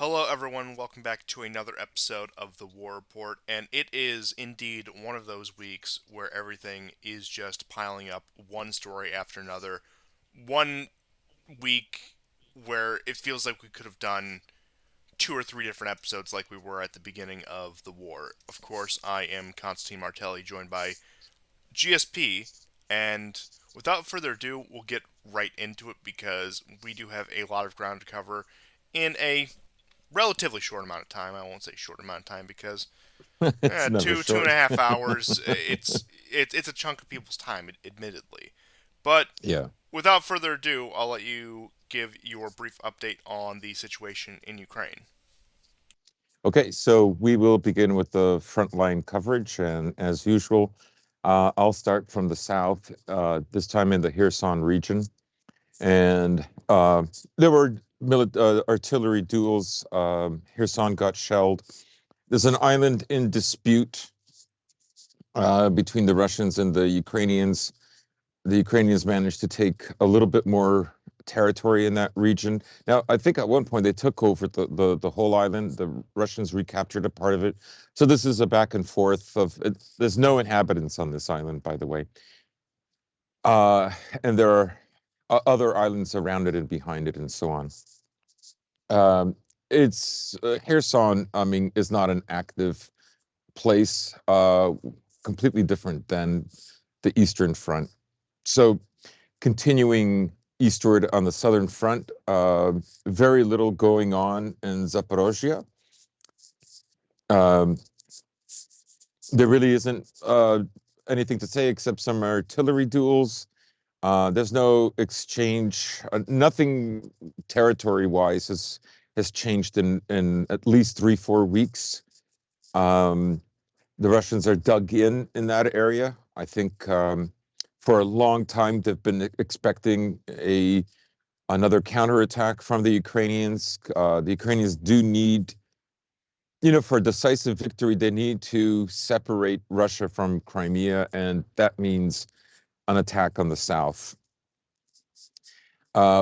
Hello, everyone. Welcome back to another episode of the War Report. And it is indeed one of those weeks where everything is just piling up one story after another. One week where it feels like we could have done two or three different episodes like we were at the beginning of the war. Of course, I am Constantine Martelli, joined by GSP. And without further ado, we'll get right into it because we do have a lot of ground to cover in a relatively short amount of time. I won't say short amount of time because It's never two and short. a half hours. It's a chunk of people's time, admittedly. But Yeah. without further ado, I'll let you give your brief update on the situation in Ukraine. Okay, so we will begin with the frontline coverage, and as usual, I'll start from the south, this time in the Kherson region. And there were artillery duels. Kherson got shelled. There's an island in dispute between the Russians and the Ukrainians. The Ukrainians managed to take a little bit more territory in that region. Now, I think at one point they took over the whole island. The Russians recaptured a part of it. So this is a back and forth of there's no inhabitants on this island, by the way. Uh, and there are other islands around it and behind it and so on. It's Kherson, I mean, is not an active place, completely different than the Eastern Front. So continuing eastward on the southern front, very little going on in Zaporozhye. Um, there really isn't anything to say except some artillery duels. There's no exchange. Nothing territory-wise has changed in at least 3-4 weeks. Um, the Russians are dug in that area. I think for a long time they've been expecting a another counterattack from the Ukrainians. The Ukrainians do need, for decisive victory, they need to separate Russia from Crimea, and that means an attack on the south.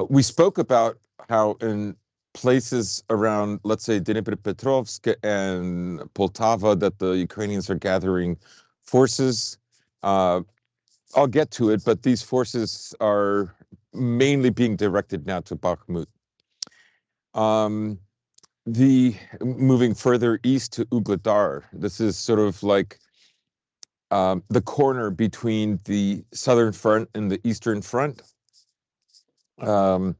We spoke about how in places around, let's say, Dnipropetrovsk and Poltava, that the Ukrainians are gathering forces. Uh, I'll get to it, but these forces are mainly being directed now to Bakhmut. Um, the moving further east to Ugledar, this is sort of like the corner between the southern front and the eastern front. Um,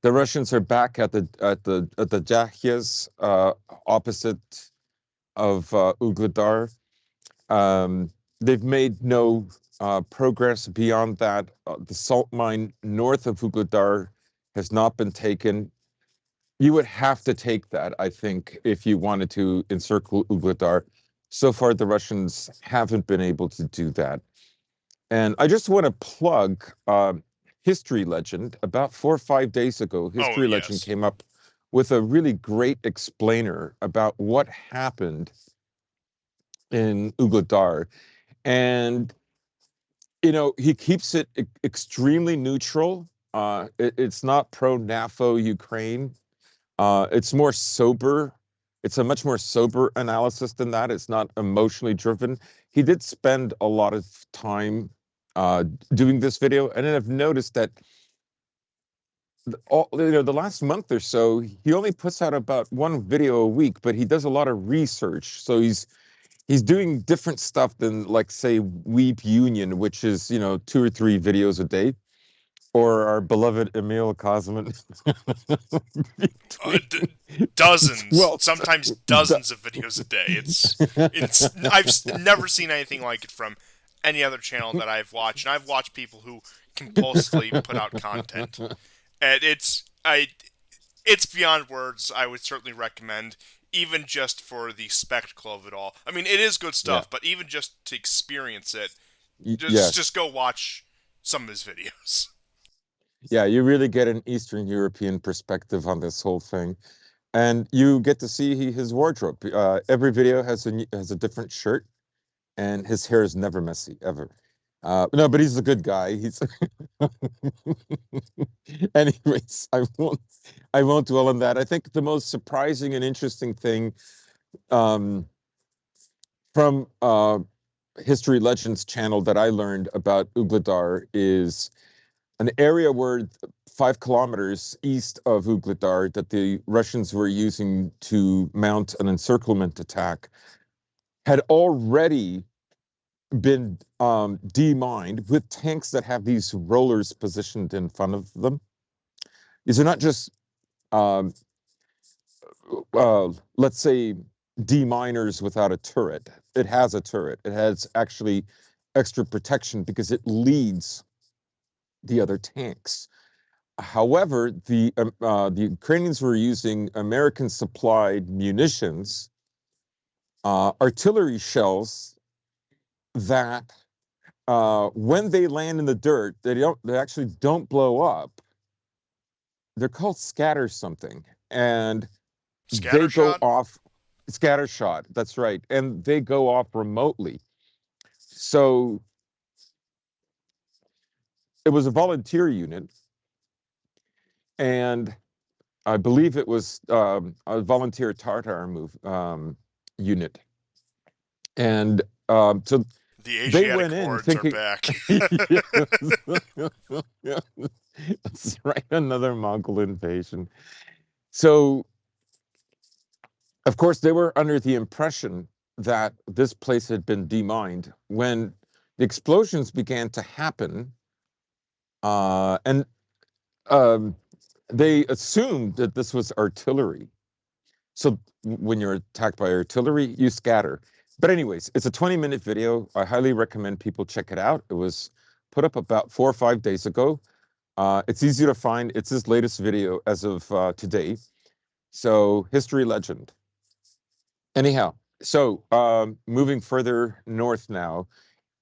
the Russians are back at the Jahyas, opposite of Ugledar. Um, they've made no progress beyond that. The salt mine north of Ugledar has not been taken. You would have to take that, I think, if you wanted to encircle Ugledar. So far, the Russians haven't been able to do that. And I just want to plug History Legend. About 4 or 5 days ago, Oh, History Legend yes. came up with a really great explainer about what happened in Ugledar. And, he keeps it extremely neutral. It's not pro NAFO Ukraine. It's more sober. It's a much more sober analysis than that. It's not emotionally driven. He did spend a lot of time uh, doing this video, and then I've noticed that the last month or so, he only puts out about one video a week, but he does a lot of research. So he's doing different stuff than, like, say, Weep Union, which is 2 or 3 videos a day, or our beloved Emil Kazman Uh, between d- Dozens, 12 sometimes dozens of videos a day. It's never seen anything like it from any other channel that I've watched, and I've watched people who compulsively put out content, and it's beyond words. I would certainly recommend, even just for the spectacle of it all. I mean, it is good Yeah. stuff, but even just to experience it, just Yes. go watch some of his videos. Yeah, you really get an Eastern European perspective on this whole thing. And you get to see his wardrobe. Every video has a different shirt, and his hair is never messy, ever. No, but he's a good guy. He's anyways, I won't dwell on that. I think the most surprising and interesting thing um, from History Legends channel that I learned about Ugladar is an area where 5 kilometers east of Ugladar that the Russians were using to mount an encirclement attack had already been demined with tanks that have these rollers positioned in front of them. These are not just, um, let's say, deminers without a turret. It has a turret. It has actually extra protection because it leads the other tanks. However, the Ukrainians were using American supplied munitions, artillery shells that when they land in the dirt, they actually don't blow up. They're called scatter something, and they go Scattershot? off scatter shot. That's right, and they go off remotely. So it was a volunteer unit, and I believe it was a volunteer Tartar move unit, and so The they Asiatic went in hordes are thinking, back. yes, that's right, another Mongol invasion. So, of course, they were under the impression that this place had been demined when the explosions began to happen, and um, they assumed that this was artillery. So when you're attacked by artillery, you scatter. But anyways, it's a 20-minute video. I highly recommend people check it out. It was put up about 4 or 5 days ago. It's easy to find. It's his latest video as of today. So history legend. Anyhow, so moving further north now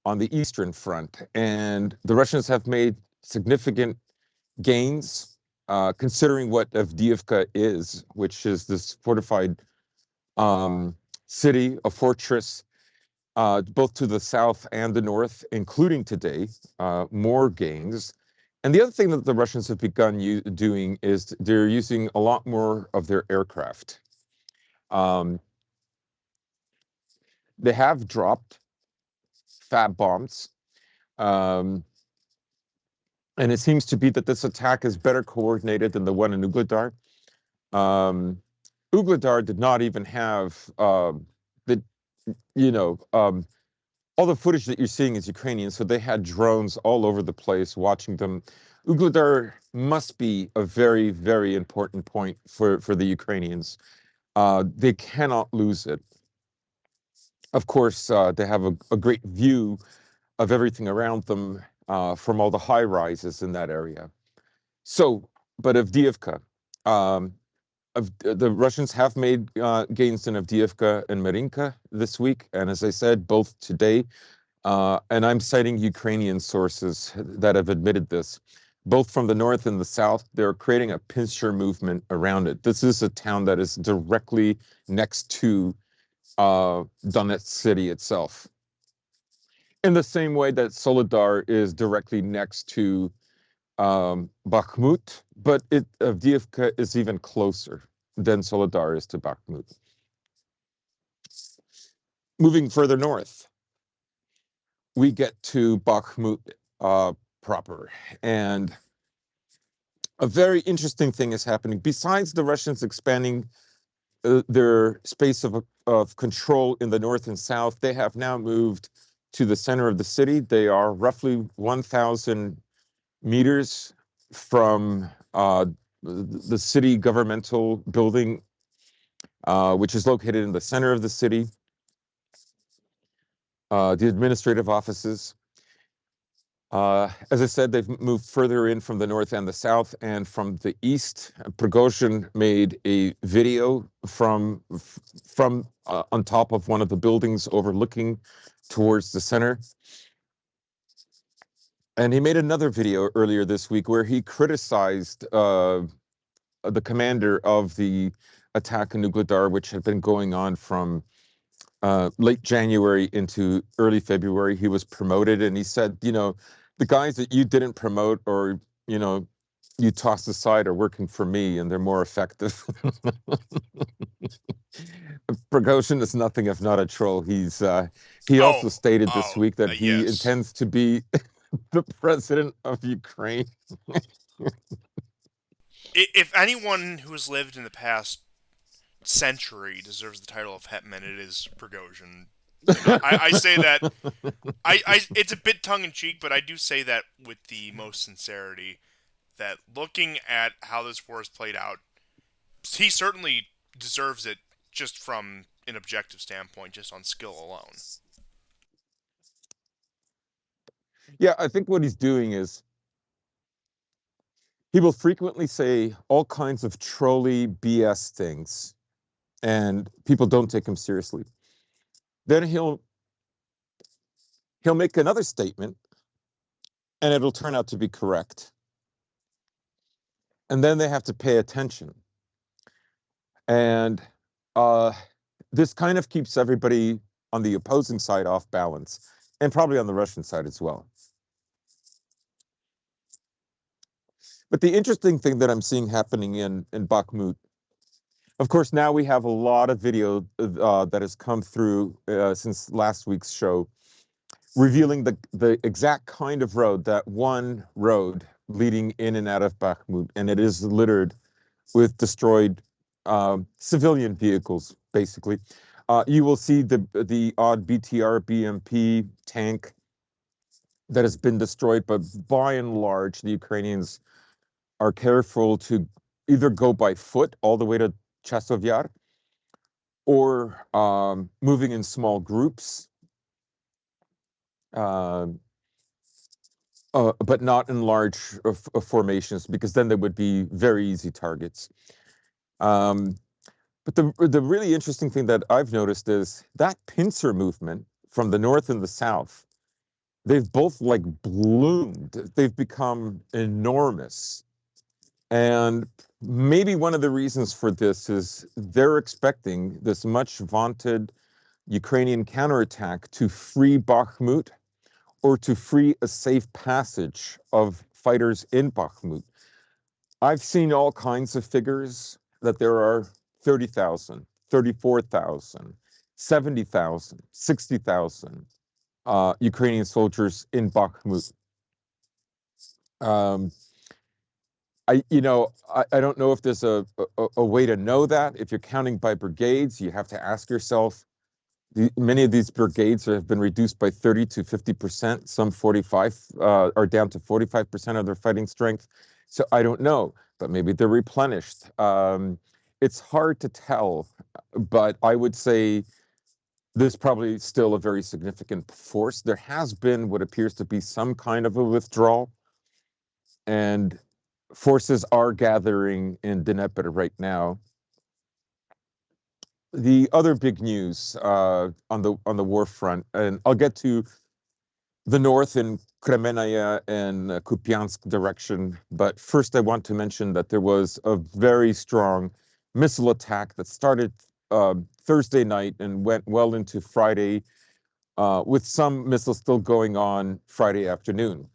on the eastern front, and the Russians have made significant gains, considering what Avdiivka is, which is this fortified um, city, a fortress, both to the south and the north, including today, more gains. And the other thing that the Russians have begun doing is they're using a lot more of their aircraft. Um, they have dropped fab bombs. Um, and it seems to be that this attack is better coordinated than the one in Ugladar. Um, Ugladar did not even have the, you know, all the footage that you're seeing is Ukrainian, so they had drones all over the place watching them. Ugladar must be a very, very important point for the Ukrainians. They cannot lose it. Of course, they have a great view of everything around them from all the high rises in that area. So, but Avdiivka, um, the Russians have made gains in Avdiivka and Marinka this week, and as I said, both today. And I'm citing Ukrainian sources that have admitted this. Both from the north and the south, they're creating a pincer movement around it. This is a town that is directly next to Donetsk city itself. In the same way that Solidar is directly next to Bakhmut, but Avdiivka is even closer than Solidar is to Bakhmut. Moving further north, we get to Bakhmut proper, and a very interesting thing is happening. Besides the Russians expanding their space of control in the north and south, they have now moved to the center of the city. They are roughly 1,000 meters from the city governmental building, which is located in the center of the city, the administrative offices. As I said, they've moved further in from the north and the south, and from the east. Prigozhin made a video from on top of one of the buildings overlooking towards the center. And he made another video earlier this week where he criticized the commander of the attack in Ugladar, which had been going on from late January into early February, he was promoted, and he said, the guys that you didn't promote or you tossed aside are working for me, and they're more effective. Prigozhin is nothing if not a troll. He Oh, also stated this oh, week that he yes. intends to be the president of Ukraine. If anyone who has lived in the past century deserves the title of hetman, it is Prigozhin. And I say that it's a bit tongue in cheek, but I do say that with the most sincerity. That looking at how this war has played out, he certainly deserves it just from an objective standpoint, just on skill alone. Yeah, I think what he's doing is he will frequently say all kinds of trolly BS things, and people don't take him seriously. Then he'll make another statement, and it'll turn out to be correct. And then they have to pay attention. And uh, this kind of keeps everybody on the opposing side off balance, and probably on the Russian side as well. But the interesting thing that I'm seeing happening in Bakhmut, of course, now we have a lot of video that has come through since last week's show, revealing the exact kind of road, that one road leading in and out of Bakhmut, and it is littered with destroyed civilian vehicles, basically. You will see the odd BTR BMP tank that has been destroyed, but by and large, the Ukrainians are careful to either go by foot all the way to Chasov Yar, or moving in small groups, uh, but not in large formations, because then they would be very easy targets. Um, but the really interesting thing that I've noticed is that pincer movement from the north and the south. They've both like bloomed. They've become enormous. And maybe one of the reasons for this is they're expecting this much vaunted Ukrainian counterattack to free Bakhmut, or to free a safe passage of fighters in Bakhmut. I've seen all kinds of figures that there are 30,000, 34,000, 70,000, 60,000 Ukrainian soldiers in Bakhmut. Um, I don't know if there's a way to know that. If you're counting by brigades, you have to ask yourself. Many of these brigades have been reduced by 30 to 50%. Some 45 are down to 45% of their fighting strength. So I don't know, but maybe they're replenished. It's hard to tell, but I would say there's probably still a very significant force. There has been what appears to be some kind of a withdrawal, and forces are gathering in Dnepr right now. The other big news on the war front, and I'll get to the north in Kremenaya and Kupiansk direction, but first I want to mention that there was a very strong missile attack that started Thursday night and went well into Friday, with some missiles still going on Friday afternoon.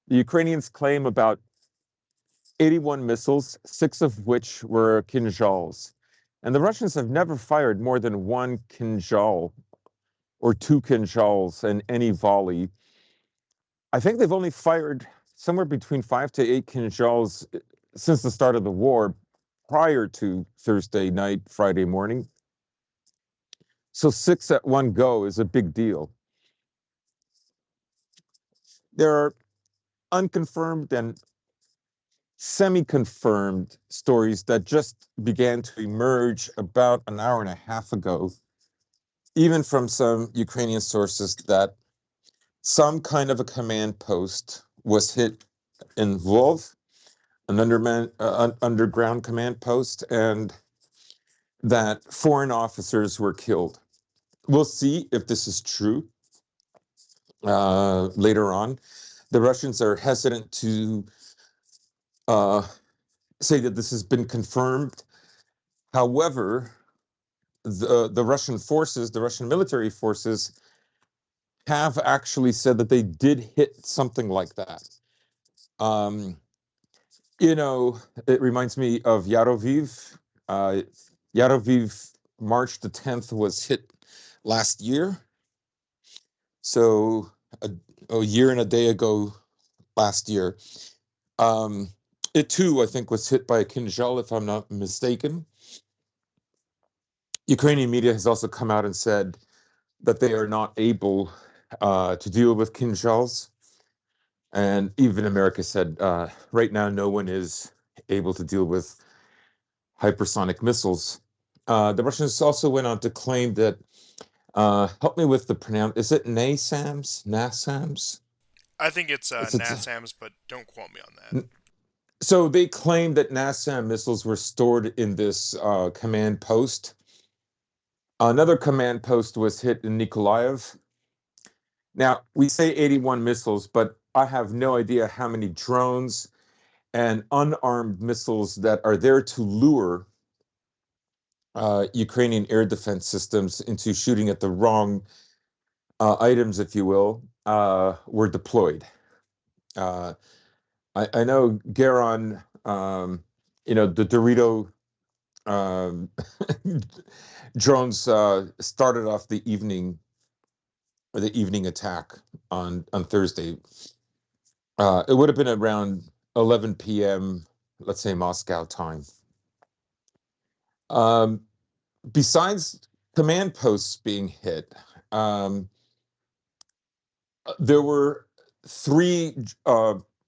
The Ukrainians claim about 81 missiles, 6 of which were Kinzhals. And the Russians have never fired more than one Kinzhal or 2 Kinzhals in any volley. I think they've only fired somewhere between 5 to 8 Kinzhals since the start of the war, prior to Thursday night, Friday morning. So 6 at one go is a big deal. There are unconfirmed and semi-confirmed stories that just began to emerge about an hour and a half ago, even from some Ukrainian sources, that some kind of a command post was hit in Lvov, an underground command post, and that foreign officers were killed. We'll see if this is true later on. The Russians are hesitant to say that this has been confirmed. However, the Russian forces, the Russian military forces, have actually said that they did hit something like that. Um, you know, it reminds me of Yaroviv. Uh, Yaroviv, March the 10th, was hit last year. So a year and a day ago last year. Um, it too, I think, was hit by a Kinjal, if I'm not mistaken. Ukrainian media has also come out and said that they are not able to deal with Kinjals. And even America said right now no one is able to deal with hypersonic missiles. The Russians also went on to claim that, help me with the pronoun, is it NASAMS? NASAMS? I think it's It's NASAMS, but don't quote me on that. so they claimed that NASAM missiles were stored in this command post. Another command post was hit in Nikolaev. Now, we say 81 missiles, but I have no idea how many drones and unarmed missiles that are there to lure Ukrainian air defense systems into shooting at the wrong items, if you will, were deployed. Uh, I know Garon, the Dorito um, drones started off the evening attack on Thursday. It would have been around 11 p.m., let's say Moscow time. Um, Besides command posts being hit, um, there were three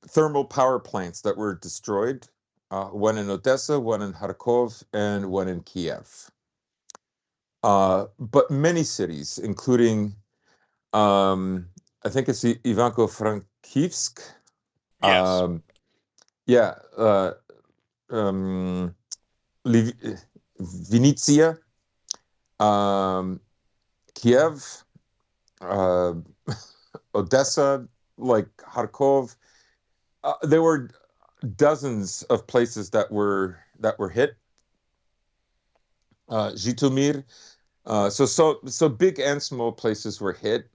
thermal power plants that were destroyed, one in Odessa, one in Kharkov, and one in Kiev. But many cities, including, I think it's Ivano-Frankivsk, Yes. um, yeah, um, Vinnytsia, um, Kiev, uh, Odessa, like Kharkov. There were dozens of places that were hit. Zhytomyr. So big and small places were hit.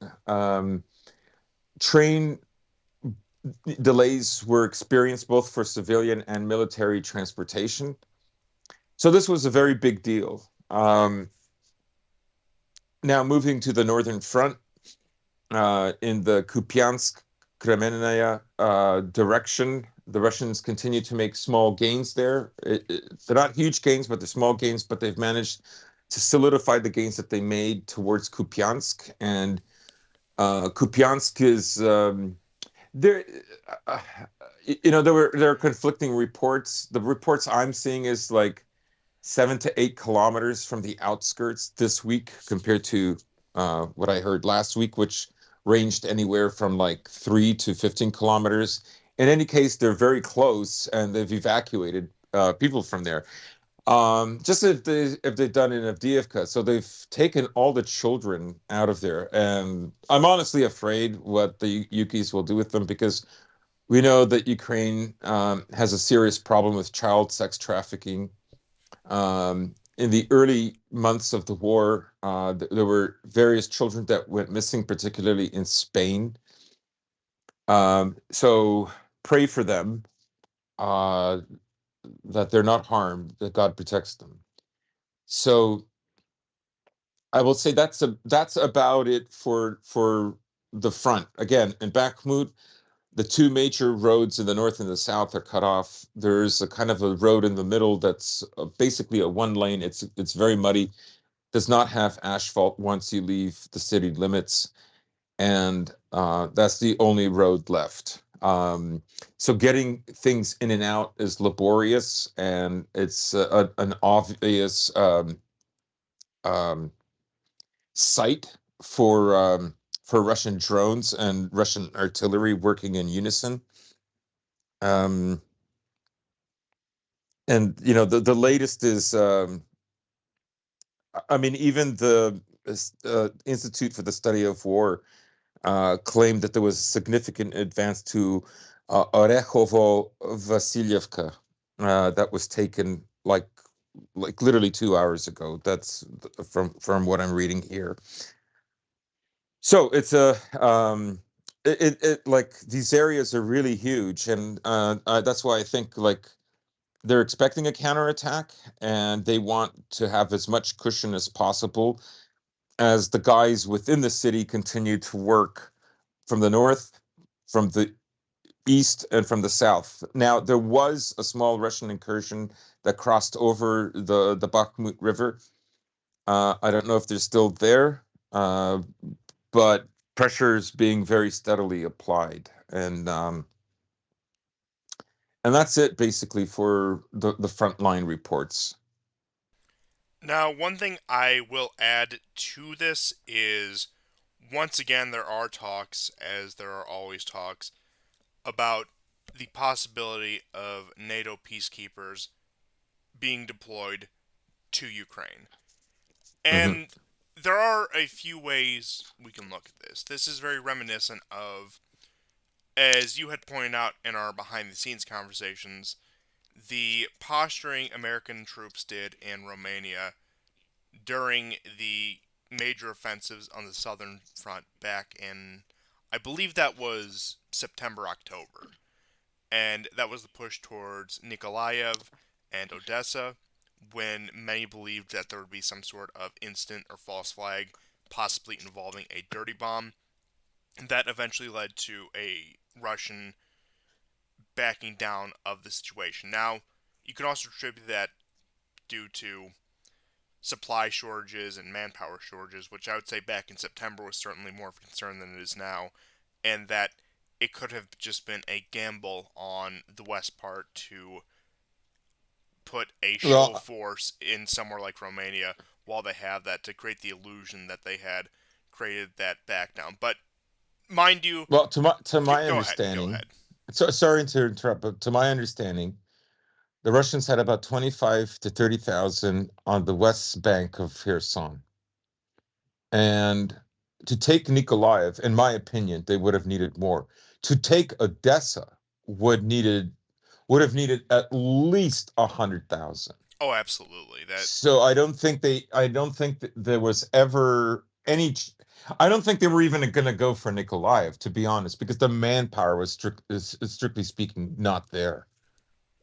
Train delays were experienced both for civilian and military transportation. So this was a very big deal. Now moving to the northern front, in the Kupiansk Kremenaya direction, the Russians continue to make small gains there. They're not huge gains, but they're small gains. But they've managed to solidify the gains that they made towards Kupiansk, and Kupiansk is there. Uh, there are conflicting reports. The reports I'm seeing is like 7 to 8 kilometers from the outskirts this week compared to what I heard last week, which ranged anywhere from like 3 to 15 kilometers. In any case, they're very close, and they've evacuated people from there. Just if they've done in Avdiivka, so they've taken all the children out of there, and I'm honestly afraid what the Yukis will do with them, because we know that Ukraine has a serious problem with child sex trafficking. In the early months of the war, there were various children that went missing, particularly in Spain. So pray for them, uh, that they're not harmed, that God protects them. So I will say that's about it for the front. Again, in Bakhmut, the two major roads in the north and the south are cut off. There's a kind of a road in the middle that's basically a one lane. It's very muddy, does not have asphalt once you leave the city limits, and that's the only road left. So getting things in and out is laborious, and it's an obvious um, site for Russian drones and Russian artillery working in unison. Um, and the latest is, I mean, even the Institute for the Study of War claimed that there was significant advance to Orekhovo Vasilyevka that was taken like like literally 2 hours ago. That's from what I'm reading here. So it's a like these areas are really huge, and that's why I think like they're expecting a counterattack, and they want to have as much cushion as possible as the guys within the city continue to work from the north, from the east, and from the south. Now, there was a small Russian incursion that crossed over the Bakhmut River. I don't know if they're still there, but pressure is being very steadily applied, and that's it basically for the frontline reports. Now, one thing I will add to this is once again, there are talks, as there are always talks, about the possibility of NATO peacekeepers being deployed to Ukraine. Hmm. And there are a few ways we can look at this. This is very reminiscent of, as you had pointed out in our behind the scenes conversations, the posturing American troops did in Romania during the major offensives on the southern front back in, I believe that was September, October. And that was the push towards Nikolaev and Odessa, when many believed that there would be some sort of instant or false flag, possibly involving a dirty bomb. That eventually led to a Russian backing down of the situation. Now, you can also attribute that due to supply shortages and manpower shortages, which I would say back in September was certainly more of a concern than it is now, and that it could have just been a gamble on the West part to put a show Well, force in somewhere like Romania while they have that to create the illusion that they had created that back down. But mind you, well, to my go ahead, go understanding, ahead. so sorry to interrupt, but to my understanding, the Russians had about 25 to 30,000 on the west bank of Kherson. And to take Nikolaev, in my opinion, they would have needed more. To take Odessa would have needed at least 100,000. Oh, absolutely. That So I don't think that there was ever any. I don't think they were even going to go for Nikolaev, to be honest, because the manpower was strictly speaking not there.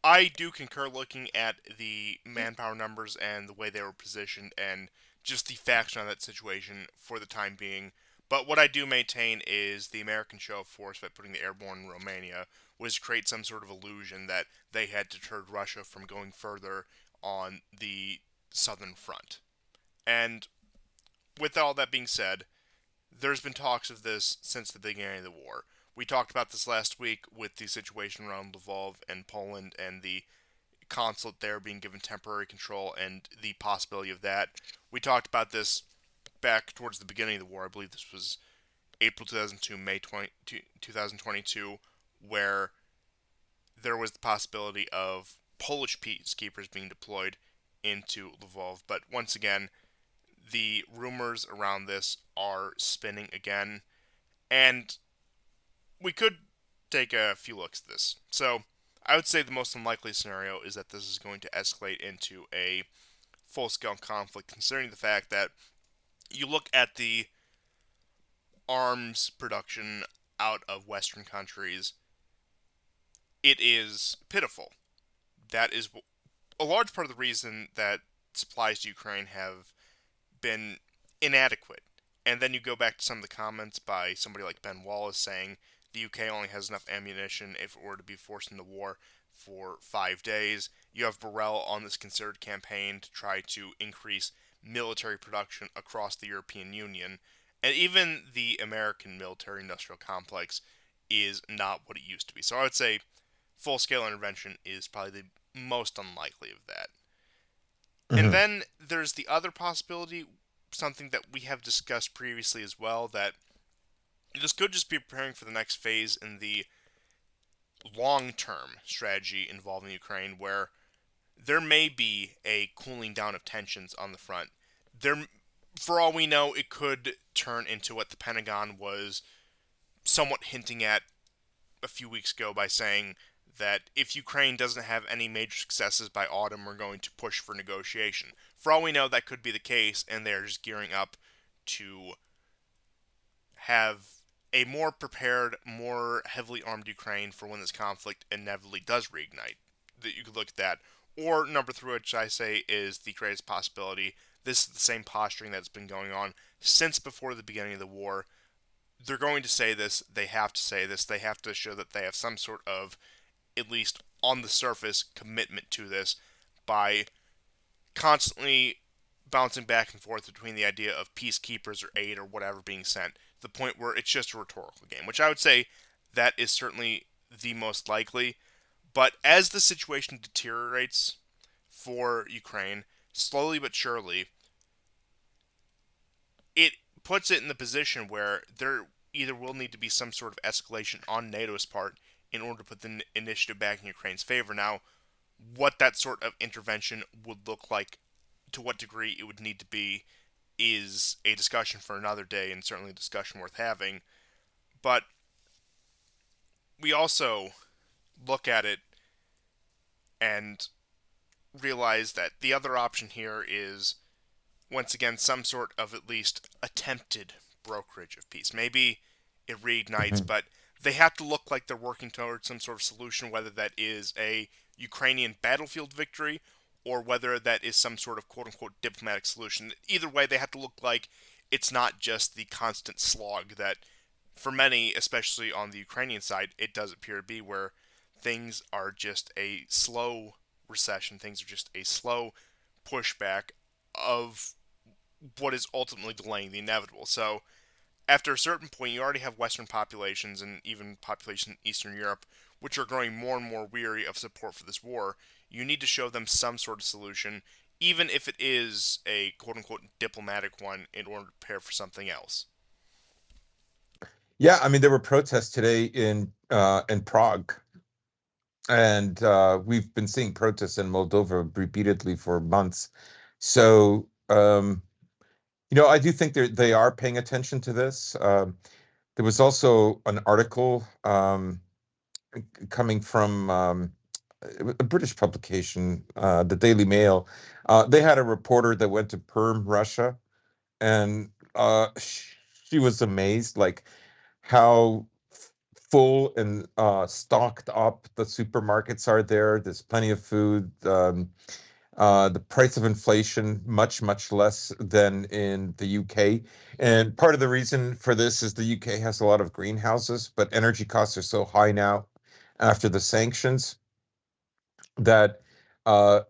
I do concur looking at the manpower numbers and the way they were positioned and just the faction of that situation for the time being. But what I do maintain is the American show of force by putting the airborne in Romania was to create some sort of illusion that they had deterred Russia from going further on the southern front. And with all that being said, there's been talks of this since the beginning of the war. We talked about this last week with the situation around Lvov and Poland and the consulate there being given temporary control and the possibility of that. We talked about this back towards the beginning of the war. I believe this was April 2002, May 2022, where there was the possibility of Polish peacekeepers being deployed into Lvov. But once again, the rumors around this are spinning again, and we could take a few looks at this. So, I would say the most unlikely scenario is that this is going to escalate into a full scale conflict, considering the fact that you look at the arms production out of Western countries, it is pitiful. That is a large part of the reason that supplies to Ukraine have been inadequate. And then you go back to some of the comments by somebody like Ben Wallace saying the UK only has enough ammunition if it were to be forced into war for 5 days. You have Borrell on this concerted campaign to try to increase military production across the European Union. And even the American military industrial complex is not what it used to be. So I would say full scale intervention is probably the most unlikely of that. And Mhm. then there's the other possibility, something that we have discussed previously as well, that this could just be preparing for the next phase in the long term strategy involving Ukraine, where there may be a cooling down of tensions on the front. There, for all we know, it could turn into what the Pentagon was somewhat hinting at a few weeks ago by saying that if Ukraine doesn't have any major successes by autumn, we're going to push for negotiation. For all we know, that could be the case, and they're just gearing up to have a more prepared, more heavily armed Ukraine for when this conflict inevitably does reignite. That you could look at that. Or number three, which I say is the greatest possibility. This is the same posturing that's been going on since before the beginning of the war. They're going to say this. They have to say this. They have to show that they have some sort of, at least on the surface, commitment to this by constantly bouncing back and forth between the idea of peacekeepers or aid or whatever being sent to the point where it's just a rhetorical game, which I would say that is certainly the most likely. But as the situation deteriorates for Ukraine, slowly but surely, it puts it in the position where there either will need to be some sort of escalation on NATO's part in order to put the initiative back in Ukraine's favor. Now, what that sort of intervention would look like, to what degree it would need to be, is a discussion for another day and certainly a discussion worth having. But we also look at it and realize that the other option here is, once again, some sort of at least attempted brokerage of peace. Maybe it reignites, Mhm. but they have to look like they're working towards some sort of solution, whether that is a Ukrainian battlefield victory or whether that is some sort of quote unquote diplomatic solution. Either way, they have to look like it's not just the constant slog that, for many, especially on the Ukrainian side, it does appear to be, where things are just a slow recession, things are just a slow pushback of what is ultimately delaying the inevitable. So, after a certain point, you already have Western populations and even populations in Eastern Europe, which are growing more and more weary of support for this war. You need to show them some sort of solution, even if it is a quote unquote diplomatic one, in order to prepare for something else. Yeah, I mean there were protests today in Prague, and we've been seeing protests in Moldova repeatedly for months. So I do think they are paying attention to this. There was also an article coming from a British publication, the Daily Mail. They had a reporter that went to Perm, Russia, and she was amazed, like how full and stocked up the supermarkets are there. There's plenty of food. The price of inflation much, much less than in the UK. And part of the reason for this is the UK has a lot of greenhouses, but energy costs are so high now after the sanctions that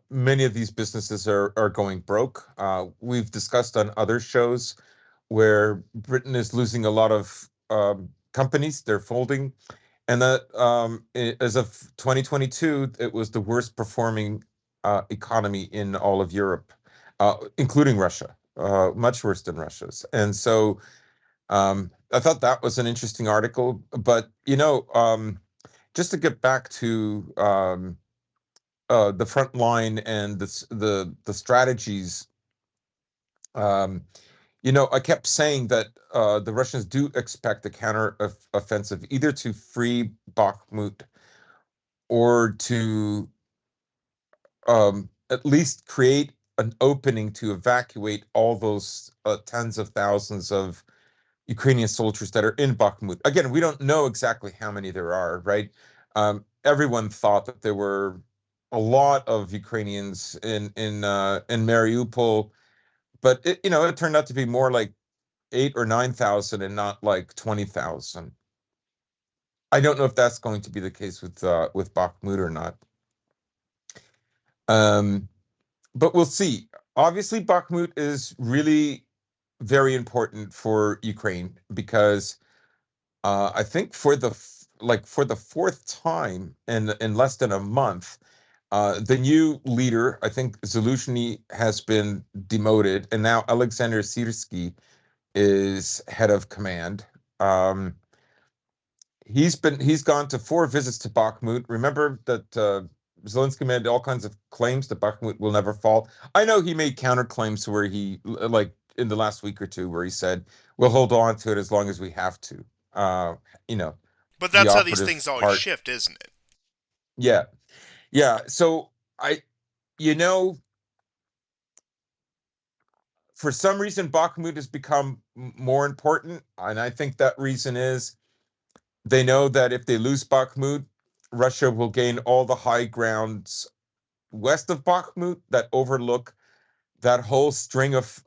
many of these businesses are going broke. We've discussed on other shows where Britain is losing a lot of companies, they're folding, and that as of 2022, it was the worst performing economy in all of Europe, including Russia, much worse than Russia's. And so I thought that was an interesting article. But, just to get back to the front line and the strategies, um, I kept saying that the Russians do expect a counter offensive, either to free Bakhmut or to at least create an opening to evacuate all those tens of thousands of Ukrainian soldiers that are in Bakhmut. Again, we don't know exactly how many there are, right? Everyone thought that there were a lot of Ukrainians in Mariupol, but it turned out to be more like 8 or 9,000 and not like 20,000. I don't know if that's going to be the case with Bakhmut or not. Um, but we'll see. Obviously, Bakhmut is really very important for Ukraine because I think for the fourth time in less than a month, the new leader, I think Zelensky, has been demoted, and now Alexander Sirski is head of command. Um, he's gone to 4 visits to Bakhmut. Remember that Zelensky made all kinds of claims that Bakhmut will never fall. I know he made counterclaims where like in the last week or two, where he said, "We'll hold on to it as long as we have to." Uh, you know, But he that's how offered these his things always heart. shift, isn't it? Yeah, yeah. So I, you know, for some reason, Bakhmut has become more important, and I think that reason is they know that if they lose Bakhmut, Russia will gain all the high grounds west of Bakhmut that overlook that whole string of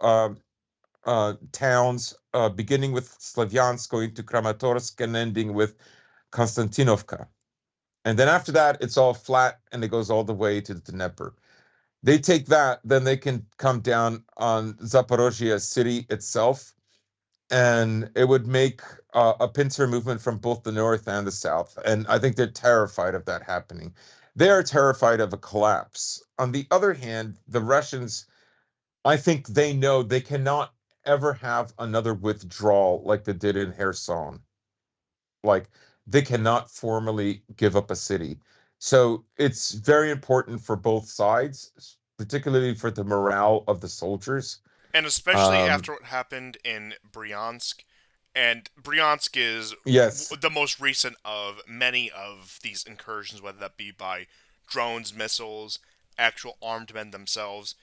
towns, beginning with Slavyansk, going to Kramatorsk, and ending with Konstantinovka. And then after that, it's all flat and it goes all the way to the Dnieper. They take that, then they can come down on Zaporozhye city itself, and it would make a pincer movement from both the north and the south. And I think they're terrified of that happening. They are terrified of a collapse. On the other hand, the Russians, I think they know they cannot ever have another withdrawal like they did in Kherson. Like they cannot formally give up a city. So it's very important for both sides, particularly for the morale of the soldiers. And especially Um, after what happened in Bryansk. And Bryansk is yes. the most recent of many of these incursions, whether that be by drones, missiles, actual armed men themselves.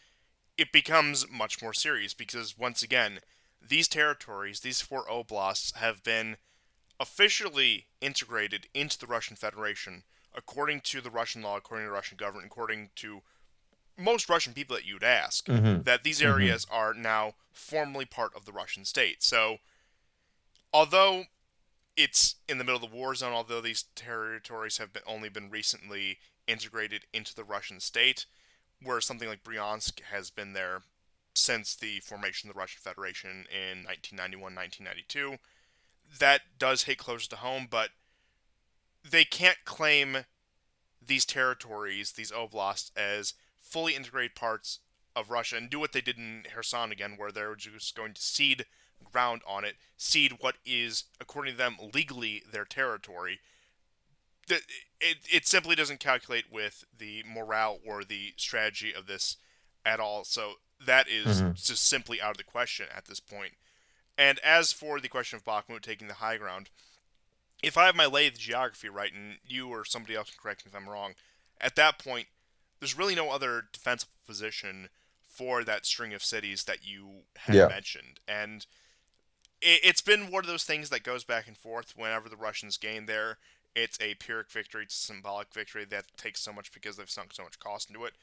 It becomes much more serious because, once again, these territories, these four oblasts, have been officially integrated into the Russian Federation according to the Russian law, according to the Russian government, according to most Russian people that you'd ask, Hmm. that these Hmm. areas are now formally part of the Russian state. So, although it's in the middle of the war zone, although these territories have only been recently integrated into the Russian state, where something like Bryansk has been there since the formation of the Russian Federation in 1991, 1992, that does hit closer to home, but they can't claim these territories, these oblasts, as fully integrated parts of Russia and do what they did in Kherson again, where they're just going to cede ground on it, cede what is, according to them, legally their territory. It simply doesn't calculate with the morale or the strategy of this at all. So that is Hmm. just simply out of the question at this point. And as for the question of Bakhmut taking the high ground, if I have my lay of the geography right, and you or somebody else can correct me if I'm wrong, at that point, there's really no other defensible position for that string of cities that you had Yeah. mentioned. And it's been one of those things that goes back and forth whenever the Russians gain there. It's a Pyrrhic victory, it's a symbolic victory that takes so much because they've sunk so much cost into it.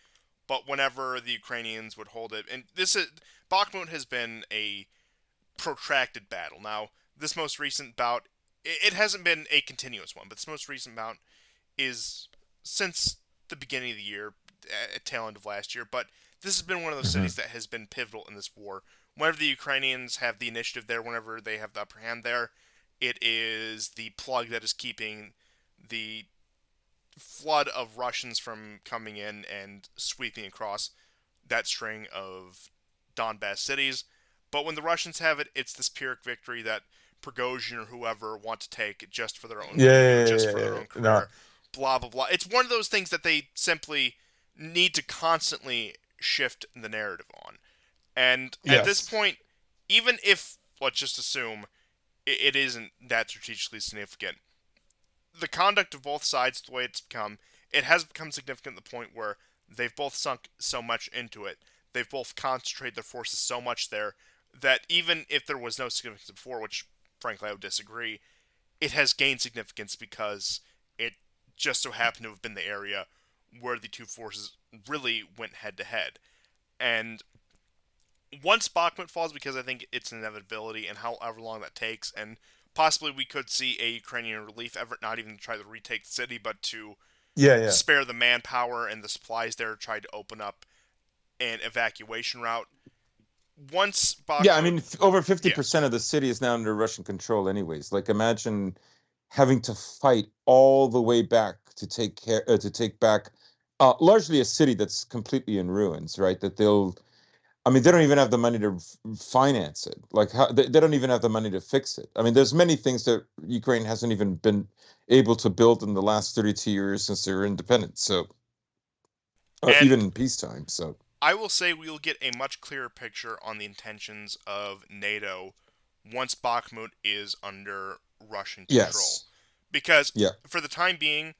But whenever the Ukrainians would hold it, and this is Bakhmut has been a protracted battle. Now, this most recent bout, it hasn't been a continuous one, but this most recent bout is since the beginning of the year, at tail end of last year. But this has been one of those Hmm. cities that has been pivotal in this war. Whenever the Ukrainians have the initiative there, whenever they have the upper hand there, it is the plug that is keeping the flood of Russians from coming in and sweeping across that string of Donbass cities. But when the Russians have it, it's this Pyrrhic victory that Prigozhin or whoever want to take just for their own Yeah, vanity or yeah, just yeah, for yeah, their yeah. own No. career. Blah blah blah. It's one of those things that they simply need to constantly shift the narrative on. And at this Yes. point, even if let's just assume it isn't that strategically significant, the conduct of both sides, the way it's become, it has become significant to the point where they've both sunk so much into it. They've both concentrated their forces so much there that even if there was no significance before, which frankly I would disagree, it has gained significance because it just so happened to have been the area where the two forces really went head to head. And once Bakhmut falls, because I think it's an inevitability, and however long that takes, and possibly we could see a Ukrainian relief effort, not even to try to retake the city, but to Yeah, yeah. spare the manpower and the supplies there, try to open up an evacuation route. Once Yeah, I Bakhmut, mean, over yes, 50% of the city is now under Russian control anyways. Like imagine having to fight all the way back to take back largely a city that's completely in ruins, right? That they'll I mean, they don't even have the money to finance it. Like how they don't even have the money to fix it. I mean, there's many things that Ukraine hasn't even been able to build in the last 32 years since they were independent. So even and in peacetime. So I will say we will get a much clearer picture on the intentions of NATO once Bakhmut is under Russian control. yes. Because Yeah. for the time being,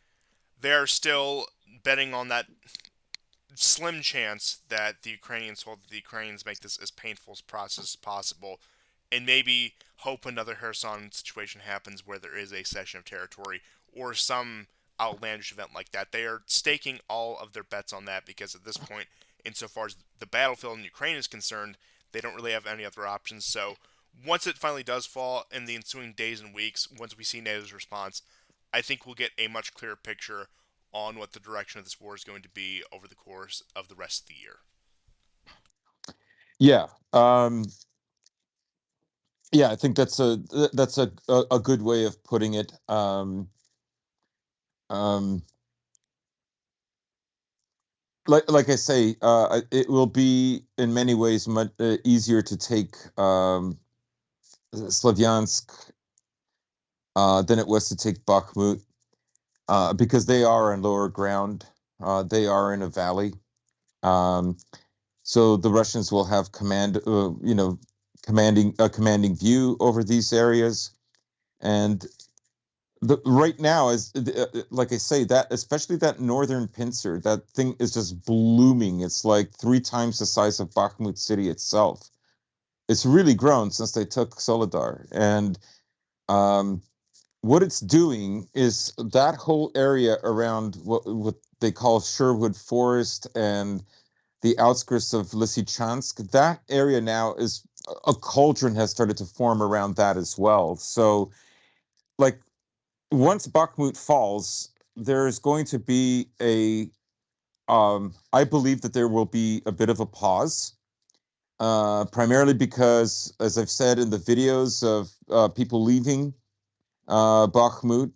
they're still betting on that slim chance that the Ukrainians hold that the Ukrainians make this as painful a process as possible, and maybe hope another Kherson situation happens where there is a cession of territory or some outlandish event like that. They are staking all of their bets on that because at this point, insofar as the battlefield in Ukraine is concerned, they don't really have any other options. So once it finally does fall in the ensuing days and weeks, once we see NATO's response, I think we'll get a much clearer picture on what the direction of this war is going to be over the course of the rest of the year. Yeah. Yeah, I think that's a good way of putting it. Um, like I say, it will be in many ways much easier to take Slavyansk than it was to take Bakhmut because they are on lower ground. They are in a valley, um, so the Russians will have commanding a commanding view over these areas. And right now is like I say, that especially that northern pincer, that thing is just blooming. It's like 3 times the size of Bakhmut city itself. It's really grown since they took Solidar. And um, what it's doing is that whole area around what they call Sherwood Forest and the outskirts of Lysychansk, that area now is a cauldron has started to form around that as well. So, like, once Bakhmut falls, there's going to be I believe that there will be a bit of a pause, primarily because, as I've said in the videos of people leaving Bakhmut,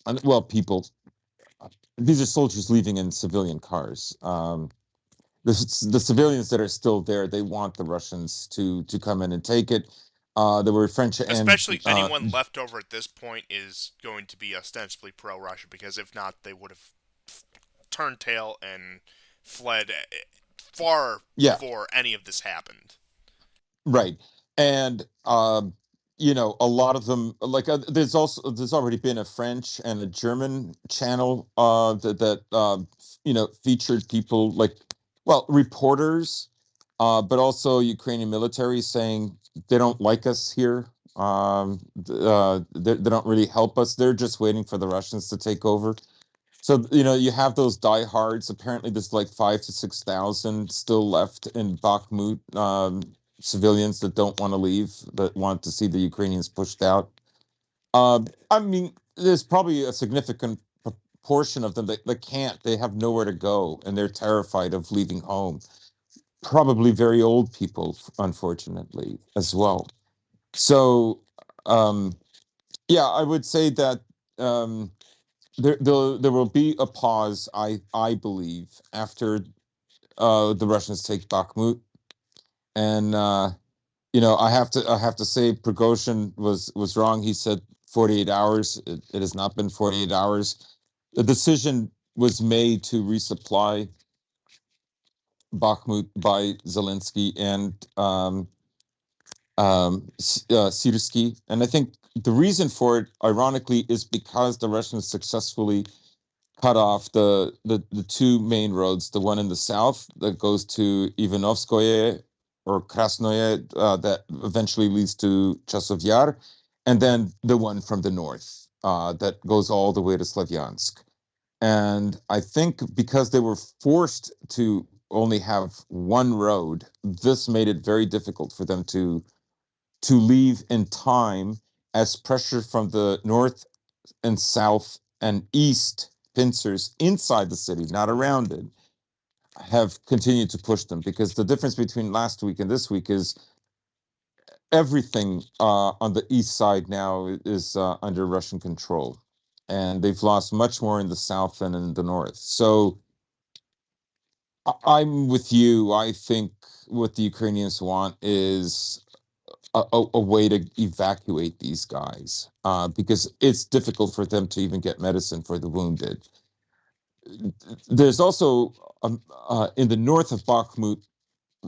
and well, people, these are soldiers leaving in civilian cars. The civilians that are still there, they want the Russians to come in and take it. There were French and Especially anyone left over at this point is going to be ostensibly pro Russia because if not, they would have turned tail and fled far yeah, before any of this happened. right. And a lot of them like there's already been a French and a German channel that featured people like well reporters, but also Ukrainian military saying they don't like us here. They don't really help us. They're just waiting for the Russians to take over. So you have those diehards. Apparently, there's like 5 to 6 thousand still left in Bakhmut, civilians that don't want to leave, that want to see the Ukrainians pushed out. I mean, there's probably a significant portion of them that can't. They have nowhere to go, and they're terrified of leaving home. Probably very old people, unfortunately, as well. So, um, yeah, I would say that. There will be a pause, I believe, after the Russians take Bakhmut, and I have to say Prigozhin was wrong. He said 48 hours. It has not been 48 hours. The decision was made to resupply Bakhmut by Zelensky and Syrskyi, and I think the reason for it, ironically, is because the Russians successfully cut off the two main roads, the one in the south that goes to Ivanovskoye or Krasnoye, that eventually leads to Chasov Yar, and then the one from the north that goes all the way to Slavyansk. And I think because they were forced to only have one road, this made it very difficult for them to leave in time, as pressure from the north and south and east pincers inside the city, not around it, have continued to push them, because the difference between last week and this week is everything on the east side now is under Russian control. And they've lost much more in the south than in the north. So I'm with you. I think what the Ukrainians want is a way to evacuate these guys because it's difficult for them to even get medicine for the wounded. There's also in the north of Bakhmut,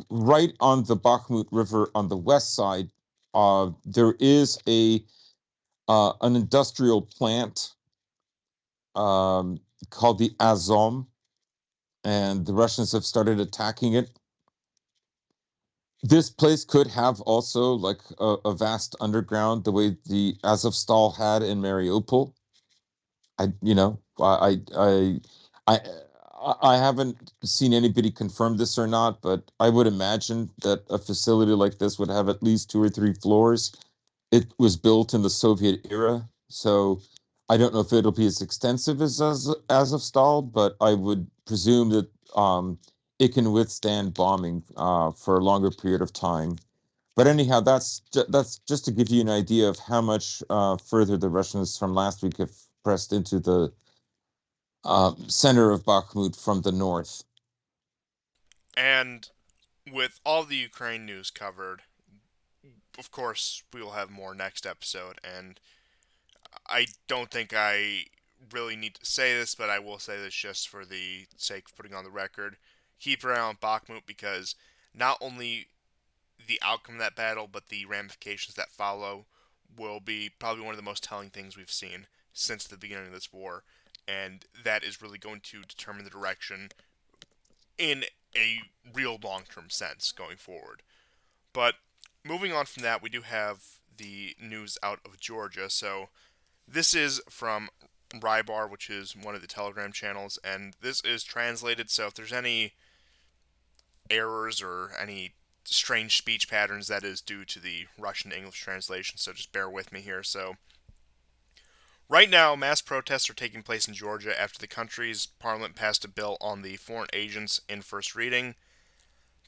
right on the Bakhmut River on the west side, there is a an industrial plant called the Azov, and the Russians have started attacking it. This place could have also like a vast underground, the way the Azovstal had in Mariupol. I I haven't seen anybody confirm this or not, but I would imagine that a facility like this would have at least two or three floors. It was built in the Soviet era, so I don't know if it'll be as extensive as Azovstal, but I would presume that it can withstand bombing for a longer period of time. But anyhow, that's just to give you an idea of how much further the Russians from last week have pressed into the center of Bakhmut from the north. And with all the Ukraine news covered, of course, we will have more next episode. And I don't think I really need to say this, but I will say this just for the sake of putting on the record. Keep an eye on Bakhmut because not only the outcome of that battle, but the ramifications that follow will be probably one of the most telling things we've seen since the beginning of this war. And that is really going to determine the direction in a real long term sense going forward. But moving on from that, we do have the news out of Georgia. So this is from Rybar, which is one of the Telegram channels, and this is translated. So if there's any errors or any strange speech patterns, that is due to the Russian to English translation. So just bear with me here. So right now, mass protests are taking place in Georgia after the country's parliament passed a bill on the foreign agents in first reading.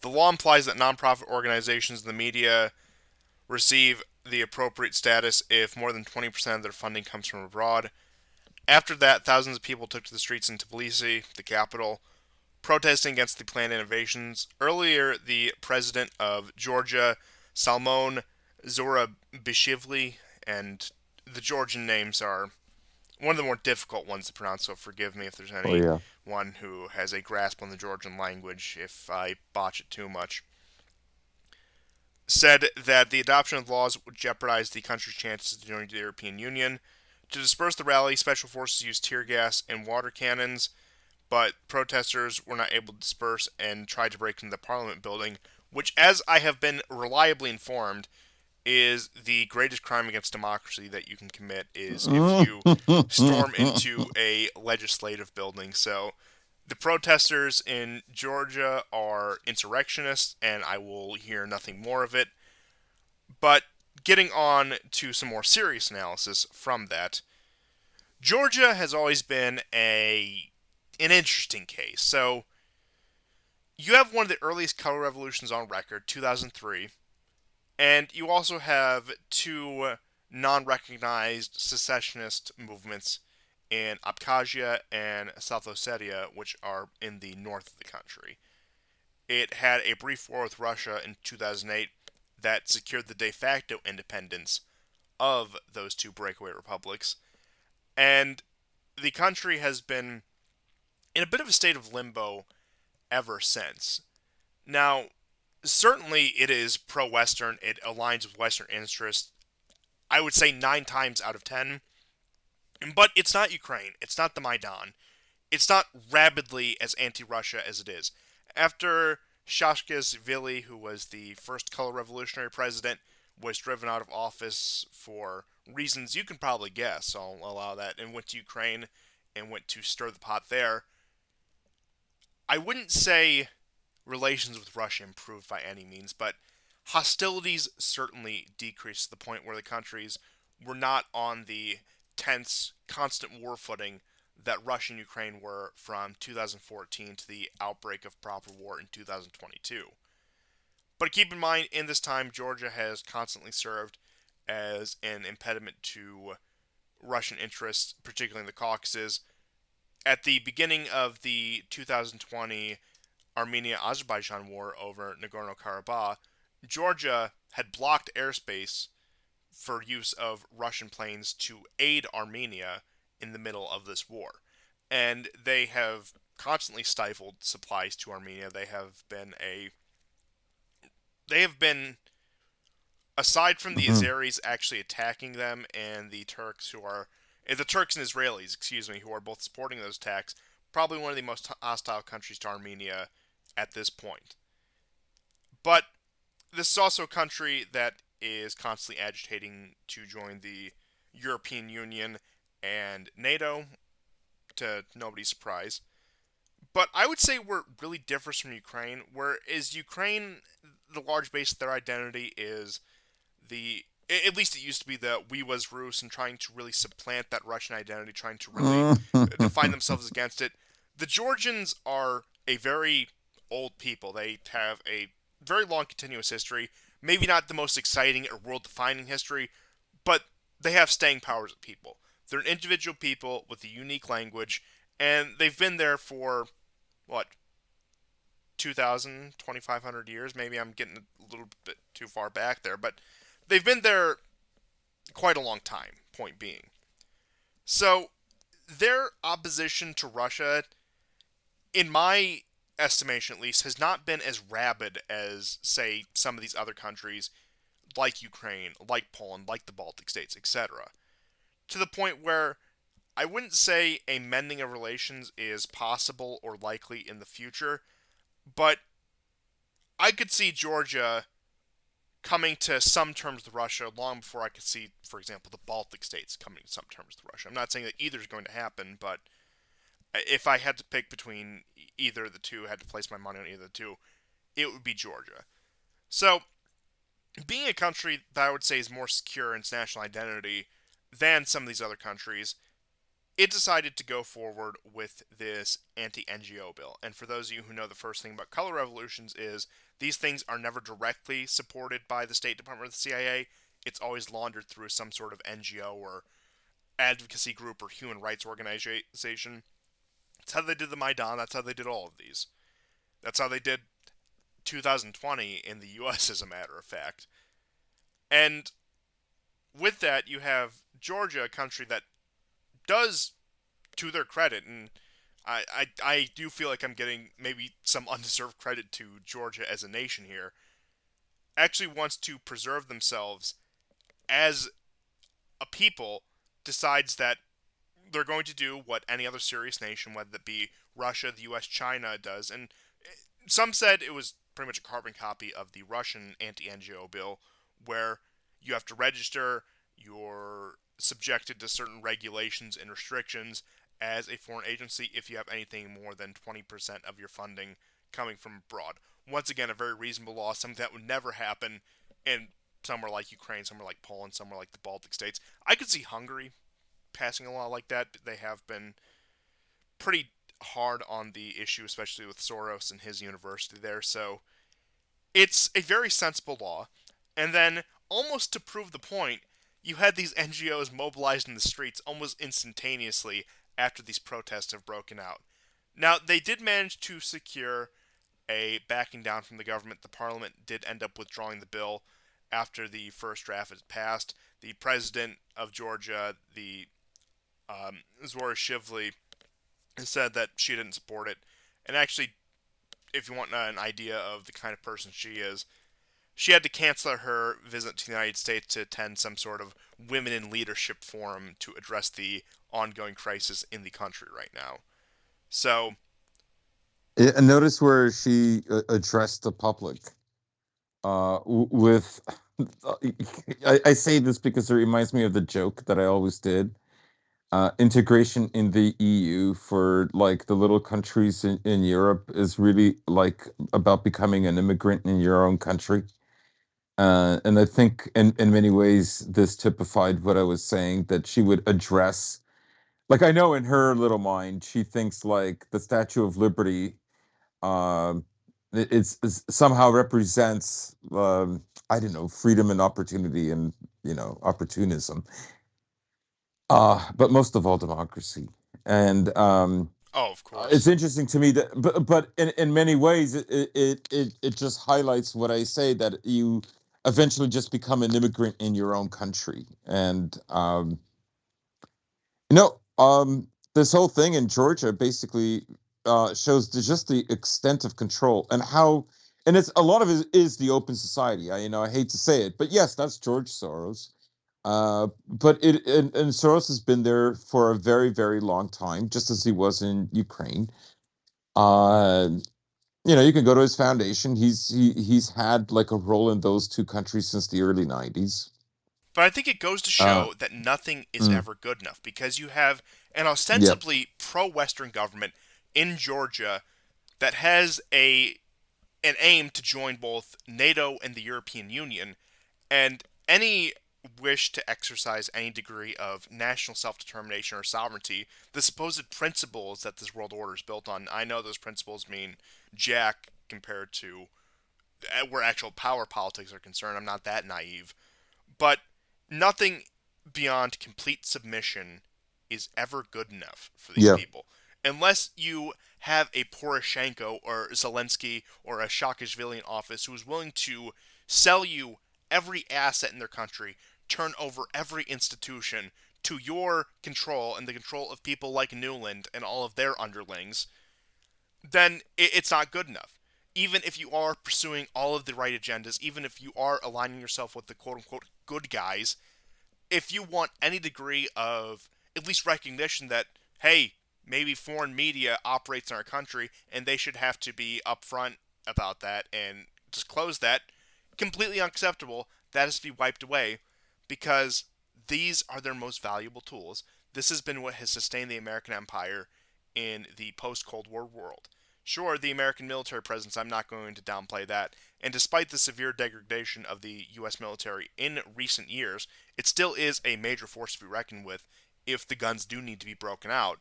The law implies that nonprofit organizations and the media receive the appropriate status if more than 20% of their funding comes from abroad. After that, thousands of people took to the streets in Tbilisi, the capital, protesting against the planned innovations. Earlier, the president of Georgia, Salmon Zorabishvili, and the Georgian names are one of the more difficult ones to pronounce, so forgive me if there's Oh yeah. anyone who has a grasp on the Georgian language if I botch it too much, said that the adoption of laws would jeopardize the country's chances to join the European Union. To disperse the rally, special forces used tear gas and water cannons, but protesters were not able to disperse and tried to break into the Parliament building, which, as I have been reliably informed, is the greatest crime against democracy that you can commit is if you storm into a legislative building. So the protesters in Georgia are insurrectionists, and I will hear nothing more of it. But getting on to some more serious analysis from that, Georgia has always been an interesting case. So you have one of the earliest color revolutions on record, 2003, and you also have two non-recognized secessionist movements in Abkhazia and South Ossetia, which are in the north of the country. It had a brief war with Russia in 2008 that secured the de facto independence of those two breakaway republics, and the country has been in a bit of a state of limbo ever since. Now, certainly it is pro Western, it aligns with Western interests, I would say 9 times out of 10. But it's not Ukraine, it's not the Maidan, it's not rabidly as anti Russia as it is. After Saakashvili, who was the first color revolutionary president, was driven out of office for reasons you can probably guess, so I'll allow that, and went to Ukraine and went to stir the pot there. I wouldn't say relations with Russia improved by any means, but hostilities certainly decreased to the point where the countries were not on the tense, constant war footing that Russia and Ukraine were from 2014 to the outbreak of proper war in 2022. But keep in mind, in this time, Georgia has constantly served as an impediment to Russian interests, particularly in the Caucasus. At the beginning of the 2020 Armenia Azerbaijan war over Nagorno Karabakh, Georgia had blocked airspace for use of Russian planes to aid Armenia in the middle of this war. And they have constantly stifled supplies to Armenia. They have been aside from the Mhm. Azeris actually attacking them and the Turks who are The Turks and Israelis, excuse me, who are both supporting those attacks, probably one of the most hostile countries to Armenia at this point. But this is also a country that is constantly agitating to join the European Union and NATO, to nobody's surprise. But I would say where it really differs from Ukraine, whereas Ukraine, the large base of their identity is the at least it used to be the we was Rus and trying to really supplant that Russian identity, trying to really define themselves against it. The Georgians are a very old people. They have a very long continuous history. Maybe not the most exciting or world defining history, but they have staying power as a people. They're an individual people with a unique language, and they've been there for, what, 2,000, 2,500 years? Maybe I'm getting a little bit too far back there, but they've been there quite a long time, point being. So, their opposition to Russia, in my estimation at least, has not been as rabid as, say, some of these other countries, like Ukraine, like Poland, like the Baltic states, etc. To the point where I wouldn't say a mending of relations is possible or likely in the future, but I could see Georgia coming to some terms with Russia long before I could see, for example, the Baltic states coming to some terms with Russia. I'm not saying that either is going to happen, but if I had to pick between either of the two, I had to place my money on either of the two, it would be Georgia. So, being a country that I would say is more secure in its national identity than some of these other countries, it decided to go forward with this anti-NGO bill. And for those of you who know, the first thing about color revolutions is these things are never directly supported by the State Department or the CIA. It's always laundered through some sort of NGO or advocacy group or human rights organization. That's how they did the Maidan. That's how they did all of these. That's how they did 2020 in the U.S., as a matter of fact. And with that, you have Georgia, a country that does, to their credit, and I do feel like I'm getting maybe some undeserved credit to Georgia as a nation here, actually wants to preserve themselves as a people, decides that they're going to do what any other serious nation, whether it be Russia, the US, China, does. And some said it was pretty much a carbon copy of the Russian anti-NGO bill, where you have to register, you're subjected to certain regulations and restrictions as a foreign agency if you have anything more than 20% of your funding coming from abroad. Once again, a very reasonable law, something that would never happen in somewhere like Ukraine, somewhere like Poland, somewhere like the Baltic states. I could see Hungary passing a law like that. They have been pretty hard on the issue, especially with Soros and his university there. So it's a very sensible law. And then, almost to prove the point, you had these NGOs mobilized in the streets almost instantaneously after these protests have broken out. Now, they did manage to secure a backing down from the government. The parliament did end up withdrawing the bill after the first draft had passed. The president of Georgia, the Zora Shively, said that she didn't support it. And actually, if you want an idea of the kind of person she is, she had to cancel her visit to the United States to attend some sort of women in leadership forum to address the ongoing crisis in the country right now. So, And notice where she addressed the public with. I say this because it reminds me of the joke that I always did. Integration in the EU for like the little countries in Europe is really like about becoming an immigrant in your own country. And I think in many ways this typified what I was saying, that she would address, like, I know in her little mind she thinks like the Statue of Liberty um it's somehow represents I don't know, freedom and opportunity and, opportunism, but most of all democracy. And oh, of it's course. interesting to me that, but in many ways it just highlights what I say, that you eventually just become an immigrant in your own country. And you know um this whole thing in Georgia basically shows just the extent of control and how, and it's a lot of it is the open society. I hate to say it, but yes, that's George Soros. But and Soros has been there for a very, very long time, just as he was in Ukraine. Uh, you can go to his foundation. He's had like a role in those two countries since the early '90s. But I think it goes to Uh, show that nothing is mm, ever good enough because you have an yeah, ostensibly pro-Western government in Georgia that has a an aim to join both NATO and the European Union, and any wish to exercise any degree of national self-determination or sovereignty, the supposed principles that this world order is built on. I know those principles mean jack compared to where actual power politics are concerned. I'm not that naive, but nothing beyond complete submission is ever good enough for these yeah, people. Unless you have a Poroshenko or Zelensky or a Saakashvili in office who is willing to sell you every asset in their country, turn over every institution to your control and the control of people like Newland and all of their underlings, then it's not good enough. Even if you are pursuing all of the right agendas, even if you are aligning yourself with the quote unquote good guys, if you want any degree of at least recognition that, hey, maybe foreign media operates in our country and they should have to be upfront about that and disclose that, completely unacceptable. That has to be wiped away because these are their most valuable tools. This has been what has sustained the American empire in the post Cold War world. Sure, the American military presence, I'm not going to downplay that. And despite the severe degradation of the U.S. military in recent years, it still is a major force to be reckoned with if the guns do need to be broken out.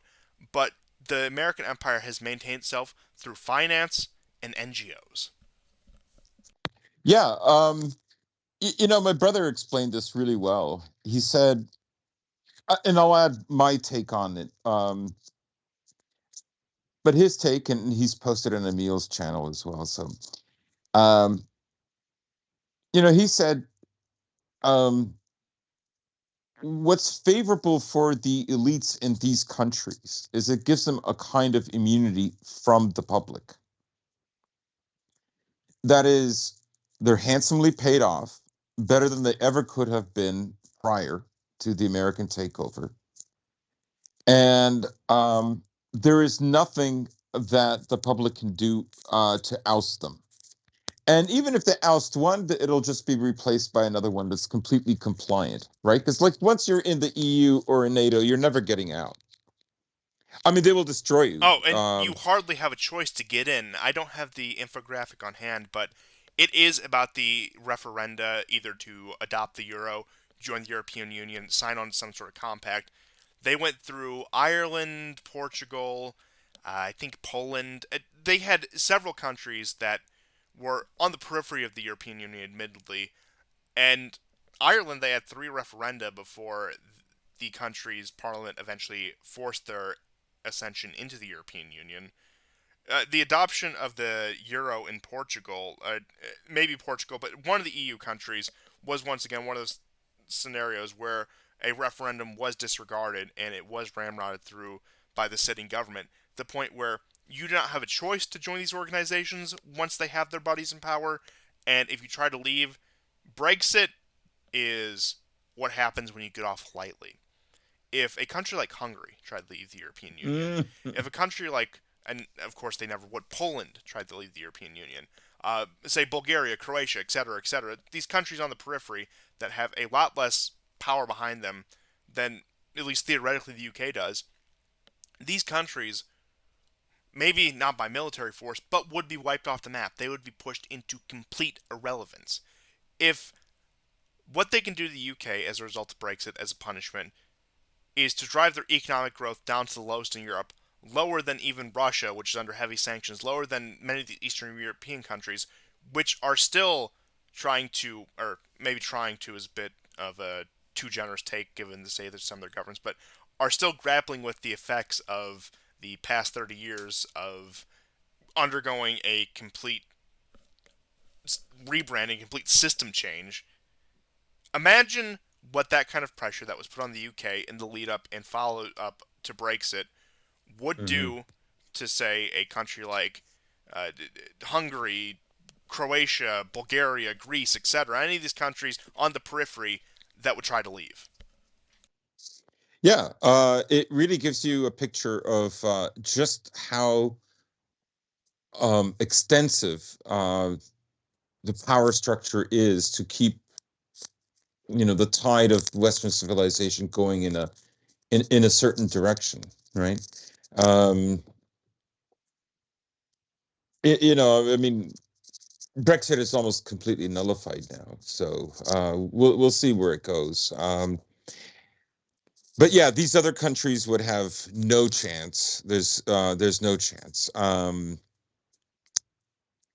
But the American empire has maintained itself through finance and NGOs. yeah. My brother explained this really well. He said, and I'll add my take on it. But his take, and he's posted on Emil's channel as well. So, um, he said, um, what's favorable for the elites in these countries is it gives them a kind of immunity from the public. That is, they're handsomely paid off, better than they ever could have been prior to the American takeover. And there is nothing that the public can do to oust them. And even if they oust one, it'll just be replaced by another one that's completely compliant, right? Because like once you're in the EU or in NATO, you're never getting out. I mean, they will destroy you. Oh, and you hardly have a choice to get in. I don't have the infographic on hand, but it is about the referenda either to adopt the euro, join the European Union, sign on to some sort of compact. They went through Ireland, Portugal, I think Poland. They had several countries that were on the periphery of the European Union, admittedly, and Ireland, they had three referenda before the country's parliament eventually forced their ascension into the European Union. The adoption of the euro in Portugal, maybe Portugal, but one of the EU countries, was once again one of those scenarios where a referendum was disregarded and it was ramrodded through by the sitting government. The point where you do not have a choice to join these organizations once they have their bodies in power, and if you try to leave, Brexit is what happens when you get off lightly. If a country like Hungary tried to leave the European Union, mm, if a country like, and of course they never would, Poland tried to leave the European Union, say Bulgaria, Croatia, etc., these countries on the periphery that have a lot less power behind them than at least theoretically the UK does, these countries, maybe not by military force, but would be wiped off the map. They would be pushed into complete irrelevance. If what they can do to the UK as a result of Brexit as a punishment is to drive their economic growth down to the lowest in Europe, lower than even Russia, which is under heavy sanctions, lower than many of the Eastern European countries, which are still trying to, or maybe trying to is a bit of a too generous take given the state of some of their governments, but are still grappling with the effects of the past 30 years of undergoing a complete rebranding, complete system change. Imagine what that kind of pressure that was put on the UK in the lead up and follow up to Brexit would mhm. do to, say, a country like Hungary, Croatia, Bulgaria, Greece, etc. Any of these countries on the periphery that would try to leave. Yeah, it really gives you a picture of just how extensive the power structure is to keep, the tide of Western civilization going in a certain direction, right? Um, I mean, Brexit is almost completely nullified now, so we'll see where it goes. But yeah, these other countries would have no chance. There's no chance. I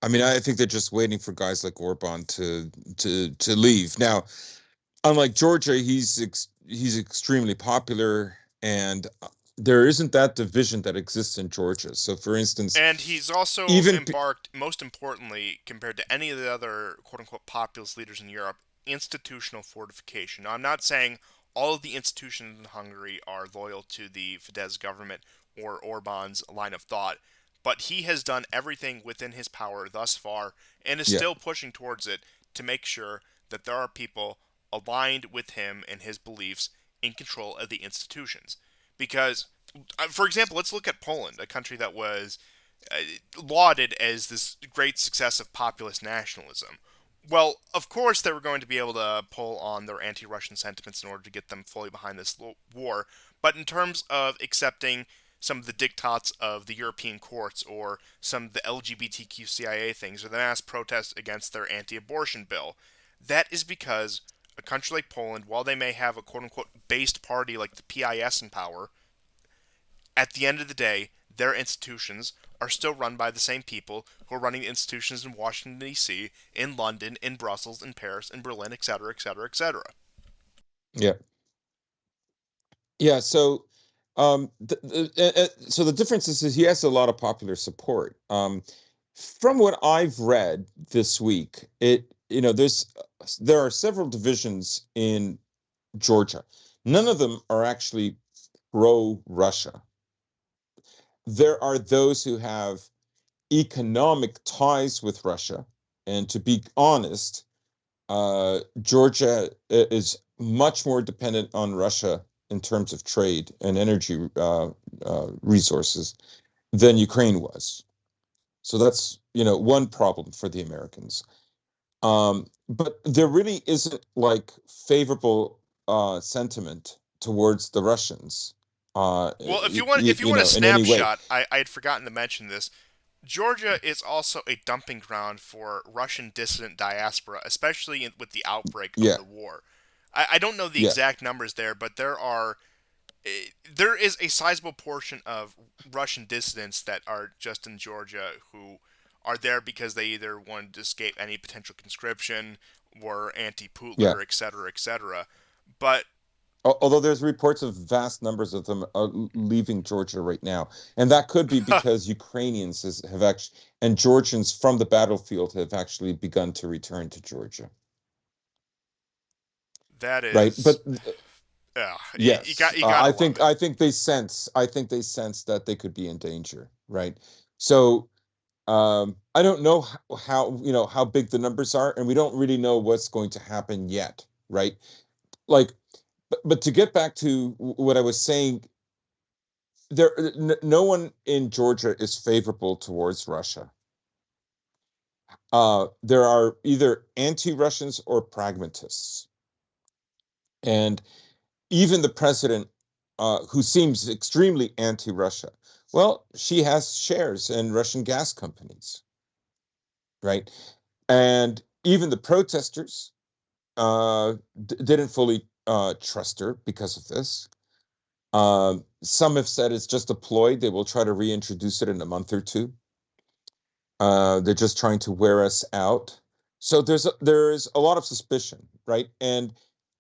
mean, I think they're just waiting for guys like Orban to leave. Now, unlike Georgia, he's extremely popular, and there isn't that division that exists in Georgia. So, for instance, And he's also even embarked, most importantly, compared to any of the other quote unquote populist leaders in Europe, institutional fortification. Now, I'm not saying all of the institutions in Hungary are loyal to the Fidesz government or Orban's line of thought, but he has done everything within his power thus far and is yeah, still pushing towards it to make sure that there are people aligned with him and his beliefs in control of the institutions. Because, for example, let's look at Poland, a country that was lauded as this great success of populist nationalism. Well, of course, they were going to be able to pull on their anti Russian sentiments in order to get them fully behind this war. But in terms of accepting some of the diktats of the European courts or some of the LGBTQ CIA things or the mass protests against their anti abortion bill, that is because a country like Poland, while they may have a quote unquote based party like the PIS in power, at the end of the day, their institutions are still run by the same people who are running the institutions in Washington, D.C., in London, in Brussels, in Paris, in Berlin, etc., etc., etc. yeah, yeah. So, so the difference is he has a lot of popular support. From what I've read this week, there are several divisions in Georgia. None of them are actually pro-Russia. There are those who have economic ties with Russia, and to be honest, Georgia is much more dependent on Russia in terms of trade and energy resources than Ukraine was. So that's one problem for the Americans. But there really isn't like favorable sentiment towards the Russians, Well, if you want a in any way. snapshot, I had forgotten to mention this. Georgia is also a dumping ground for Russian dissident diaspora, especially with the outbreak of Yeah, the war. I don't know the yeah, exact numbers there, but there is a sizable portion of Russian dissidents that are just in Georgia who are there because they either wanted to escape any potential conscription, were yeah. anti-Putler, etc., etc. But Although there's reports of vast numbers of them leaving Georgia right now, and that could be because Ukrainians have actually and Georgians from the battlefield have actually begun to return to Georgia, that right? is, But you yes, gotta love it. I think they sense that they could be in danger, right? So I don't know how big the numbers are, and we don't really know what's going to happen yet, right? Like, but to get back to what I was saying, no one in Georgia is favorable towards Russia. There are either anti-Russians or pragmatists, and even the president, who seems extremely anti-Russia, well, she has shares in Russian gas companies, right? And even the protesters didn't fully trust her because of this. Some have said it's just a ploy. They will try to reintroduce it in a month or two. They're just trying to wear us out. So there's a lot of suspicion, right? And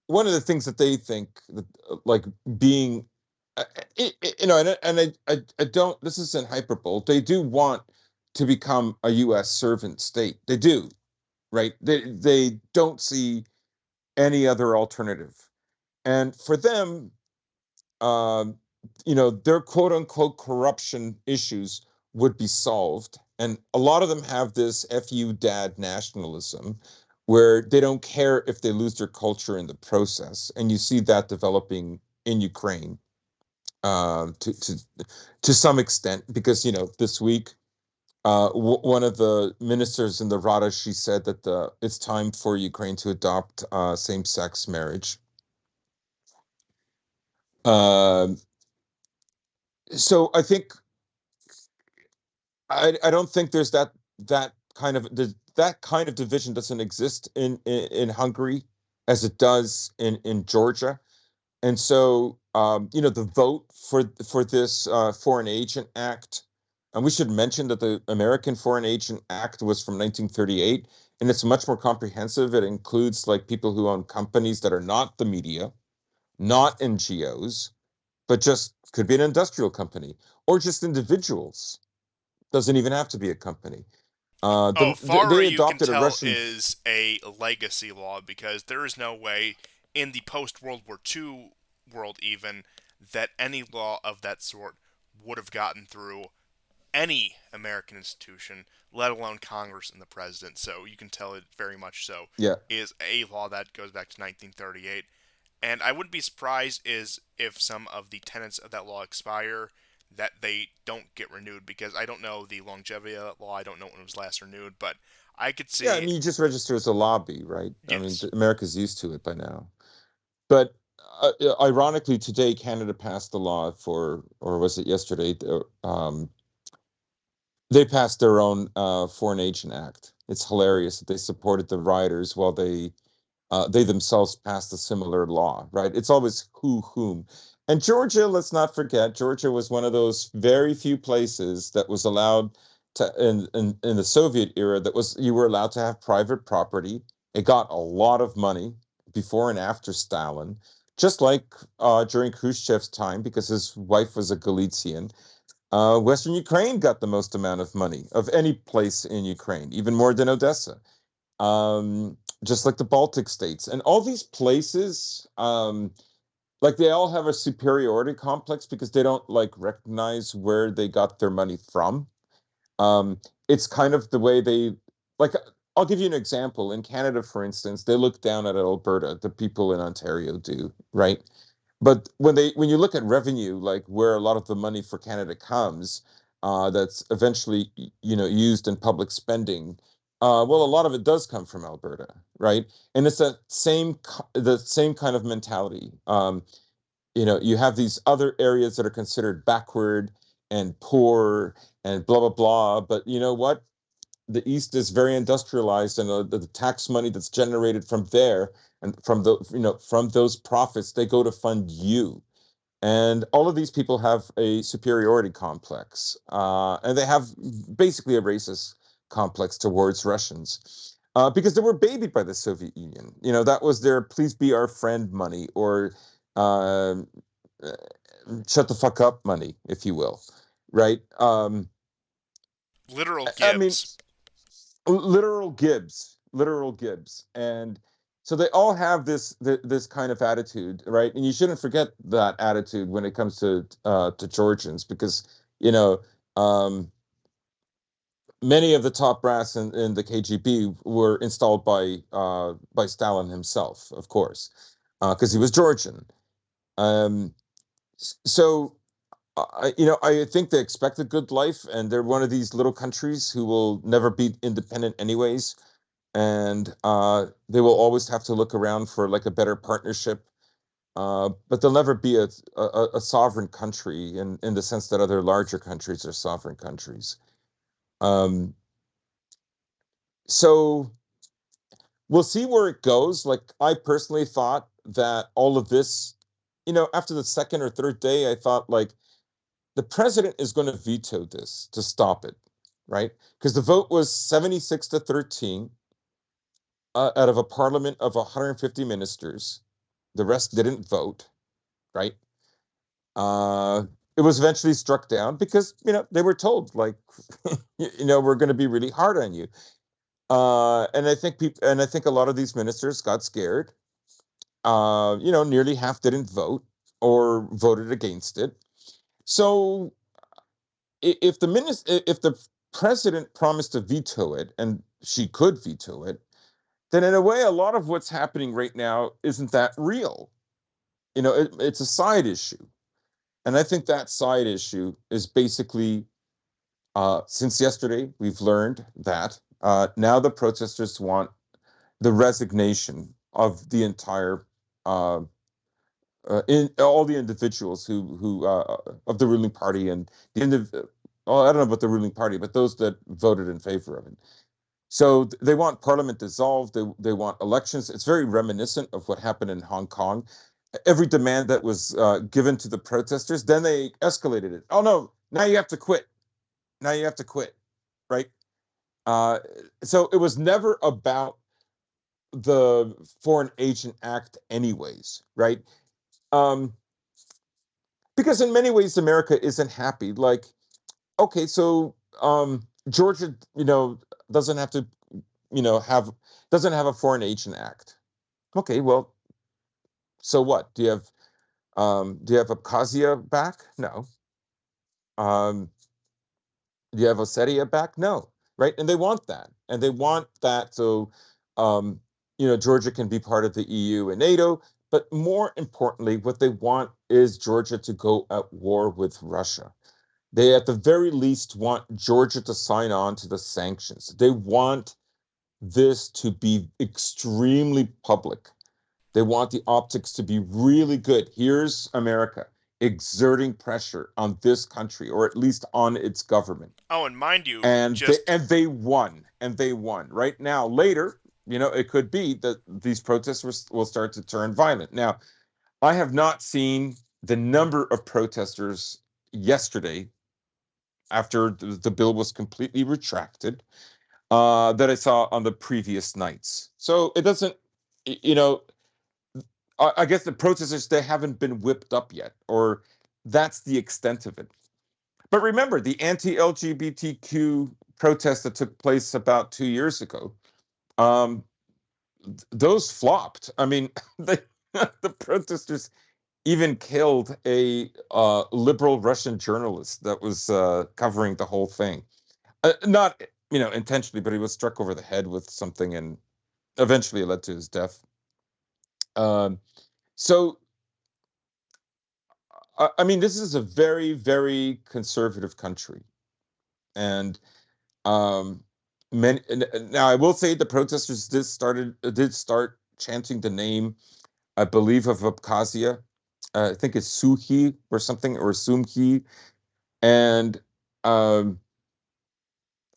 one of the things that they think that like being, and I don't. This isn't hyperbole. They do want to become a U.S. servant state. They do, right? They don't see any other alternative, and for them, um, their quote unquote corruption issues would be solved. And a lot of them have this "fu dad" nationalism, where they don't care if they lose their culture in the process, and you see that developing in Ukraine to some extent, because this week one of the ministers in the Rada, she said that it's time for Ukraine to adopt same-sex marriage. Um, so I don't think there's that kind of division doesn't exist in Hungary as it does in Georgia. And so, the vote for this Foreign Agent Act, and we should mention that the American Foreign Agent Act was from 1938, and it's much more comprehensive. It includes like people who own companies that are not the media, not NGOs, but just could be an industrial company or just individuals. Doesn't even have to be a company. Oh, FARA, They you can adopted a tell, Russian. is a legacy law because there is no way in the post World War II world, even, that any law of that sort would have gotten through any American institution, let alone Congress and the president. So you can tell it very much so Yeah, is a law that goes back to 1938. And I wouldn't be surprised is if some of the tenets of that law expire, that they don't get renewed because I don't know the longevity of that law. I don't know when it was last renewed, but I could yeah. I see mean, you just register as a lobby, right? I mean, yes. America's used to it by now. But ironically, today Canada passed the law for, or was it yesterday? They passed their own Foreign Agent Act. It's hilarious that they supported the rioters while they themselves passed a similar law, right? It's always who whom. And Georgia, let's not forget, Georgia was one of those very few places that was allowed to in the Soviet era that was you were allowed to have private property. It got a lot of money before and after Stalin, just like during Khrushchev's time, because his wife was a Galician. Western Ukraine got the most amount of money of any place in Ukraine, even more than Odessa, just like the Baltic states. And all these places, like they all have a superiority complex because they don't like recognize where they got their money from. It's kind of the way they like. I'll give you an example. In Canada, for instance, they look down at Alberta, the people in Ontario do, right? But when you look at revenue, like where a lot of the money for Canada comes, that's eventually used in public spending. Well, a lot of it does come from Alberta, right? And it's the same kind of mentality. You have these other areas that are considered backward and poor and blah blah blah. But you know what? The East is very industrialized, and the tax money that's generated from there and from those profits, they go to fund you. And all of these people have a superiority complex, and they have basically a racist complex towards Russians. Because they were babied by the Soviet Union. That was their please be our friend money, or uh, shut the fuck up money, if you will. Right? Literal I mean, Gibbs. literal Gibbs. And so they all have this kind of attitude, right? And you shouldn't forget that attitude when it comes to Georgians, because you know many of the top brass in the KGB were installed by Stalin himself, of course, because he was Georgian. Um, so I think they expect a good life, and they're one of these little countries who will never be independent anyways, and they will always have to look around for like a better partnership. But they'll never be a sovereign country in the sense that other larger countries are sovereign countries. Um, so we'll see where it goes. Like I personally thought that all of this, after the second or third day, I thought like the president is going to veto this to stop it, right? Because the vote was 76-13 out of a parliament of 150 ministers. The rest didn't vote, right? Uh, it was eventually struck down because they were told like, we're going to be really hard on you. And I think a lot of these ministers got scared. Nearly half didn't vote or voted against it. So if the president promised to veto it, and she could veto it, then in a way, a lot of what's happening right now isn't that real. It's a side issue. And I think that side issue is basically, since yesterday, we've learned that now the protesters want the resignation of the entire, in all the individuals who of the ruling party and well, I don't know about the ruling party, but those that voted in favor of it. So they want parliament dissolved. They want elections. It's very reminiscent of what happened in Hong Kong. Every demand that was given to the protesters, then they escalated it. Oh no, now you have to quit. Now you have to quit, right? Uh, so it was never about the Foreign Agent Act, anyways, right? Um, because in many ways, America isn't happy. Like, okay, so Georgia, doesn't have to, have doesn't have a Foreign Agent Act. Okay, well, so what? Do you have Abkhazia back? No. Um, do you have Ossetia back? No. Right? And they want that. And they want that so um, Georgia can be part of the EU and NATO. But more importantly, what they want is Georgia to go at war with Russia. They, at the very least, want Georgia to sign on to the sanctions. They want this to be extremely public. They want the optics to be really good. Here's America exerting pressure on this country, or at least on its government. Oh, and mind you, And they just and they won. And they won. Right now, later, it could be that these protests will start to turn violent. Now, I have not seen the number of protesters yesterday after the bill was completely retracted that I saw on the previous nights. So it doesn't, you know, I guess the protesters, they haven't been whipped up yet, or that's the extent of it. But remember, the anti-LGBTQ protests that took place about 2 years ago, um, those flopped. I mean, the protesters even killed a liberal Russian journalist that was covering the whole thing. Not, intentionally, but he was struck over the head with something, and eventually it led to his death. Um, so, I mean, this is a very, very conservative country, and um, many. Now, I will say the protesters did start chanting the name, I believe, of Abkhazia. I think it's Suhi or something, or Sumhi, and um,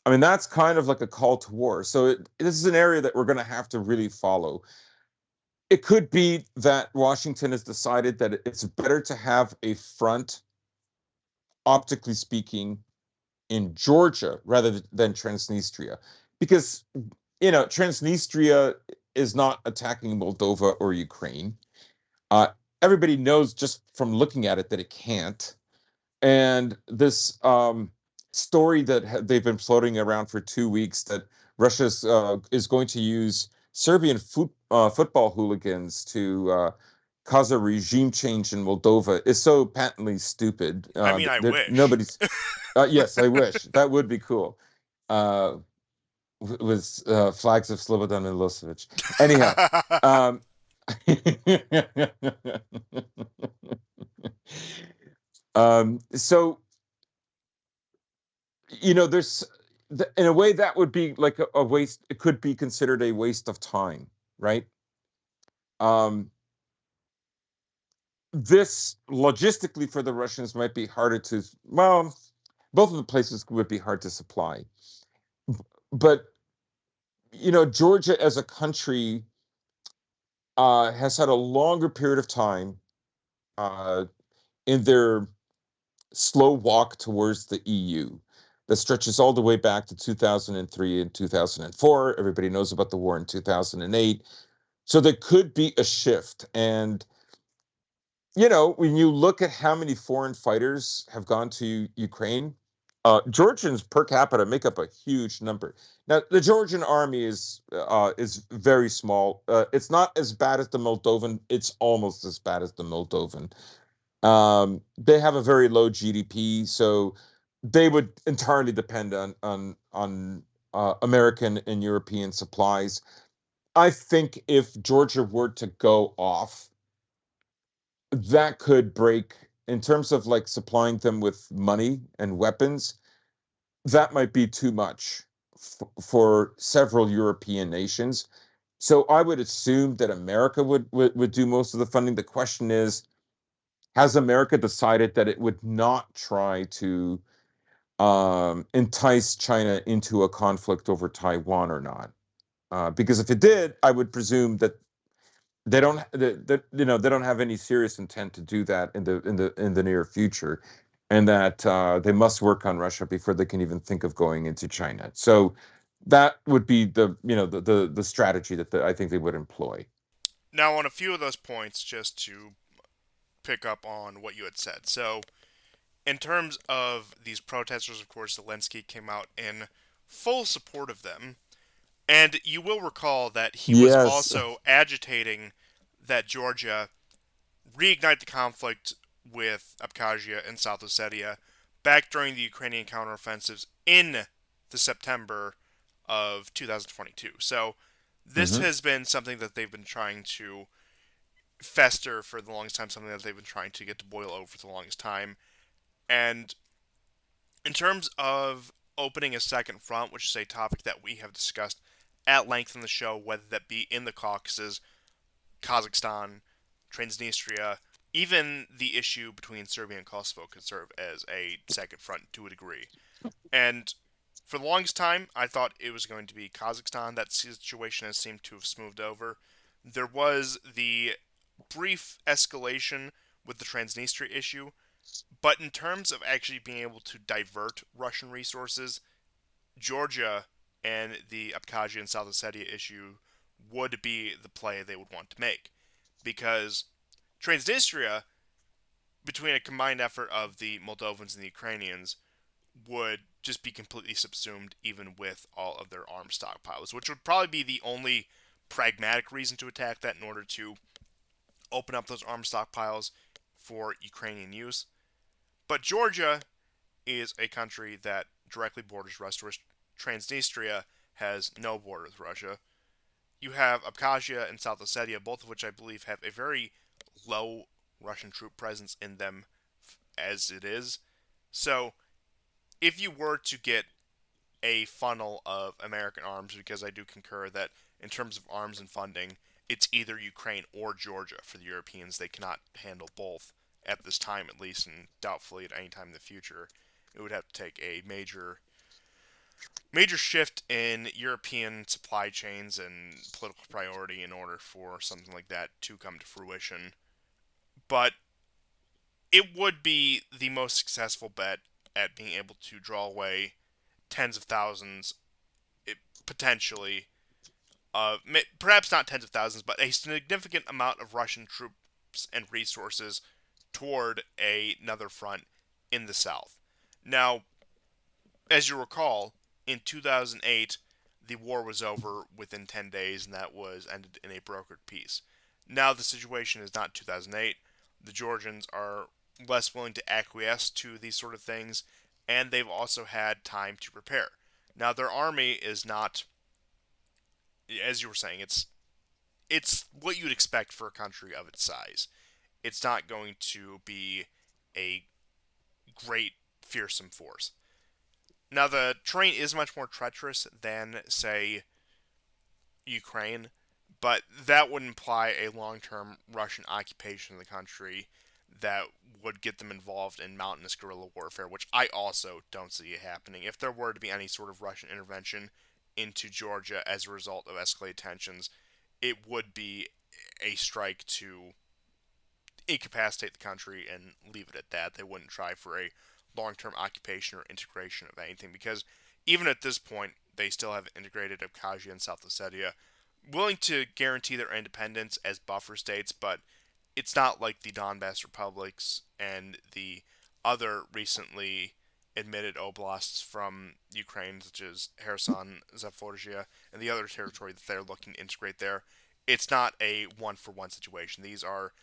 I mean, that's kind of like a call to war. So this is an area that we're going to have to really follow. It could be that Washington has decided that it's better to have a front, optically speaking, in Georgia rather than Transnistria, because Transnistria is not attacking Moldova or Ukraine. Uh, Everybody knows just from looking at it that it can't. And this story that they've been floating around for 2 weeks, that Russia is going to use Serbian football hooligans to cause a regime change in Moldova is so patently stupid. I mean, I That wish. nobody's. Yes, I wish that would be cool. Uh, with flags of Slobodan Milosevic. Anyhow, um, so there's in a way that would be like a waste. It could be considered a waste of time, right? Um, this logistically for the Russians might be harder to. Well, both of the places would be hard to supply, but Georgia as a country has had a longer period of time uh, in their slow walk towards the EU that stretches all the way back to 2003 and 2004. Everybody knows about the war in 2008. So there could be a shift. And, when you look at how many foreign fighters have gone to Ukraine, Georgians per capita make up a huge number. Now, the Georgian army is very small. It's not as bad as the Moldovan. It's almost as bad as the Moldovan. They have a very low GDP, so they would entirely depend on American and European supplies. I think if Georgia were to go off, that could break in terms of like supplying them with money and weapons. That might be too much for several European nations. So I would assume that America would do most of the funding. The question is, has America decided that it would not try to entice China into a conflict over Taiwan or not? Because if it did, I would presume that they don't have any serious intent to do that in the near future, and that they must work on Russia before they can even think of going into China. So that would be the strategy that I think they would employ. Now, on a few of those points, just to pick up on what you had said. So, in terms of these protesters, of course, Zelensky came out in full support of them. And you will recall that he was Yes. also agitating that Georgia reignite the conflict with Abkhazia and South Ossetia back during the Ukrainian counteroffensives in the September of 2022. So this Hmm. has been something that they've been trying to fester for the longest time, something that they've been trying to get to boil over for the longest time. And in terms of opening a second front, which is a topic that we have discussed at length in the show, whether that be in the Caucasus, Kazakhstan, Transnistria, even the issue between Serbia and Kosovo could serve as a second front to a degree. And for the longest time, I thought it was going to be Kazakhstan. That situation has seemed to have smoothed over. There was the brief escalation with the Transnistria issue, but in terms of actually being able to divert Russian resources, Georgia and the Abkhazia and South Ossetia issue would be the play they would want to make. Because Transnistria, between a combined effort of the Moldovans and the Ukrainians, would just be completely subsumed even with all of their arms stockpiles, which would probably be the only pragmatic reason to attack that in order to open up those arms stockpiles for Ukrainian use. But Georgia is a country that directly borders Russia. Transnistria has no border with Russia. You have Abkhazia and South Ossetia, both of which I believe have a very low Russian troop presence in them as it is. So, if you were to get a funnel of American arms, because I do concur that in terms of arms and funding, it's either Ukraine or Georgia for the Europeans. They cannot handle both at this time, at least, and doubtfully at any time in the future. It would have to take a major shift in European supply chains and political priority in order for something like that to come to fruition. But it would be the most successful bet at being able to draw away tens of thousands, potentially, perhaps not tens of thousands, but a significant amount of Russian troops and resources toward another front in the south. Now, as you recall, in 2008, the war was over within 10 days, and that was ended in a brokered peace. Now the situation is not 2008. The Georgians are less willing to acquiesce to these sort of things, and they've also had time to prepare. Now their army is not, as you were saying, it's what you'd expect for a country of its size. It's not going to be a great fearsome force. Now, the terrain is much more treacherous than, say, Ukraine, but that would imply a long term Russian occupation of the country that would get them involved in mountainous guerrilla warfare, which I also don't see happening. If there were to be any sort of Russian intervention into Georgia as a result of escalated tensions, it would be a strike to incapacitate the country and leave it at that. They wouldn't try for a long term occupation or integration of anything because even at this point, they still have integrated Abkhazia and South Ossetia, willing to guarantee their independence as buffer states, but it's not like the Donbass republics and the other recently admitted oblasts from Ukraine, such as Kherson, Zaporizhia, and the other territory that they're looking to integrate there. It's not a one for one situation. These are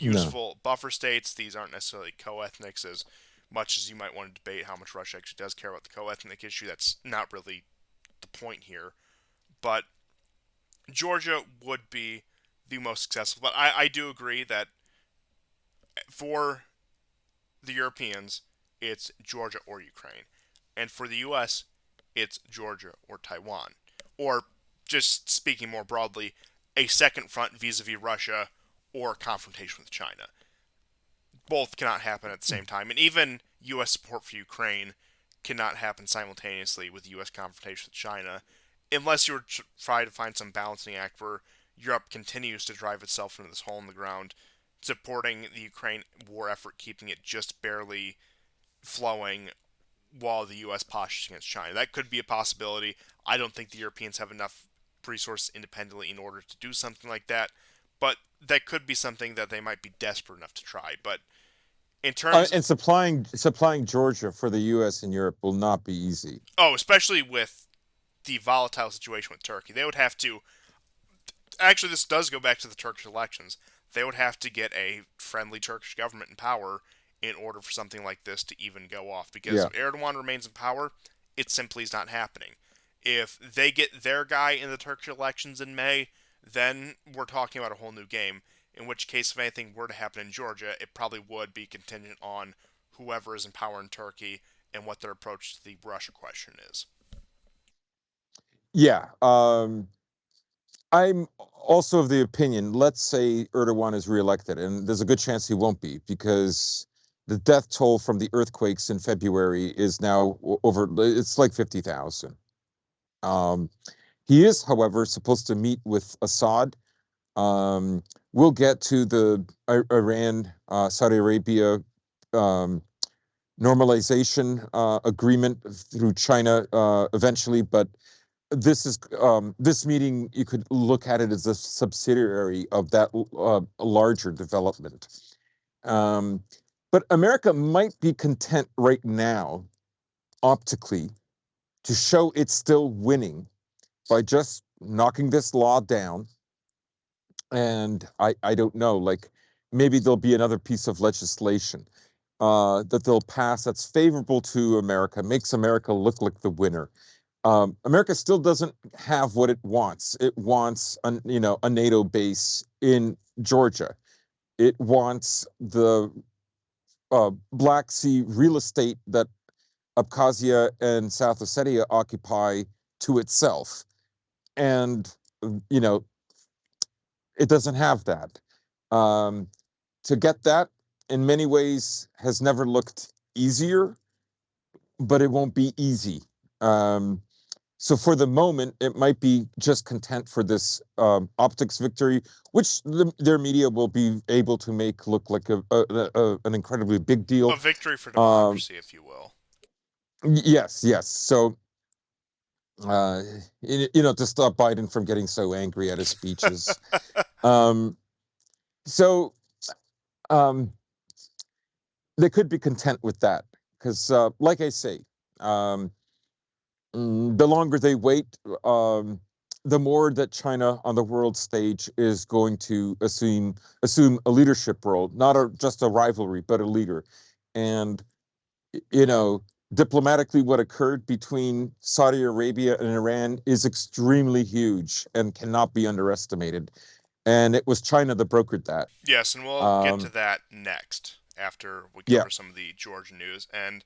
No. useful buffer states. These aren't necessarily co-ethnics as much as you might want to debate how much Russia actually does care about the co-ethnic issue. That's not really the point here. But Georgia would be the most successful, but I do agree that for the Europeans, it's Georgia or Ukraine. And for the US, it's Georgia or Taiwan. Or, just speaking more broadly, a second front vis a vis Russia or confrontation with China. Both cannot happen at the same time. And even US support for Ukraine cannot happen simultaneously with US confrontation with China unless you're trying to find some balancing act where Europe continues to drive itself into this hole in the ground, supporting the Ukraine war effort, keeping it just barely flowing while the U.S. postures against China. That could be a possibility. I don't think the Europeans have enough resources independently in order to do something like that, but that could be something that they might be desperate enough to try. But in terms, And supplying Georgia for the U.S. and Europe will not be easy. oh, especially with the volatile situation with Turkey, they would have to. Actually, this does go back to the Turkish elections. They would have to get a friendly Turkish government in power in order for something like this to even go off. Because Yeah. if Erdogan remains in power, it simply is not happening. If they get their guy in the Turkish elections in May, then we're talking about a whole new game. In which case, if anything were to happen in Georgia, it probably would be contingent on whoever is in power in Turkey and what their approach to the Russia question is. Yeah. I'm also of the opinion, let's say Erdogan is reelected, and there's a good chance he won't be because the death toll from the earthquakes in February is now over, it's like 50,000. Um, he is, however, supposed to meet with Assad. Um, we'll get to the Iran, Saudi Arabia um, normalization agreement through China eventually, but this meeting, you could look at it as a subsidiary of that larger development. Um, but America might be content right now, optically, to show it's still winning by just knocking this law down. And I don't know, like maybe there'll be another piece of legislation that they'll pass that's favorable to America, makes America look like the winner. America still doesn't have what it wants. It wants a NATO base in Georgia. It wants the Black Sea real estate that Abkhazia and South Ossetia occupy to itself, and you know it doesn't have that. Um, to get that, in many ways, has never looked easier, but it won't be easy. Um, So for the moment, it might be just content for this optics victory, which their media will be able to make look like an incredibly big A deal. victory for Um, democracy, if you will. yes, yes. So uh, to stop Biden from getting so angry at his speeches. Um, so um, they could be content with that because, like I say, um, the longer they wait, the more that China on the world stage is going to assume a leadership role, not just a rivalry, but a leader. And you know, diplomatically, what occurred between Saudi Arabia and Iran is extremely huge and cannot be underestimated. And it was China that brokered that. Yes, and we'll get to Um, that next after we yeah, cover some of the Georgia news. And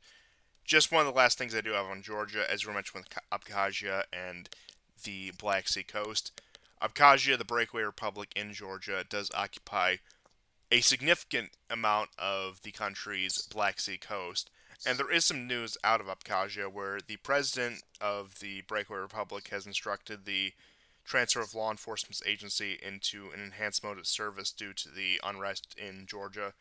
just one of the last things I do have on Georgia, as you mentioned with Abkhazia and the Black Sea coast. Abkhazia, the breakaway republic in Georgia, does occupy a significant amount of the country's Black Sea coast. And there is some news out of Abkhazia where the president of the breakaway republic has instructed the transfer of law enforcement agency into an enhanced mode of service due to the unrest in Georgia.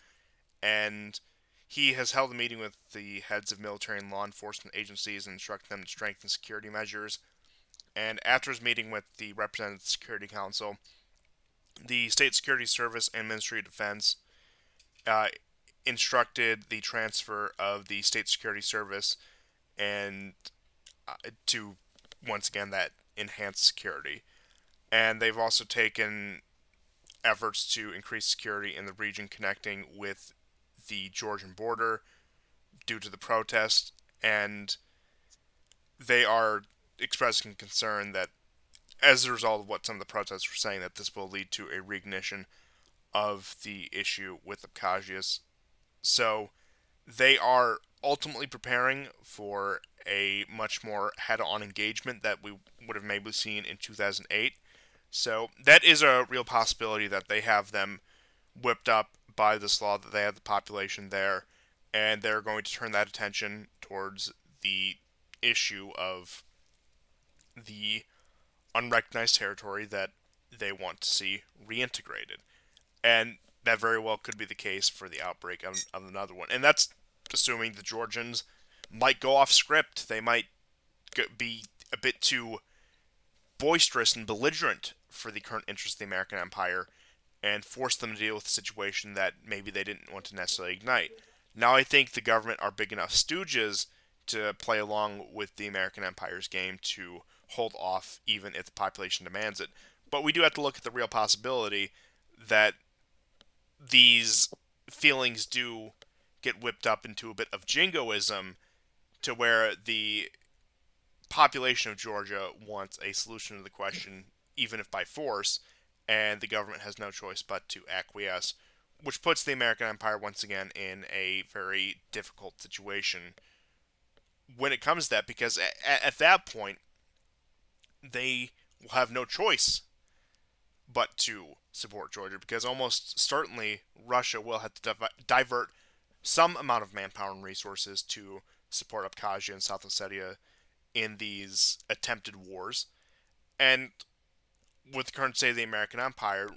And he has held a meeting with the heads of military and law enforcement agencies and instructed them to strengthen security measures. And after his meeting with the Representative Security Council, the State Security Service and Ministry of Defense uh, instructed the transfer of the State Security Service and to once again that enhanced security. And they've also taken efforts to increase security in the region connecting with the Georgian border due to the protests, and they are expressing concern that as a result of what some of the protests were saying, that this will lead to a reignition of the issue with Abkhazia. So they are ultimately preparing for a much more head-on engagement that we would have maybe seen in 2008. So that is a real possibility that they have them whipped up by this law, that they have the population there, and they're going to turn that attention towards the issue of the unrecognized territory that they want to see reintegrated. And that very well could be the case for the outbreak of another one. And that's assuming the Georgians might go off script. They might be a bit too boisterous and belligerent for the current interests of the American empire and force them to deal with a situation that maybe they didn't want to necessarily ignite. Now I think the government are big enough stooges to play along with the American empire's game to hold off even if the population demands it. But we do have to look at the real possibility that these feelings do get whipped up into a bit of jingoism to where the population of Georgia wants a solution to the question, even if by force, and the government has no choice but to acquiesce, which puts the American empire once again in a very difficult situation when it comes to that, because at that point, they will have no choice but to support Georgia, because almost certainly Russia will have to divert some amount of manpower and resources to support Abkhazia and South Ossetia in these attempted wars. And with the current state of the American empire,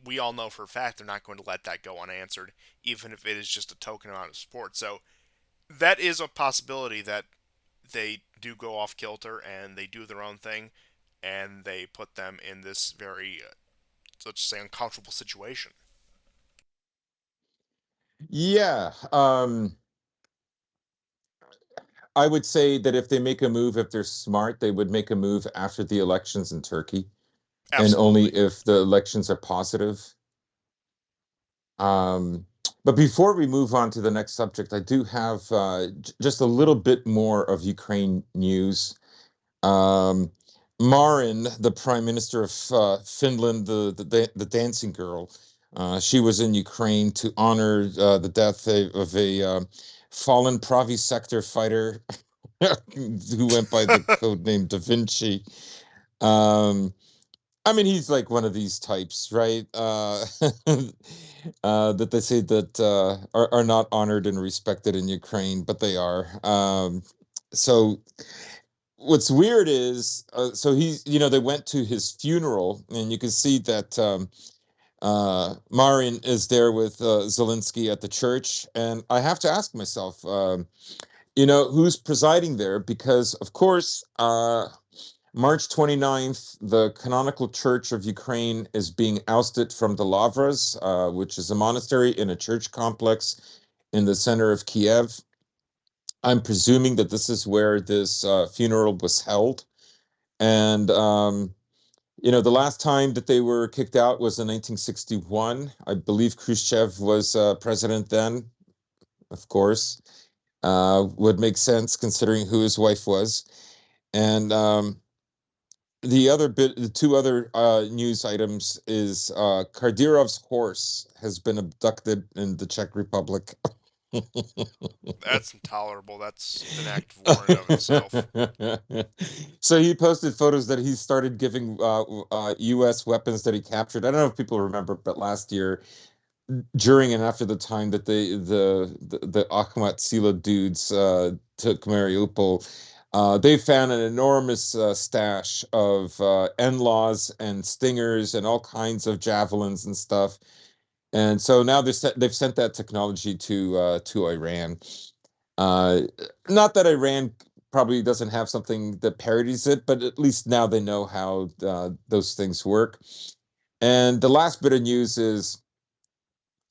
we all know for a fact they're not going to let that go unanswered, even if it is just a token amount of support. So that is a possibility that they do go off kilter and they do their own thing, and they put them in this very, let's say, uncomfortable situation. Yeah, I would say that if they make a move, if they're smart, they would make a move after the elections in Turkey, and only Absolutely. if the elections are positive. Um, but before we move on to the next subject, I do have just a little bit more of Ukraine news. Um, Marin, the Prime Minister of Finland, the dancing girl, she was in Ukraine to honor the death of a fallen Pravi Sector fighter who went by the code name Da Vinci. Um, I mean, he's like one of these types, right? That they say that are not honored and respected in Ukraine, but they are. So what's weird is, so he's, they went to his funeral, and you can see that Marin is there with Zelensky at the church, and I have to ask myself, who's presiding there? Because of course, March 29th, the canonical church of Ukraine is being ousted from the Lavras, which is a monastery in a church complex in the center of Kiev. I'm presuming that this is where this funeral was held. And, the last time that they were kicked out was in 1961. I believe Khrushchev was president then, of course. Would make sense considering who his wife was. And the two other news items is Kadyrov's horse has been abducted in the Czech Republic. That's intolerable. That's an act of war in and of itself. So he posted photos that he started giving U.S. weapons that he captured. I don't know if people remember, but last year, during and after the time that the Akhmat Sila dudes took Mariupol, they found an enormous stash of NLAWs and Stingers and all kinds of javelins and stuff. And so now they've sent that technology to Iran. Uh, Not that Iran probably doesn't have something that parodies it, but at least now they know how those things work. And the last bit of news is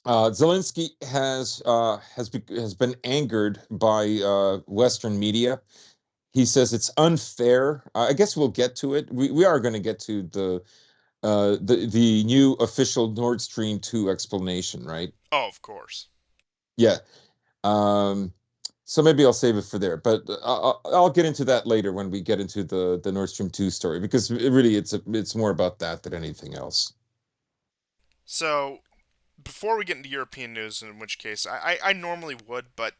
Zelensky has been angered by Western media. He says it's unfair. I guess we'll get to it. We are going to get to the new official Nord Stream 2 explanation, right? Oh, of course. Yeah. Um, So maybe I'll save it for there, but I'll get into that later when we get into the Nord Stream 2 story because really it's more about that than anything else. So before we get into European news, in which case I normally would, but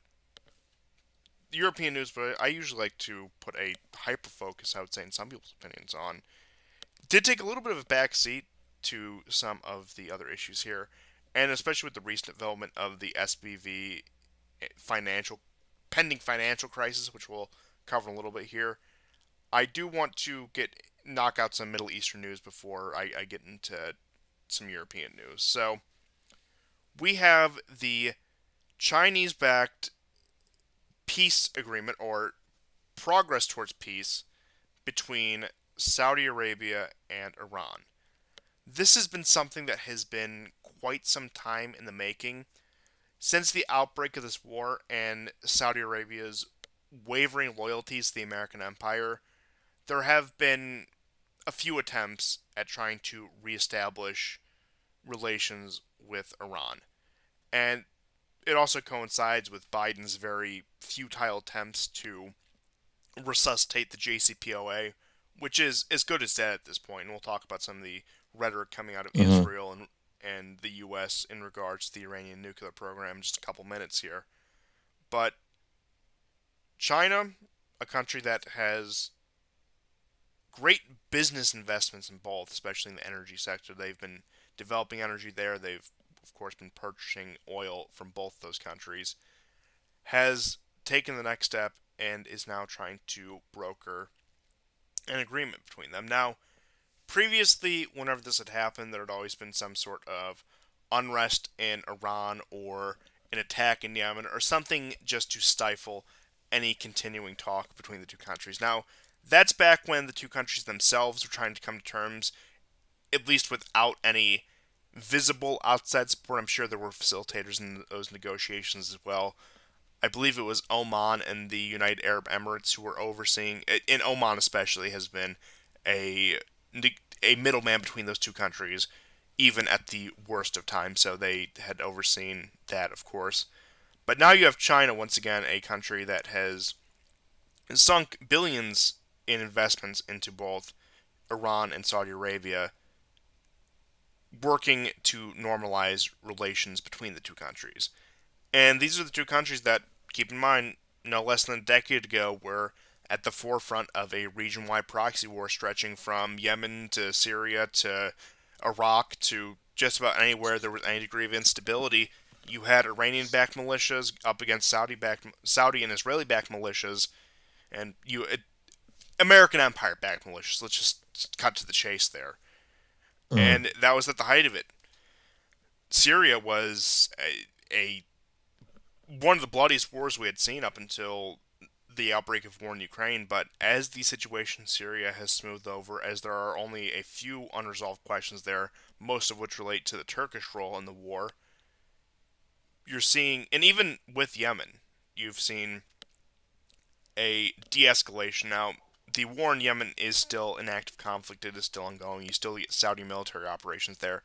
European news, but I usually like to put a hyper focus, I would say, in some people's opinions, on. Did take a little bit of a backseat to some of the other issues here, and especially with the recent development of the SBV financial pending financial crisis, which we'll cover a little bit here. I do want to knock out some Middle Eastern news before I get into some European news. So we have the Chinese-backed peace agreement or progress towards peace between Saudi Arabia and Iran. This has been something that has been quite some time in the making. Since the outbreak of this war and Saudi Arabia's wavering loyalties to the American empire, there have been a few attempts at trying to reestablish relations with Iran. And it also coincides with Biden's very futile attempts to resuscitate the JCPOA, which is as good as dead at this point. And we'll talk about some of the rhetoric coming out of Hmm. Israel and the U.S. in regards to the Iranian nuclear program in just a couple minutes here. But China, a country that has great business investments in both, especially in the energy sector. They've been developing energy there. They've, of course, been purchasing oil from both those countries. Has taken the next step and is now trying to broker an agreement between them. Now, previously, whenever this had happened, there had always been some sort of unrest in Iran or an attack in Yemen or something just to stifle any continuing talk between the two countries. Now, that's back when the two countries themselves were trying to come to terms, at least without any visible outside support. I'm sure there were facilitators in those negotiations as well. I believe it was Oman and the United Arab Emirates who were overseeing. In Oman, especially, has been a a middleman between those two countries, even at the worst of times. So they had overseen that, of course. But now you have China once again, a country that has sunk billions in investments into both Iran and Saudi Arabia, working to normalize relations between the two countries. And these are the two countries that, keep in mind, no less than a decade ago were at the forefront of a region wide proxy war stretching from Yemen to Syria to Iraq to just about anywhere there was any degree of instability. You had Iranian backed militias up against Saudi and Israeli backed militias, and American Empire backed militias. Let's just cut to the chase there. Hmm. And that was at the height of it. Syria was a one of the bloodiest wars we had seen up until the outbreak of war in Ukraine, but as the situation in Syria has smoothed over, as there are only a few unresolved questions there, most of which relate to the Turkish role in the war, you're seeing, and even with Yemen, you've seen a de escalation. Now, the war in Yemen is still an active conflict, it is still ongoing. You still get Saudi military operations there.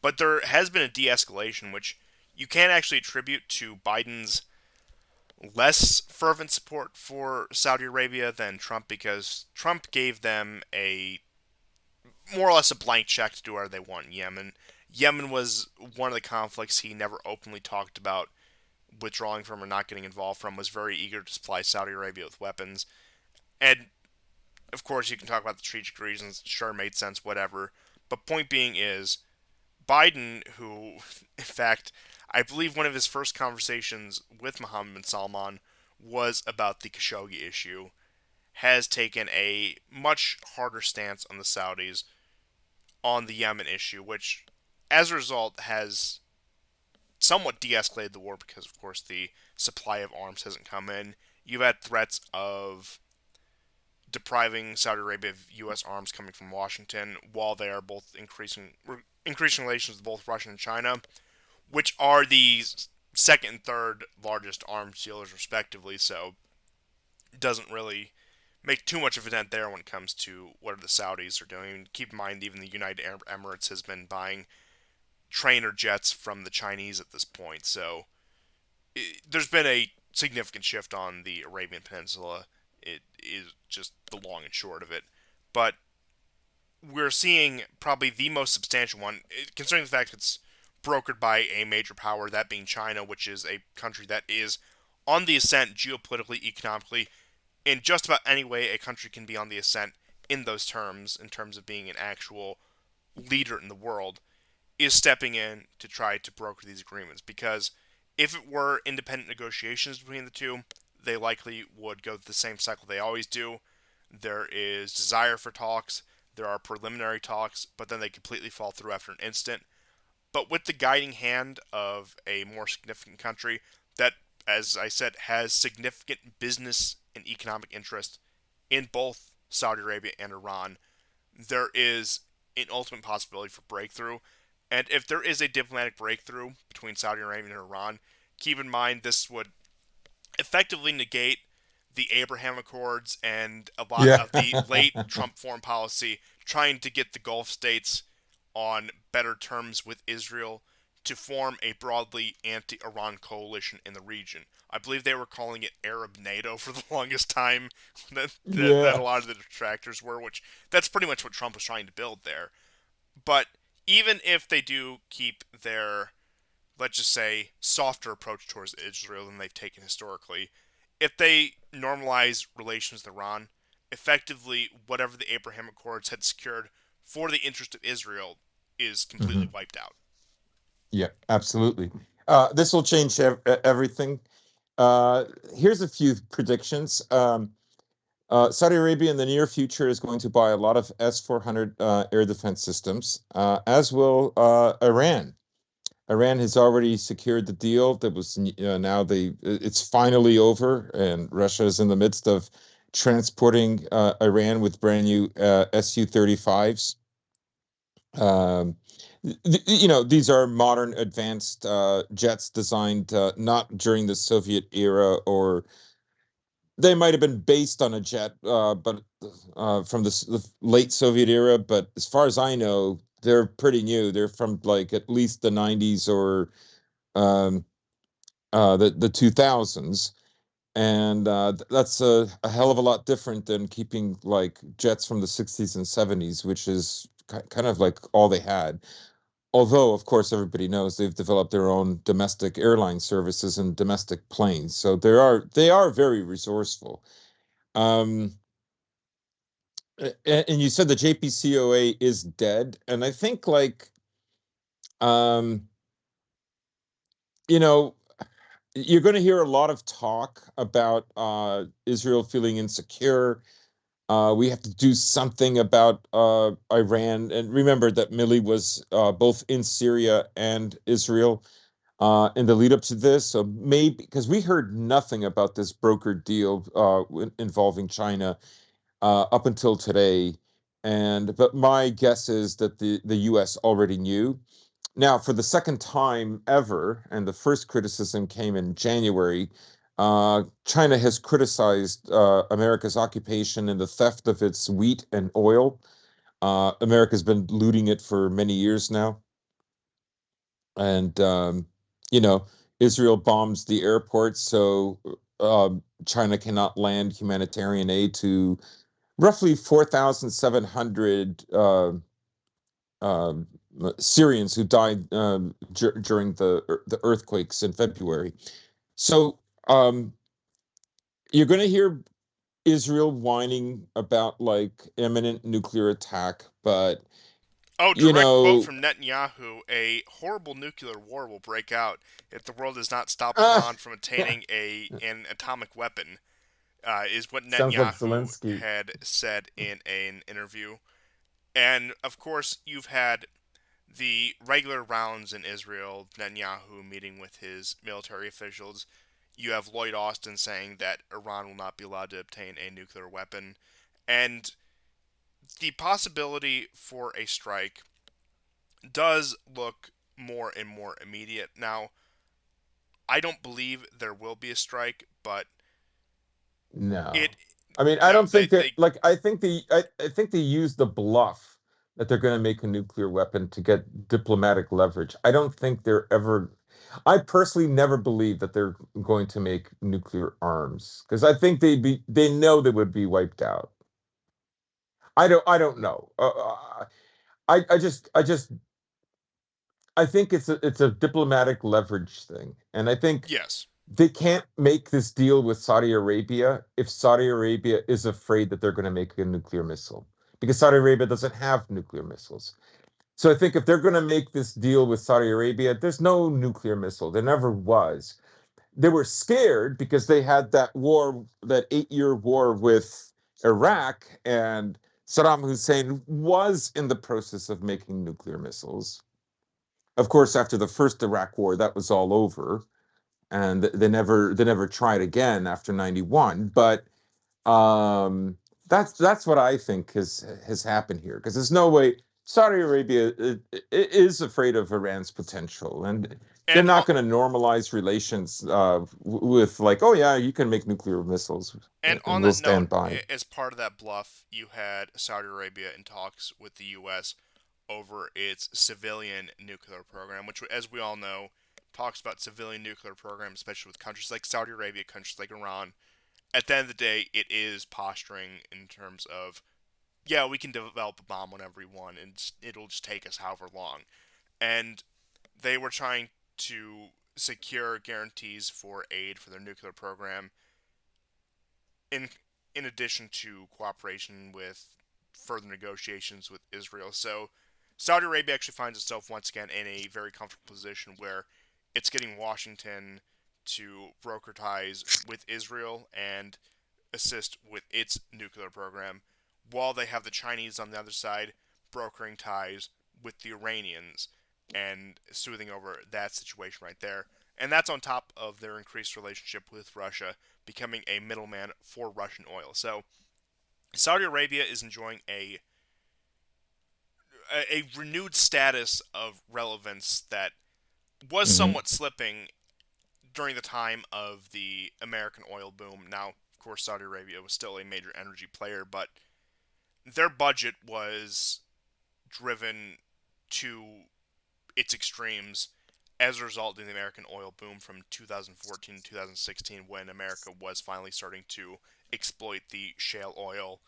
But there has been a de escalation, which you can actually attribute to Biden's less fervent support for Saudi Arabia than Trump because Trump gave them a more or less a blank check to do whatever they want in Yemen. Yemen was one of the conflicts he never openly talked about withdrawing from or not getting involved from, was very eager to supply Saudi Arabia with weapons. And of course you can talk about the strategic reasons, sure made sense, whatever. But point being is Biden, who in fact I believe one of his first conversations with Mohammed bin Salman was about the Khashoggi issue, has taken a much harder stance on the Saudis on the Yemen issue, which, as a result, has somewhat de escalated the war because, of course, the supply of arms hasn't come in. You've had threats of depriving Saudi Arabia of U.S. arms coming from Washington while they are both increasing relations with both Russia and China, which are the second and third largest arms dealers, respectively. So it doesn't really make too much of a dent there when it comes to what the Saudis are doing. Keep in mind, even the United Arab Emirates has been buying trainer jets from the Chinese at this point. So there's been a significant shift on the Arabian Peninsula. It is just the long and short of it. But we're seeing probably the most substantial one, considering the fact it's brokered by a major power, that being China, which is a country that is on the ascent geopolitically, economically, in just about any way a country can be on the ascent in terms of being an actual leader in the world, is stepping in to try to broker these agreements. Because if it were independent negotiations between the two, they likely would go the same cycle they always do. There is desire for talks, there are preliminary talks, but then they completely fall through after an instant. But with the guiding hand of a more significant country that, as I said, has significant business and economic interest in both Saudi Arabia and Iran, there is an ultimate possibility for breakthrough. And if there is a diplomatic breakthrough between Saudi Arabia and Iran, keep in mind this would effectively negate the Abraham Accords and a lot Yeah. of the late Trump foreign policy trying to get the Gulf states on better terms with Israel to form a broadly anti Iran coalition in the region. I believe they were calling it Arab NATO for the longest time, that a Yeah. lot of the detractors were, which that's pretty much what Trump was trying to build there. But even if they do keep their, let's just say, softer approach towards Israel than they've taken historically, if they normalize relations with Iran, effectively whatever the Abraham Accords had secured for the interest of Israel is completely Mhm. wiped out. Yeah, absolutely. This will change everything. Uh, Here's a few predictions. Saudi Arabia in the near future is going to buy a lot of S-400 air defense systems, as will Iran. Iran has already secured the deal. That was now it's finally over, and Russia is in the midst of transporting Iran with brand new Su-35s. Um, these are modern, advanced jets designed not during the Soviet era, or they might have been based on a jet, but from the late Soviet era. But as far as I know, they're pretty new. They're from like at least the 90s or um, the 2000s. And that's a hell of a lot different than keeping like jets from the 60s and 70s, which is kind of like all they had. Although, of course, everybody knows they've developed their own domestic airline services and domestic planes, so they are very resourceful. Um, and you said the JPCOA is dead, and I think like um, you know you're going to hear a lot of talk about Israel feeling insecure. We have to do something about Iran, and remember that Milley was both in Syria and Israel in the lead up to this. So maybe because we heard nothing about this brokered deal involving China up until today, and but my guess is that the U.S. already knew. Now, for the second time ever, and the first criticism came in January. China has criticized America's occupation and the theft of its wheat and oil. America's been looting it for many years now, and you know, Israel bombs the airport, so China cannot land humanitarian aid to roughly 4,700 um, Syrians who died during the earthquakes in February. So you're going to hear Israel whining about like imminent nuclear attack, but Oh, you direct quote know, from Netanyahu: "A horrible nuclear war will break out if the world does not stop uh, Iran from attaining an atomic weapon." Is what sounds like Netanyahu Zelensky. had said in an interview. And of course, you've had the regular rounds in Israel, Netanyahu meeting with his military officials. You have Lloyd Austin saying that Iran will not be allowed to obtain a nuclear weapon. And the possibility for a strike does look more and more immediate. Now, I don't believe there will be a strike, but it No. I mean, I no, don't think that they like I think I think they used the bluff. that they're going to make a nuclear weapon to get diplomatic leverage. I don't think they're ever. I personally never believe that they're going to make nuclear arms because I think they know they would be wiped out. I don't know. I think it's a diplomatic leverage thing, and I think Yes. they can't make this deal with Saudi Arabia if Saudi Arabia is afraid that they're going to make a nuclear missile because Saudi Arabia doesn't have nuclear missiles. So I think if they're going to make this deal with Saudi Arabia, there's no nuclear missile. There never was. They were scared because they had that war, that 8-year war with Iraq, and Saddam Hussein was in the process of making nuclear missiles. Of course, after the first Iraq war, that was all over, and they never tried again after 91. But um, that's what I think has happened here because there's no way Saudi Arabia is afraid of Iran's potential, and they're And not going to normalize relations with like, oh yeah, you can make nuclear missiles, on and we'll that note, stand by. as part of that bluff, you had Saudi Arabia in talks with the U.S. over its civilian nuclear program, which, as we all know, talks about civilian nuclear programs, especially with countries like Saudi Arabia, countries like Iran. At the end of the day, it is posturing in terms of, yeah, we can develop a bomb whenever we want, and it'll just take us however long. And they were trying to secure guarantees for aid for their nuclear program in in addition to cooperation with further negotiations with Israel. So Saudi Arabia actually finds itself once again in a very comfortable position where it's getting Washington to broker ties with Israel and assist with its nuclear program, while they have the Chinese on the other side brokering ties with the Iranians and smoothing over that situation right there. And that's on top of their increased relationship with Russia, becoming a middleman for Russian oil. So Saudi Arabia is enjoying a renewed status of relevance that was Hmm. somewhat slipping during the time of the American oil boom. Now, of course, Saudi Arabia was still a major energy player, but their budget was driven to its extremes as a result of the American oil boom from 2014 to 2016 when America was finally starting to exploit the shale oil.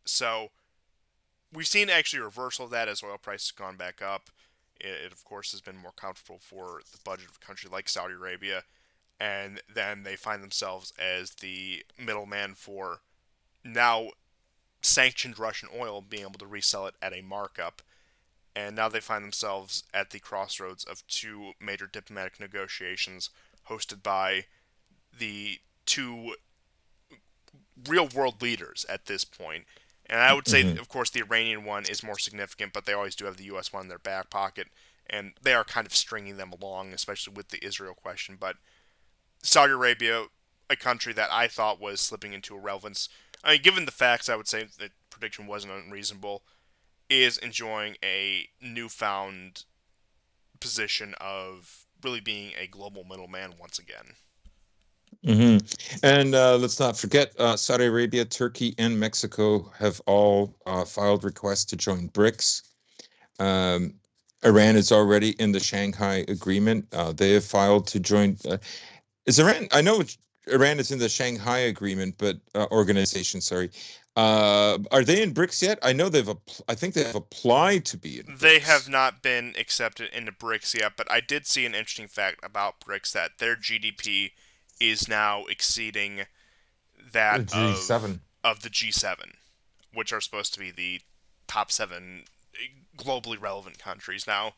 So we've seen actually a reversal of that as oil prices have gone back up. It of course has been more comfortable for the budget of a country like Saudi Arabia, and then they find themselves as the middleman for now sanctioned Russian oil, being able to resell it at a markup. And now they find themselves at the crossroads of two major diplomatic negotiations hosted by the two real world leaders at this point. And I would say, Hmm. of course, the Iranian one is more significant, but they always do have the U.S. one in their back pocket, and they are kind of stringing them along, especially with the Israel question. But Saudi Arabia, a country that I thought was slipping into irrelevance, I mean, given the facts, I would say the prediction wasn't unreasonable, is enjoying a newfound position of really being a global middleman once again. Hmm. And let's not forget, Saudi Arabia, Turkey, and Mexico have all filed requests to join BRICS. Um, Iran is already in the Shanghai Agreement. They have filed to join. Is Iran? I know Iran is in the Shanghai Agreement, but organization. Sorry, are they in BRICS yet? I know they've. I think they've applied to be in They have BRICS. not been accepted into BRICS yet, but I did see an interesting fact about BRICS that their GDP is now exceeding that G7. of the G7, which are supposed to be the top seven globally relevant countries. Now,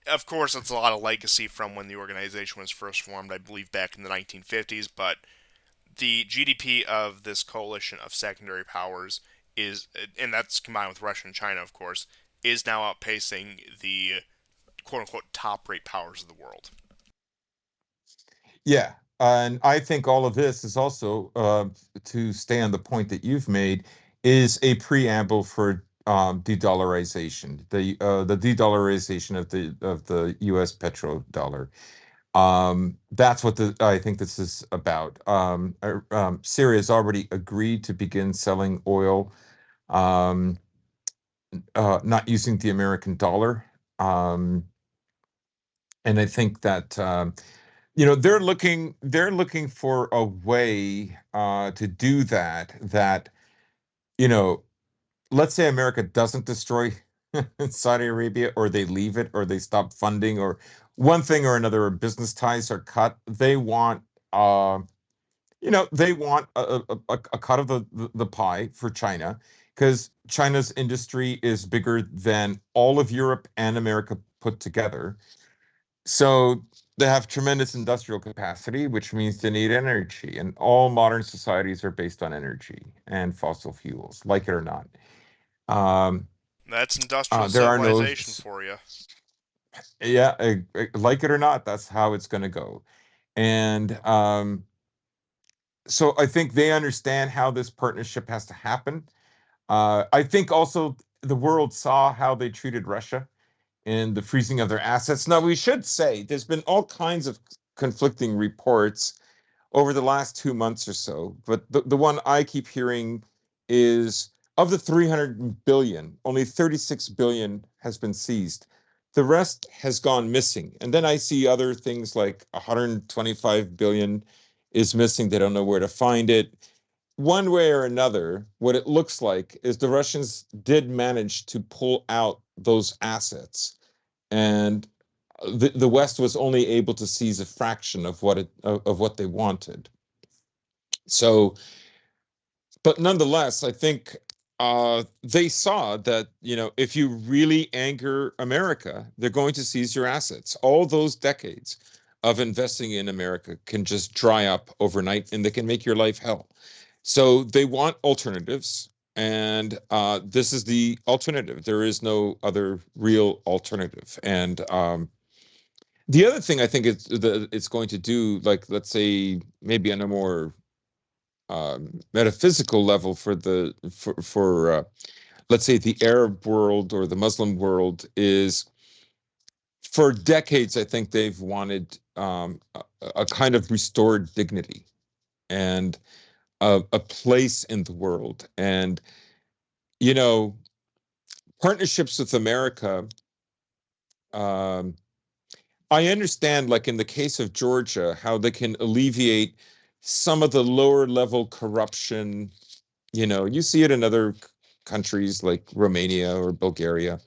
of course, it's a lot of legacy from when the organization was first formed, I believe back in the 1950s, but the GDP of this coalition of secondary powers is, and that's combined with Russia and China, of course, is now outpacing the quote unquote top rate powers of the world. Yeah, and I think all of this is also to stay on the point that you've made is a preamble for de-dollarization, the de-dollarization of the U.S. petrodollar. That's what I think this is about. Syria has already agreed to begin selling oil. Um, not using the American dollar. Um, and I think that they're looking for a way to do that. That you know, let's say America doesn't destroy Saudi Arabia, or they leave it, or they stop funding, or one thing or another, or business ties are cut. Uh, they want a cut of the pie for China, because China's industry is bigger than all of Europe and America put together. So they have tremendous industrial capacity, which means they need energy, and all modern societies are based on energy and fossil fuels, like it or not. Um, That's industrial there are no, civilization for you. yeah, like it or not, that's how it's going to go. And so I think they understand how this partnership has to happen. I think also the world saw how they treated Russia in the freezing of their assets. Now, we should say there's been all kinds of conflicting reports over the last 2 months or so, but the one I keep hearing is, of the 300 billion, only 36 billion has been seized. The rest has gone missing. And then I see other things like 125 billion is missing. They don't know where to find it. One way or another, what it looks like is the Russians did manage to pull out those assets, and the West was only able to seize a fraction of what they wanted. So, but nonetheless, I think they saw that, if you really anger America, they're going to seize your assets. All those decades of investing in America can just dry up overnight, and they can make your life hell. So they want alternatives, and this is the alternative. There is no other real alternative. And the other thing I think it's going to do, like, let's say maybe on a more metaphysical level, for let's say the Arab world or the Muslim world, is, for decades I think they've wanted a kind of restored dignity and a place in the world. And you know partnerships with America, um, I understand, like in the case of Georgia, how they can alleviate some of the lower level corruption. You see it in other countries like Romania or Bulgaria.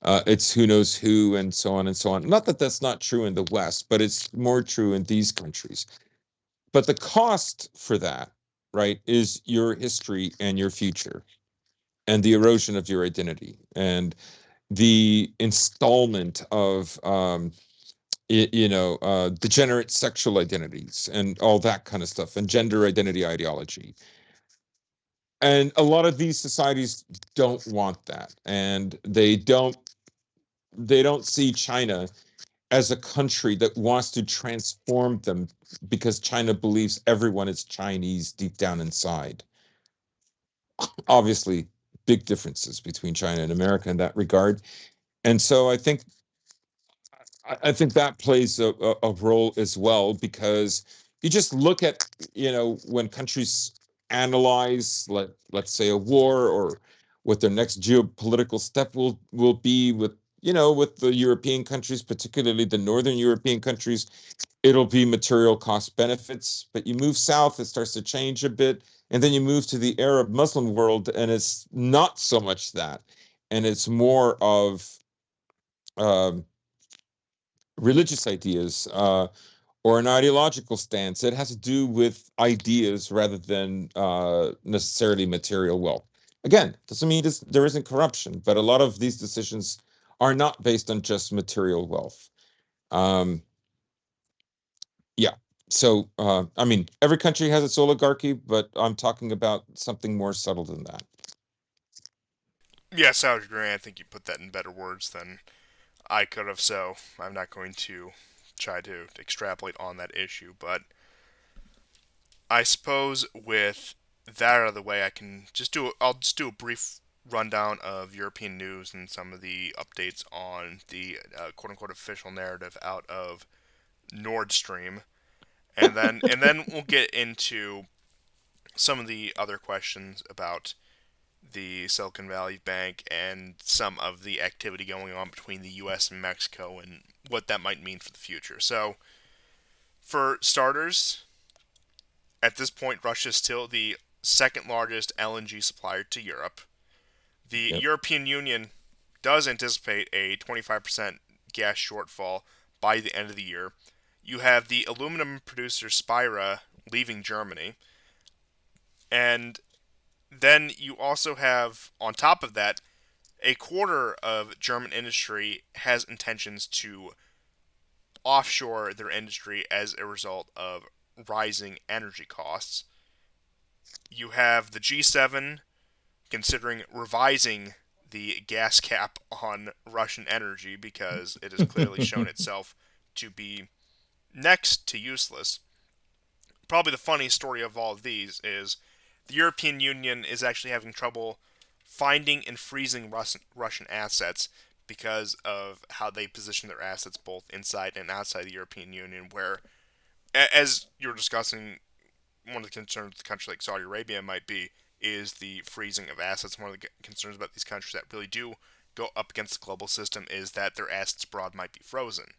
It's who knows who, and so on and so on. Not that that's not true in the West, but it's more true in these countries. But the cost for that, right, is your history and your future, and the erosion of your identity, and the installment of degenerate sexual identities and all that kind of stuff, and gender identity ideology. And a lot of these societies don't want that, and they don't see China as a country that wants to transform them, because China believes everyone is Chinese deep down inside. Obviously, big differences between China and America in that regard. And so I think that plays a role as well, because you just look at, when countries analyze, let's say, a war, or what their next geopolitical step will be with, with the European countries, particularly the Northern European countries. It'll be material cost benefits. But you move south, it starts to change a bit. And then you move to the Arab Muslim world, and it's not so much that. And it's more of um, religious ideas, or an ideological stance. It has to do with ideas rather than necessarily material wealth. Again, doesn't mean there isn't corruption, but a lot of these decisions are not based on just material wealth. Um, yeah. So, I mean, every country has its oligarchy, but I'm talking about something more subtle than that. Yes, I would agree. I think you put that in better words than I could have, so I'm not going to try to extrapolate on that issue. But I suppose with that out of the way, I'll just do a brief rundown of European news and some of the updates on the quote unquote official narrative out of Nord Stream, and then we'll get into some of the other questions about the Silicon Valley Bank and some of the activity going on between the US and Mexico and what that might mean for the future. So, for starters, at this point, Russia is still the second largest LNG supplier to Europe. The Yep. European Union does anticipate a 25% gas shortfall by the end of the year. You have the aluminum producer Spira leaving Germany, and then you also have, on top of that, a quarter of German industry has intentions to offshore their industry as a result of rising energy costs. You have the G7 considering revising the gas cap on Russian energy because it has clearly shown itself to be next to useless. Probably the funniest story of all of these is the European Union is actually having trouble finding and freezing Russian assets because of how they position their assets both inside and outside the European Union, where, as you were discussing, one of the concerns with a country like Saudi Arabia might be is the freezing of assets. One of the concerns about these countries that really do go up against the global system is that their assets abroad might be frozen.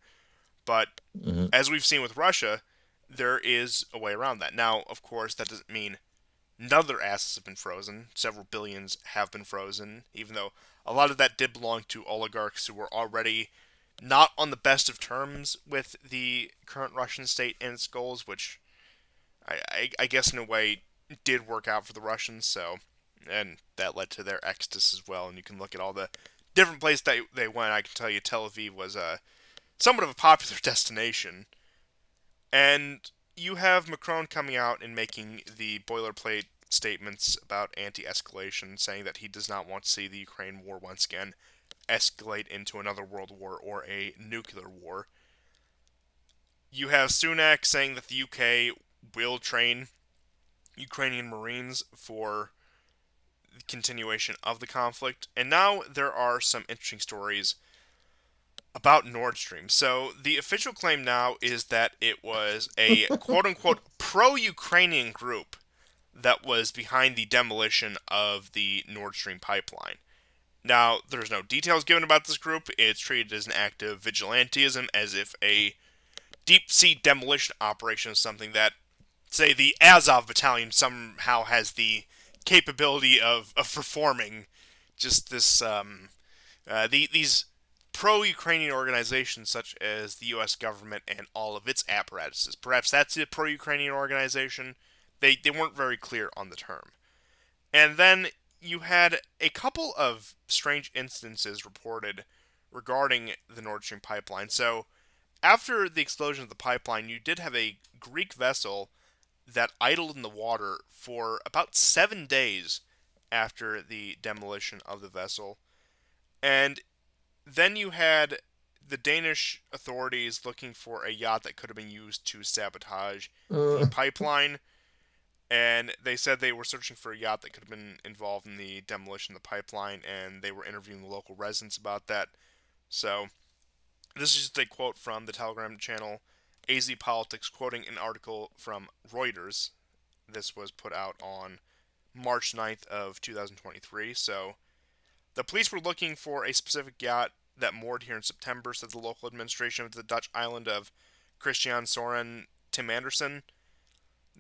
But Mhm. as we've seen with Russia, there is a way around that. Now, of course, that doesn't mean none of their assets have been frozen. Several billions have been frozen, even though a lot of that did belong to oligarchs who were already not on the best of terms with the current Russian state and its goals, which I guess in a way did work out for the Russians. So, and that led to their exodus as well. And you can look at all the different places they went. I can tell you, Tel Aviv was somewhat of a popular destination. And you have Macron coming out and making the boilerplate statements about anti-escalation, saying that he does not want to see the Ukraine war once again escalate into another world war or a nuclear war. You have Sunak saying that the UK will train Ukrainian Marines for the continuation of the conflict. And now there are some interesting stories about Nord Stream. So the official claim now is that it was a quote unquote pro Ukrainian group that was behind the demolition of the Nord Stream pipeline. Now, there's no details given about this group. It's treated as an act of vigilantism, as if a deep sea demolition operation is something that, say, the Azov battalion somehow has the capability of performing. Just this, these pro-Ukrainian organizations such as the U.S. government and all of its apparatuses. Perhaps that's a pro-Ukrainian organization. They weren't very clear on the term. And then you had a couple of strange instances reported regarding the Nord Stream pipeline. So after the explosion of the pipeline, you did have a Greek vessel that idled in the water for about 7 days after the demolition of the vessel. And then you had the Danish authorities looking for a yacht that could have been used to sabotage the Uh, pipeline. And they said they were searching for a yacht that could have been involved in the demolition of the pipeline, and they were interviewing the local residents about that. So, this is just a quote from the Telegram channel AZ Politics, quoting an article from Reuters. This was put out on March 9th of 2023. So, the police were looking for a specific yacht that moored here in September, said the local administration of the Dutch island of Christian Soren Tim Anderson.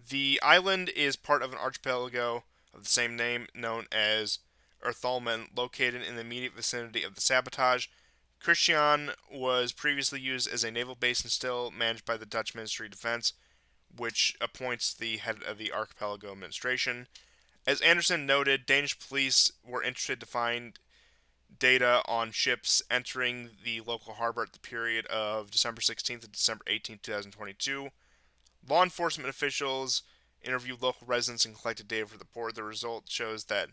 The island is part of an archipelago of the same name known as Ertholmen, located in the immediate vicinity of the sabotage. Christian was previously used as a naval base and still managed by the Dutch Ministry of Defense, which appoints the head of the archipelago administration. As Anderson noted, Danish police were interested to find data on ships entering the local harbor at the period of December 16th to December 18th, 2022. Law enforcement officials interviewed local residents and collected data for the report. The result shows that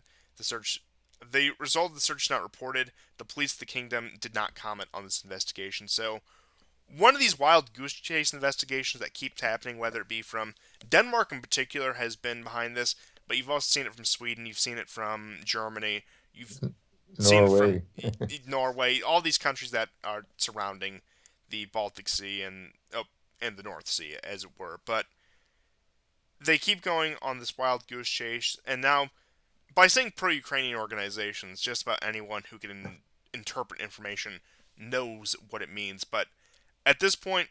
the result of the search is not reported. The police of the kingdom did not comment on this investigation. So, one of these wild goose chase investigations that keeps happening, whether it be from Denmark in particular, has been behind this, but you've also seen it from Sweden, you've seen it from Germany, you've seen it from Norway. Norway, all these countries that are surrounding the Baltic Sea and the North Sea, as it were. But they keep going on this wild goose chase, and now By saying pro-Ukrainian organizations, just about anyone who can interpret information knows what it means. But at this point,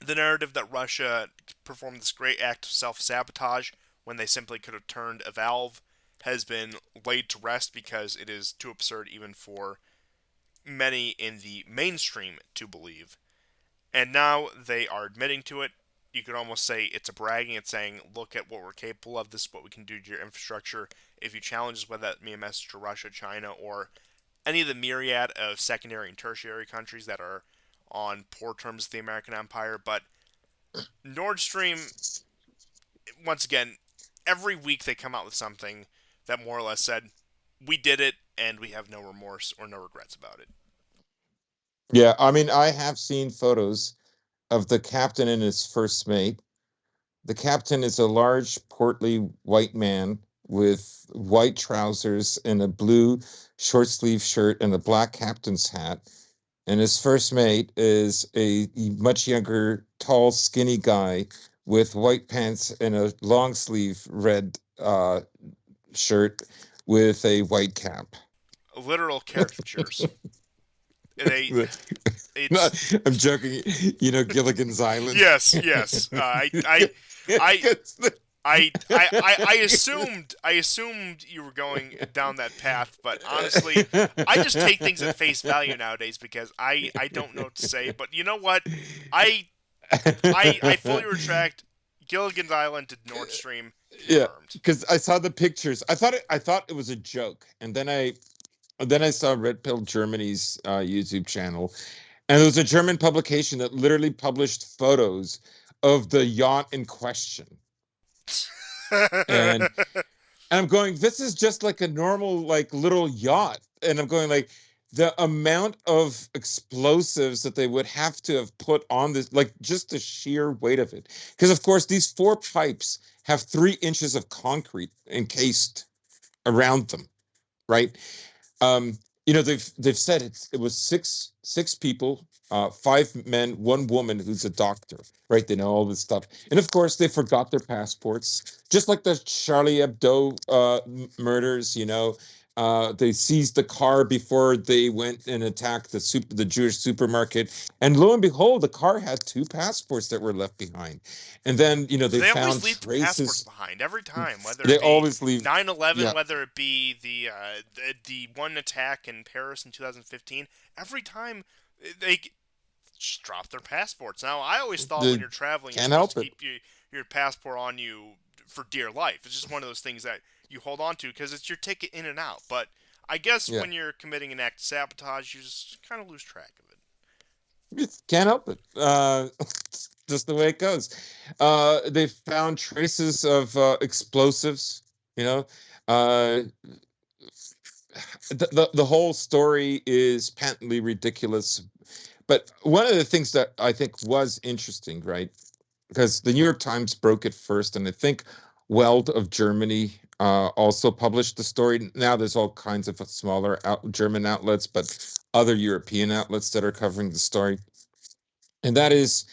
the narrative that Russia performed this great act of self-sabotage when they simply could have turned a valve has been laid to rest because it is too absurd even for many in the mainstream to believe. And now they are admitting to it. You could almost say it's a bragging. It's saying, look at what we're capable of. This is what we can do to your infrastructure. If you challenge us, whether that be a message to Russia, China, or any of the myriad of secondary and tertiary countries that are on poor terms with the American empire. But Nord Stream, once again, every week they come out with something that more or less said, we did it and we have no remorse or no regrets about it. Yeah, I mean, I have seen photos of the captain and his first mate. The captain is a large, portly white man with white trousers and a blue short sleeve shirt and a black captain's hat. And his first mate is a much younger, tall, skinny guy with white pants and a long sleeve red shirt with a white cap. Literal caricatures. They, No, it's I'm joking. You know, Gilligan's Island. yes, yes. I assumed you were going down that path, but honestly, I just take things at face value nowadays because I don't know what to say. But you know what? I I fully retract. Gilligan's Island to Nord Stream Yeah, confirmed. because I saw the pictures. I thought it was a joke, and then I saw Red Pill Germany's YouTube channel, and there was a German publication that literally published photos of the yacht in question, and and I'm going, this is just like a normal like little yacht, and I'm going like the amount of explosives that they would have to have put on this, like just the sheer weight of it, because of course these four pipes have 3 inches of concrete encased around them, right? um, they've said it was six people, 5 men, 1 woman who's a doctor, right? They know all this stuff, and of course they forgot their passports, just like the Charlie Hebdo murders. They seized the car before they went and attacked the Jewish supermarket, and lo and behold, the car had 2 passports that were left behind, and then they They always found leave the passports traces. behind every time, whether They it be always leave. 9/11, Yeah, whether it be the one attack in Paris in 2015. Every time they just drop their passports. Now, I always thought when they you're traveling, you're can't supposed to help it. keep your passport on you for dear life. It's just one of those things that you hold on to because it's your ticket in and out. But I guess Yeah. when you're committing an act of sabotage, you just kind of lose track of it. Can't help it. Just the way it goes. They found traces of explosives. You know, uh, the whole story is patently ridiculous. But one of the things that I think was interesting, right? Because the New York Times broke it first, and I think Weld of Germany also published the story. Now there's all kinds of smaller German outlets, but other European outlets that are covering the story. And that is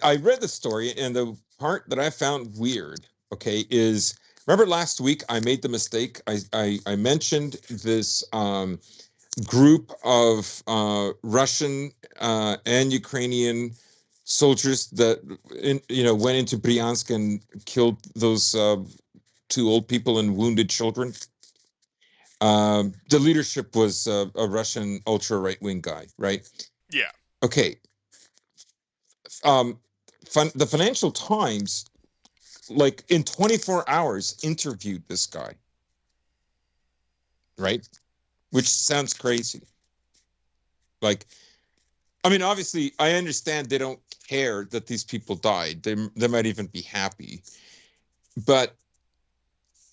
I read the story, and the part that I found weird, okay, is remember last week I made the mistake. I mentioned this group of Russian and Ukrainian soldiers that went into Bryansk and killed those 2 old people and wounded children. The leadership was a Russian ultra right wing guy, right? Yeah. Okay. Um, the Financial Times, like in 24 hours, interviewed this guy, right? Which sounds crazy. Like, I mean, obviously, I understand they don't care that these people died. They might even be happy, but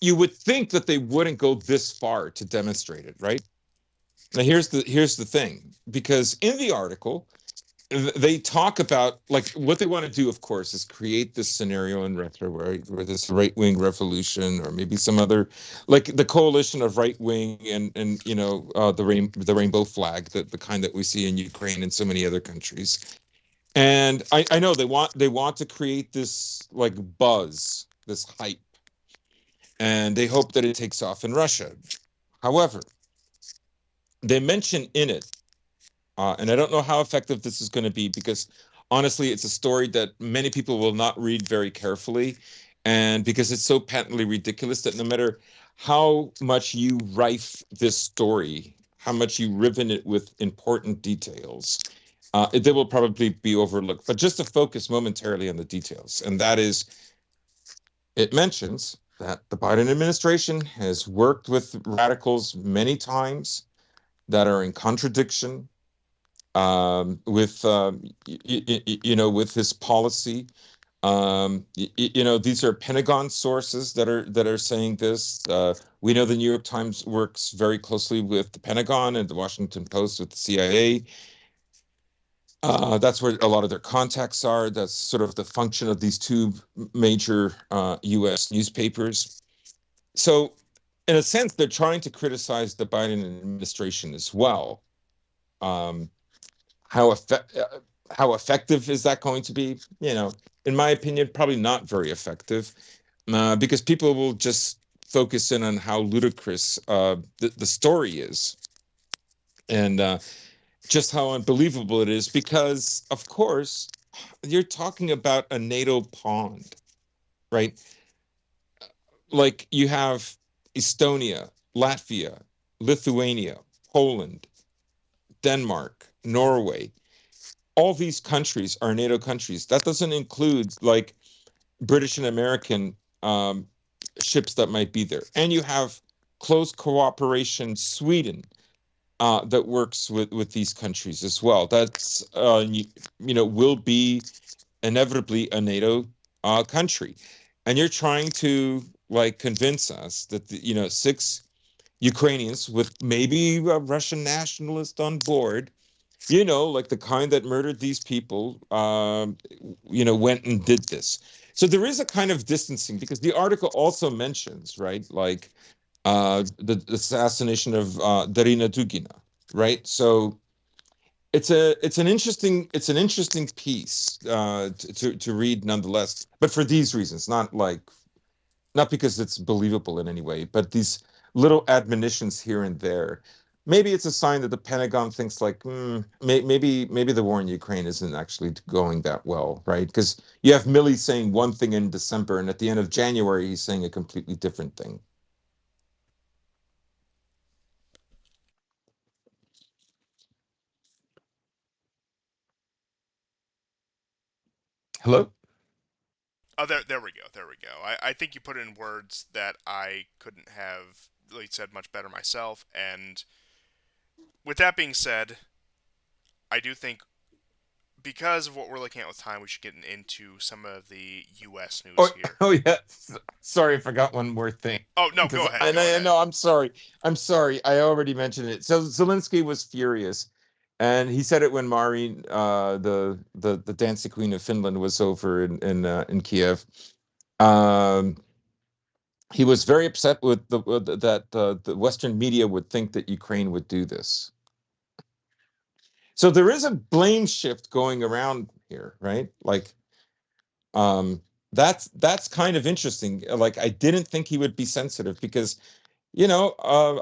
you would think that they wouldn't go this far to demonstrate it, right? Now, here's the thing, because in the article they talk about, like, what they want to do, of course, is create this scenario in retro where this right-wing revolution, or maybe some other, like the coalition of right-wing and the rainbow flag, the kind that we see in Ukraine and so many other countries. And I know they want to create this like buzz, this hype. and they hope that it takes off in Russia. However, they mention in it, and I don't know how effective this is going to be because honestly, it's a story that many people will not read very carefully. And because it's so patently ridiculous that no matter how much you rife this story, how much you riven it with important details, they will probably be overlooked. But just to focus momentarily on the details, and that is, it mentions that the Biden administration has worked with radicals many times that are in contradiction with with his policy. These are Pentagon sources that are saying this. We know the New York Times works very closely with the Pentagon and the Washington Post with the CIA. That's where a lot of their contacts are. That's sort of the function of these two major U.S. newspapers. So, in a sense, they're trying to criticize the Biden administration as well. Um, how effect, how effective is that going to be? In my opinion, probably not very effective, because people will just focus in on how ludicrous the story is, and just how unbelievable it is. Because, of course, you're talking about a NATO pond, right? Like you have Estonia, Latvia, Lithuania, Poland, Denmark, Norway. All these countries are NATO countries. That doesn't include like British and American ships that might be there. And you have close cooperation Sweden that works with these countries as well. That's will be inevitably a NATO country. And you're trying to like convince us that six Ukrainians with maybe a Russian nationalist on board, like the kind that murdered these people, went and did this. So there is a kind of distancing because the article also mentions, right, like the assassination of Darina Dugina, right? So it's an interesting piece to read nonetheless, but for these reasons, not because it's believable in any way, but these little admonitions here and there. Maybe it's a sign that the Pentagon thinks like, maybe the war in Ukraine isn't actually going that well, right? Because you have Milley saying one thing in December, and at the end of January, he's saying a completely different thing. Hello? Oh, there we go. There we go. I think you put in words that I couldn't have really said much better myself. And with that being said, I do think because of what we're looking at with time, we should get into some of the U.S. news Oh, here. oh yeah. Sorry, I forgot one more thing. Oh no, Because go ahead. I Go know, ahead. no, I'm sorry. I'm sorry. I already mentioned it. So Zelensky was furious, and he said it when Marin, the dancing queen of Finland, was over in Kiev. Um, he was very upset that the Western media would think that Ukraine would do this. So there is a blame shift going around here, right? Like, um, that's kind of interesting. Like, I didn't think he would be sensitive because I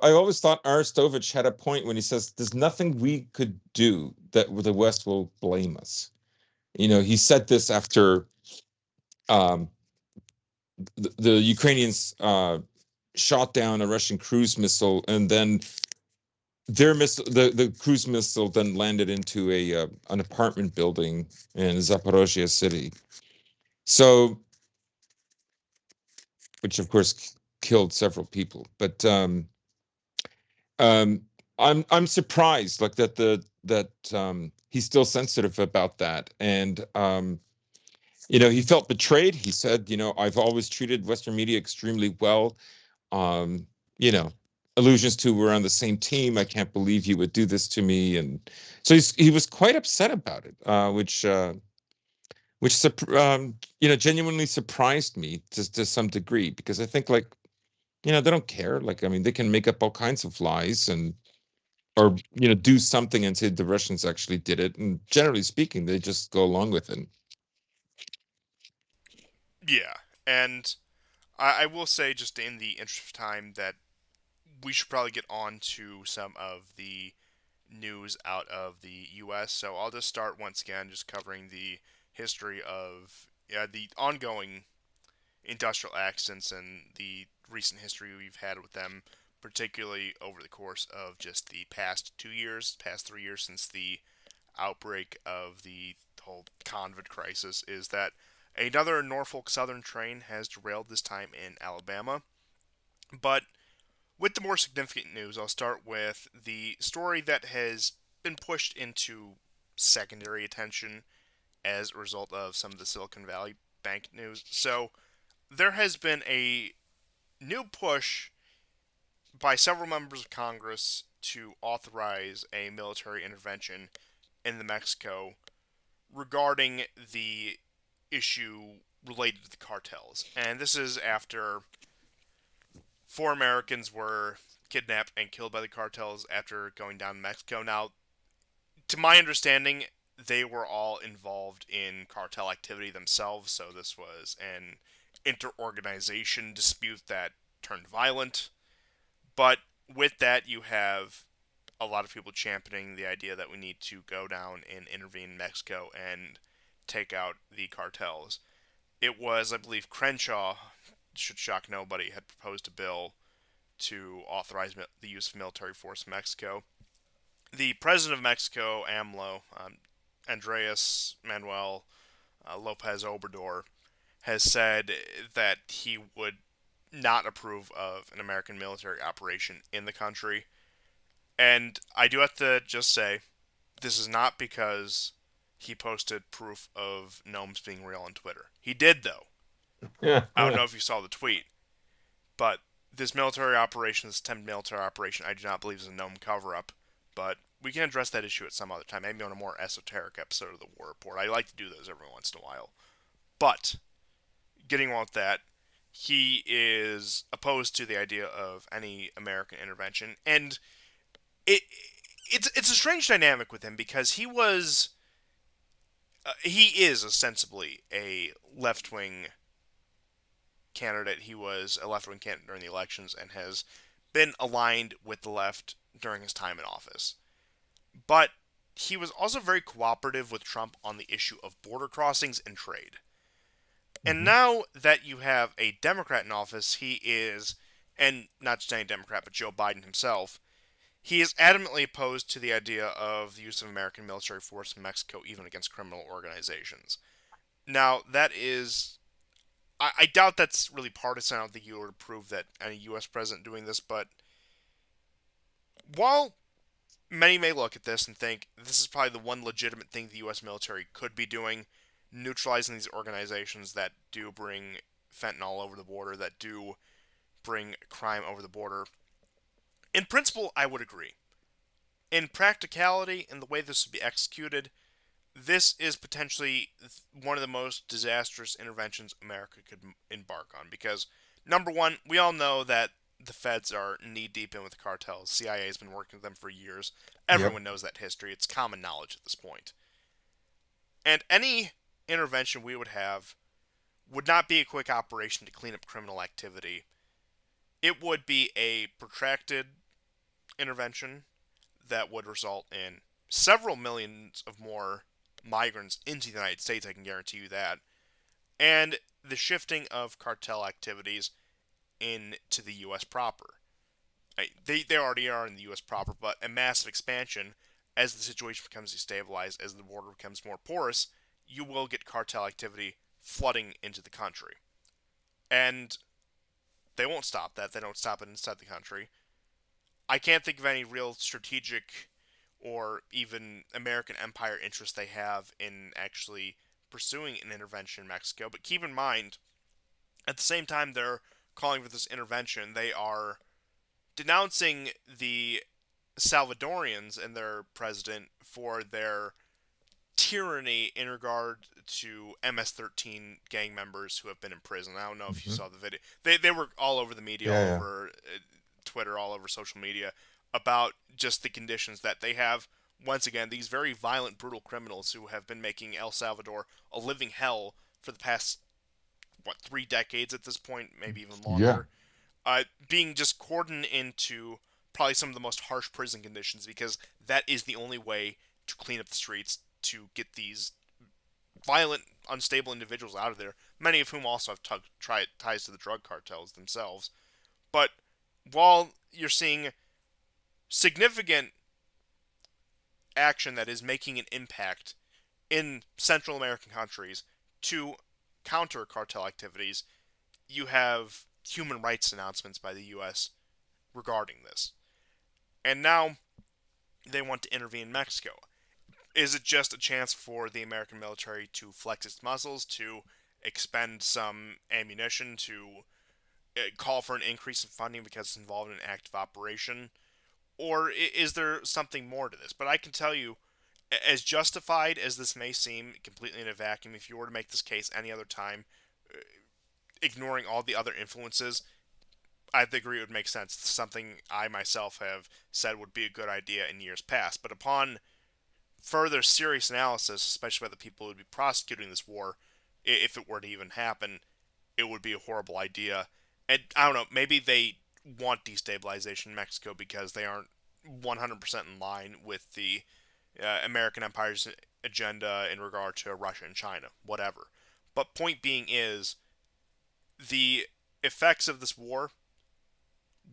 always thought Arestovich had a point when he says there's nothing we could do that the West will blame us. He said this after um, the Ukrainians shot down a Russian cruise missile, and then their missile, the cruise missile, then landed into a an apartment building in Zaporozhye city. So, which of course killed several people, but um I'm surprised like that he's still sensitive about that. And he felt betrayed. He said, I've always treated Western media extremely well. um you know Allusions to we're on the same team. I can't believe you would do this to me. And so he was quite upset about it, which genuinely surprised me to some degree, because I think like they don't care. Like, I mean, they can make up all kinds of lies and or do something and say the Russians actually did it, and generally speaking, they just go along with it. Yeah, and I will say, just in the interest of time, that we should probably get on to some of the news out of the U.S. So I'll just start once again, just covering the history of the ongoing industrial accidents and the recent history we've had with them, particularly over the course of just the past 2 years, past 3 years since the outbreak of the whole COVID crisis, is that another Norfolk Southern train has derailed, this time in Alabama. But with the more significant news, I'll start with the story that has been pushed into secondary attention as a result of some of the Silicon Valley Bank news. So there has been a new push by several members of Congress to authorize a military intervention in the Mexico regarding the issue related to the cartels. And this is after 4 Americans were kidnapped and killed by the cartels after going down to Mexico. Now, to my understanding, they were all involved in cartel activity themselves, so this was an inter-organization dispute that turned violent. But with that, you have a lot of people championing the idea that we need to go down and intervene in Mexico and take out the cartels. It was, I believe, Crenshaw, should shock nobody, had proposed a bill to authorize the use of military force in Mexico. The president of Mexico, AMLO, Andres Manuel Lopez Obrador, has said that he would not approve of an American military operation in the country. And I do have to just say, this is not because he posted proof of gnomes being real on Twitter. He did, though. Yeah. I don't know if you saw the tweet, but this military operation, this attempted military operation, I do not believe is a gnome cover up. But we can address that issue at some other time, maybe on a more esoteric episode of the War Report. I like to do those every once in a while. But getting on with that, he is opposed to the idea of any American intervention, and it it's a strange dynamic with him because he is ostensibly a left wing candidate. He was a left wing candidate during the elections and has been aligned with the left during his time in office. But he was also very cooperative with Trump on the issue of border crossings and trade. And Hmm. now that you have a Democrat in office, he is, and not just any Democrat, but Joe Biden himself, he is adamantly opposed to the idea of the use of American military force in Mexico, even against criminal organizations. Now, that is. I doubt that's really partisan. I don't think you would approve that any U.S. president doing this, but while many may look at this and think this is probably the one legitimate thing the U.S. military could be doing, neutralizing these organizations that do bring fentanyl over the border, that do bring crime over the border. In principle, I would agree. In practicality, in the way this would be executed, this is potentially one of the most disastrous interventions America could embark on. Because, number one, we all know that the feds are knee deep in with the cartels. CIA has been working with them for years. Yep. Everyone knows that history. It's common knowledge at this point. And any intervention we would have would not be a quick operation to clean up criminal activity. It would be a protracted intervention that would result in several millions of more migrants into the United States, I can guarantee you that, and the shifting of cartel activities into the U.S. proper. They already are in the U.S. proper, but a massive expansion as the situation becomes destabilized, as the border becomes more porous, you will get cartel activity flooding into the country. And they won't stop that. They don't stop it inside the country. I can't think of any real strategic or even American empire interest they have in actually pursuing an intervention in Mexico. But keep in mind, at the same time they're calling for this intervention, they are denouncing the Salvadorians and their president for their tyranny in regard to MS-13 gang members who have been in prison. I don't know if you Hmm. saw the video. They were all over the media, Yeah, all yeah. over Twitter, all over social media about just the conditions that they have. Once again, these very violent, brutal criminals who have been making El Salvador a living hell for the past what, 3 decades at this point, maybe even Yeah. longer, being just cordoned into probably some of the most harsh prison conditions because that is the only way to clean up the streets to get these violent, unstable individuals out of there. Many of whom also have ties to the drug cartels themselves. But while you're seeing significant action that is making an impact in Central American countries to counter cartel activities, you have human rights announcements by the U.S. regarding this. And now they want to intervene in Mexico. Is it just a chance for the American military to flex its muscles, to expend some ammunition, to call for an increase in funding because it's involved in an active operation? Or is there something more to this? But I can tell you, as justified as this may seem, completely in a vacuum, if you were to make this case any other time, ignoring all the other influences, I agree it would make sense. It's something I myself have said would be a good idea in years past. But upon further serious analysis, especially by the people who would be prosecuting this war, if it were to even happen, it would be a horrible idea. And I don't know, maybe they want destabilization in Mexico because they aren't 100% in line with the American empire's agenda in regard to Russia and China, whatever. But point being is, the effects of this war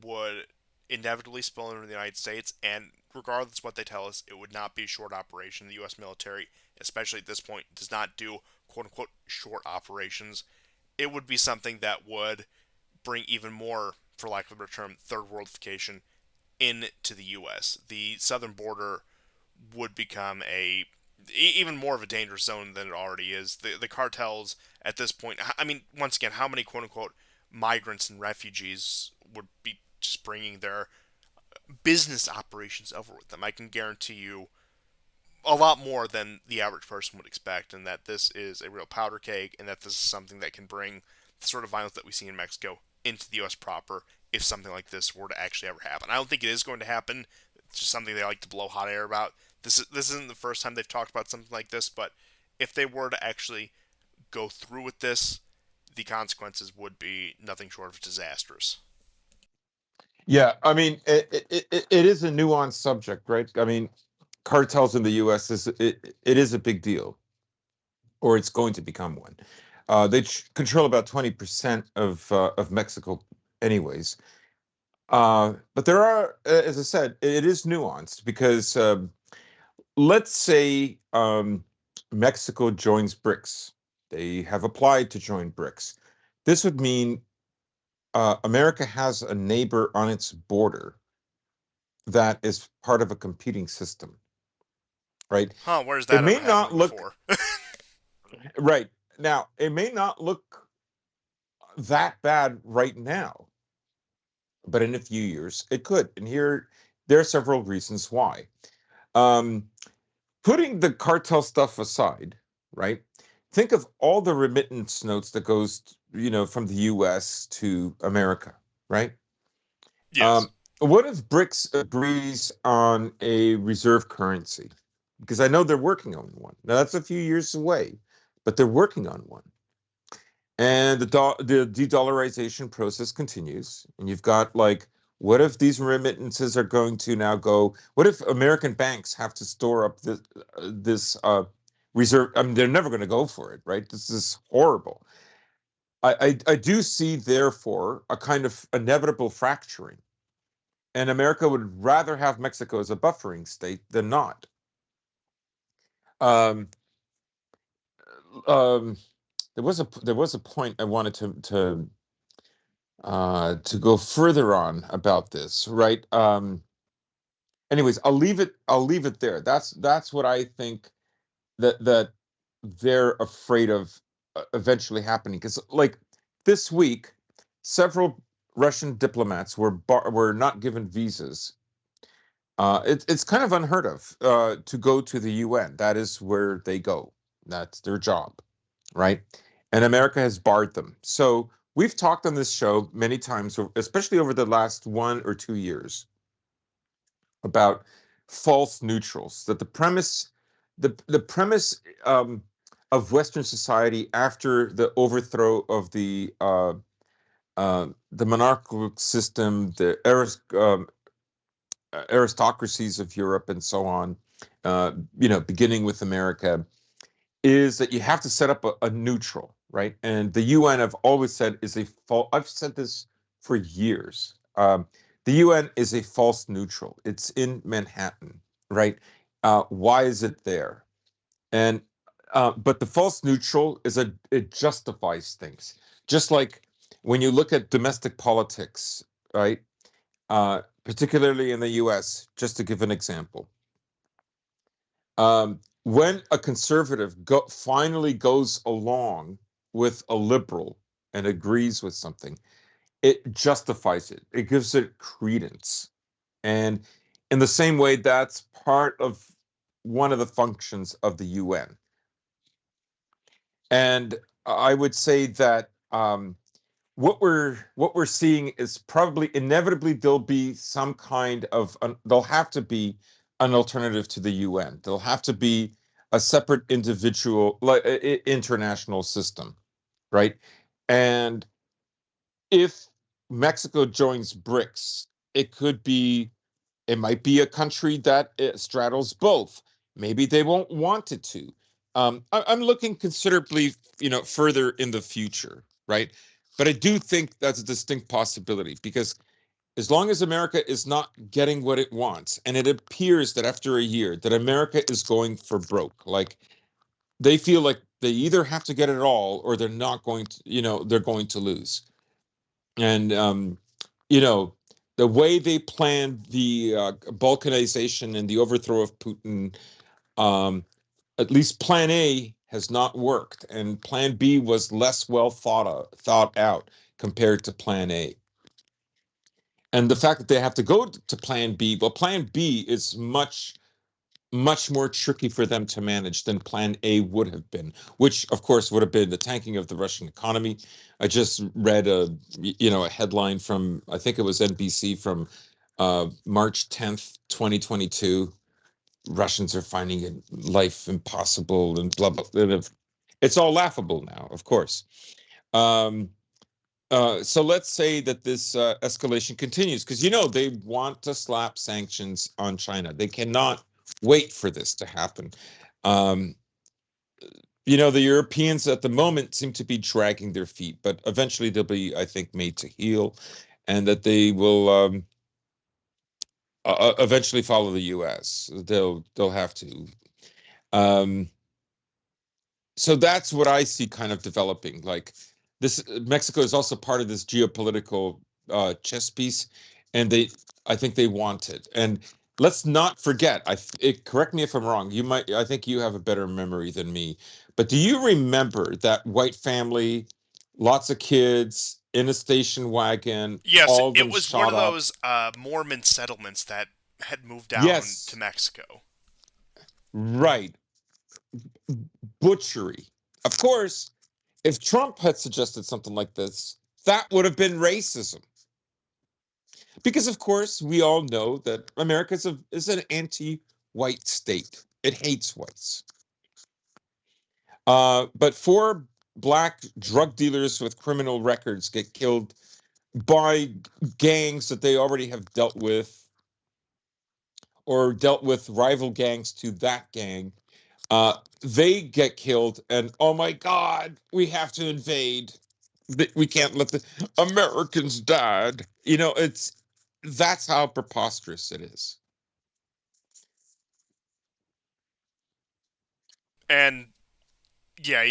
would inevitably spill into the United States, and regardless of what they tell us, it would not be a short operation. The U.S. military, especially at this point, does not do quote unquote short operations. It would be something that would bring even more, for lack of a better term, third worldification into the U.S. The southern border would become even more of a dangerous zone than it already is. The cartels at this point, I mean, once again, how many quote unquote migrants and refugees would be just bringing their business operations over with them? I can guarantee you a lot more than the average person would expect, and that this is a real powder keg, and that this is something that can bring the sort of violence that we see in Mexico into the U.S. proper if something like this were to actually ever happen. I don't think it is going to happen. It's just something they like to blow hot air about. This isn't the first time they've talked about something like this, but if they were to actually go through with this, the consequences would be nothing short of disastrous. Yeah, I mean, it is a nuanced subject, right? I mean, cartels in the U.S. it is a big deal, or it's going to become one. They control about 20% of Mexico, anyways. But there are, as I said, it is nuanced because let's say Mexico joins BRICS. They have applied to join BRICS. This would mean America has a neighbor on its border that is part of a competing system, right? Huh, where's It that may ever not happened look before? right now, it may not look that bad right now, but in a few years it could. And here there are several reasons why. Um, Putting the cartel stuff aside, right? Think of all the remittance notes that goes, from the U.S. to America, right? Yes. What if BRICS agrees on a reserve currency? Because I know they're working on one. Now that's a few years away, but they're working on one. And the de-dollarization process continues, and you've got like, what if these remittances are going to now go? What if American banks have to store up this reserve? I mean, they're never going to go for it, right? This is horrible. I do see, therefore, a kind of inevitable fracturing, and America would rather have Mexico as a buffering state than not. Um, um, there was a point I wanted to go further on about this, right? Anyways, I'll leave it there. That's what I think that they're afraid of eventually happening. Because like this week, several Russian diplomats were not given visas. It's kind of unheard of to go to the UN. That is where they go. That's their job, right? And America has barred them. So we've talked on this show many times, especially over the last 1 or 2 years, about false neutrals. That the premise of Western society after the overthrow of the monarchical system, the aristocracies of Europe, and so on. Beginning with America, is that you have to set up a neutral, right? And the UN, I've always said, is a false. I've said this for years. The UN is a false neutral. It's in Manhattan, right? Why is it there? And but the false neutral is it justifies things, just like when you look at domestic politics, right? Particularly in the U.S. Just to give an example, when a conservative finally goes along with a liberal and agrees with something, it justifies it. It gives it credence. And in the same way, that's part of one of the functions of the UN. And I would say that what we're seeing is probably inevitably there'll be some kind of there'll have to be an alternative to the UN. There'll have to be a separate individual like international system, right? And if Mexico joins BRICS, it could be it might be a country that straddles both. Maybe they won't want it to. I'm looking considerably, further in the future, right? But I do think that's a distinct possibility because as long as America is not getting what it wants, and it appears that after a year that America is going for broke, like they feel like they either have to get it all or they're not going to, they're going to lose. And you know, the way they planned the balkanization and the overthrow of Putin, um, at least Plan A has not worked, and Plan B was less well thought out compared to Plan A. And the fact that they have to go to Plan B, well, Plan B is much more tricky for them to manage than Plan A would have been, which of course would have been the tanking of the Russian economy. I just read a headline from I think it was NBC from March 10th, 2022. Russians are finding it life impossible and blah blah. It's all laughable now, of course. Um, so let's say that this escalation continues because they want to slap sanctions on China. They cannot wait for this to happen. Um, the Europeans at the moment seem to be dragging their feet, but eventually they'll be, I think, made to heel, and that they will eventually follow the U.S. They'll have to. Um, so that's what I see kind of developing. Like this, Mexico is also part of this geopolitical chess piece, and I think they want it. And let's not forget. Correct me if I'm wrong. I think you have a better memory than me. But do you remember that white family, lots of kids in a station wagon, Yes, all of it them was one shot of up? those Mormon settlements that had moved down to Yes, Mexico. right. Butchery. Of course, if Trump had suggested something like this, that would have been racism. Because, of course, we all know that America is an anti white state, it hates whites. But four black drug dealers with criminal records get killed by gangs that they already have dealt with or dealt with rival gangs to that gang. They get killed, and oh my God, we have to invade. We can't let the Americans die. That's how preposterous it is. And yeah,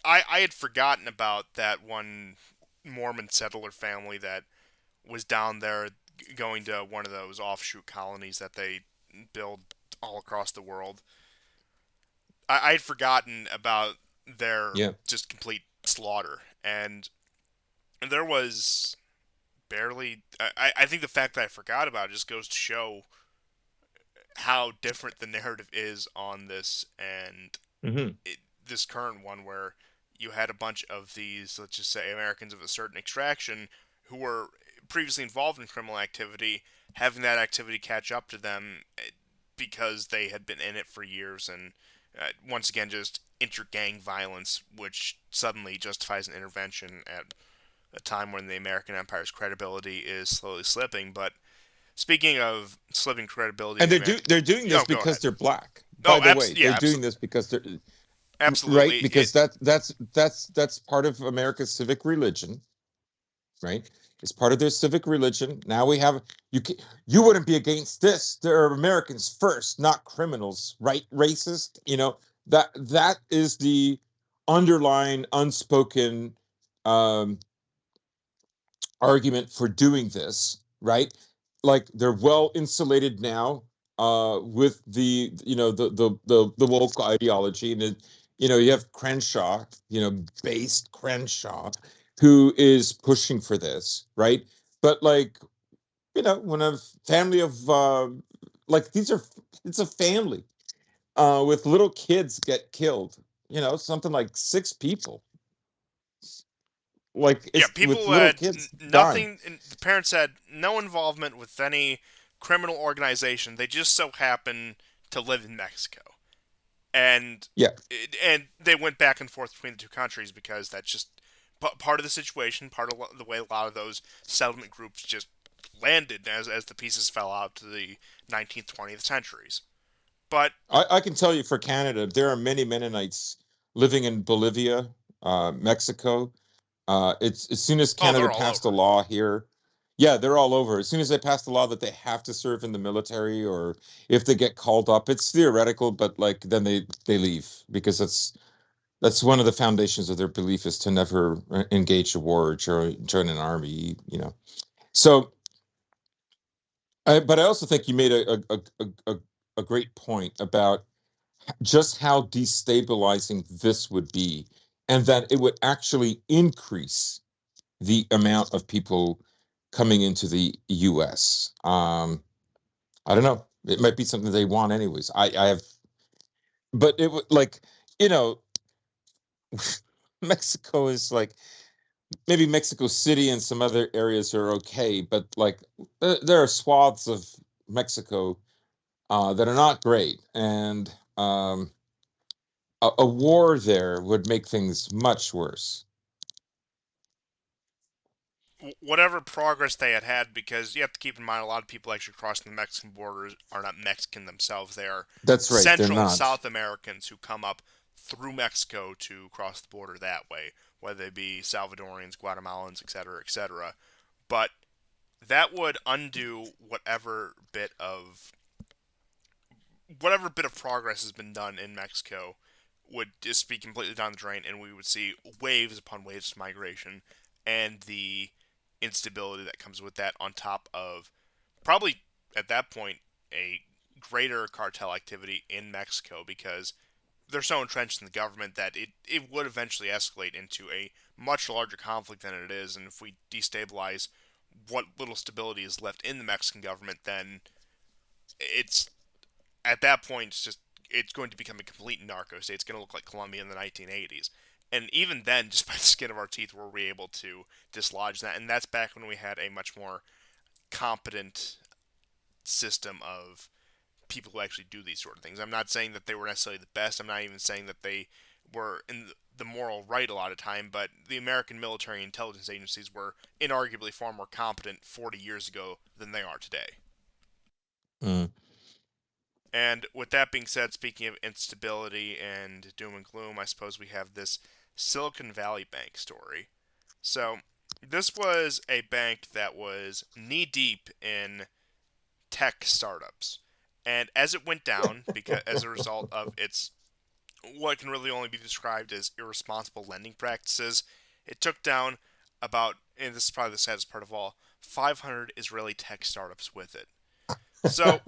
I had forgotten about that one Mormon settler family that was down there going to one of those offshoot colonies that they build all across the world. I had forgotten about their Yeah. just complete slaughter, and there was barely. I think the fact that I forgot about it just goes to show how different the narrative is on this and Hmm. this current one, where you had a bunch of these, let's just say, Americans of a certain extraction who were previously involved in criminal activity, having that activity catch up to them because they had been in it for years and Once again, just inter-gang violence, which suddenly justifies an intervention at a time when the American empire's credibility is slowly slipping. But speaking of slipping credibility of And the American, they're doing no, this go because ahead. they're black. By Oh, the way, yeah, they're doing this because they're right, absolutely. because that's part of America's civic religion, right? It's part of their civic religion. Now we have you. You wouldn't be against this. They're Americans first, not criminals, right? Racist. That is the underlying unspoken um, argument for doing this, right? Like they're well insulated now with the woke ideology, and you have Crenshaw, based Crenshaw, who is pushing for this, right? But like when a family of like these are it's a family with little kids get killed, something like 6 people, like Yeah, it's with people little had kids dying. nothing. The parents had no involvement with any criminal organization. They just so happened to live in Mexico, and Yeah, and they went back and forth between the two countries because that's just part of the situation, part of the way a lot of those settlement groups just landed as the pieces fell out to the 19th, 20th centuries. But I can tell you for Canada, there are many Mennonites living in Bolivia, Mexico. It's as soon as oh, Canada they're all passed a over. law here, yeah, they're all over. As soon as they passed a law that they have to serve in the military, or if they get called up, it's theoretical, but like then they leave because that's one of the foundations of their belief is to never engage a war or join an army. So, but I also think you made a great point about just how destabilizing this would be, and that it would actually increase the amount of people coming into the US. I don't know. It might be something they want anyways. I have, but it would like, you know, Mexico is like maybe Mexico City and some other areas are okay, but like there are swaths of Mexico that are not great, and a war there would make things much worse. Whatever progress they had, because you have to keep in mind a lot of people actually crossing the Mexican borders are not Mexican themselves. They are That's right. They're Central and not. South Americans who come up through Mexico to cross the border that way, whether they be Salvadorians, Guatemalans, etc., etc. But that would undo whatever bit of progress has been done in Mexico would just be completely down the drain, and we would see waves upon waves of migration and the instability that comes with that, on top of probably at that point a greater cartel activity in Mexico because they're so entrenched in the government that it would eventually escalate into a much larger conflict than it is. And if we destabilize what little stability is left in the Mexican government, then it's at that point it's going to become a complete narco state. It's going to look like Colombia in the 1980s. And even then, just by the skin of our teeth, were we able to dislodge that. And that's back when we had a much more competent system of people who actually do these sort of things. I'm not saying that they were necessarily the best. I'm not even saying that they were in the moral right a lot of time, but the American military intelligence agencies were inarguably far more competent 40 years ago than they are today. Mm. And with that being said, speaking of instability and doom and gloom, I suppose we have this Silicon Valley Bank story. So, this was a bank that was knee deep in tech startups. And as it went down, because as a result of its what can really only be described as irresponsible lending practices, it took down about, and this is probably the saddest part of all, 500 Israeli tech startups with it. So,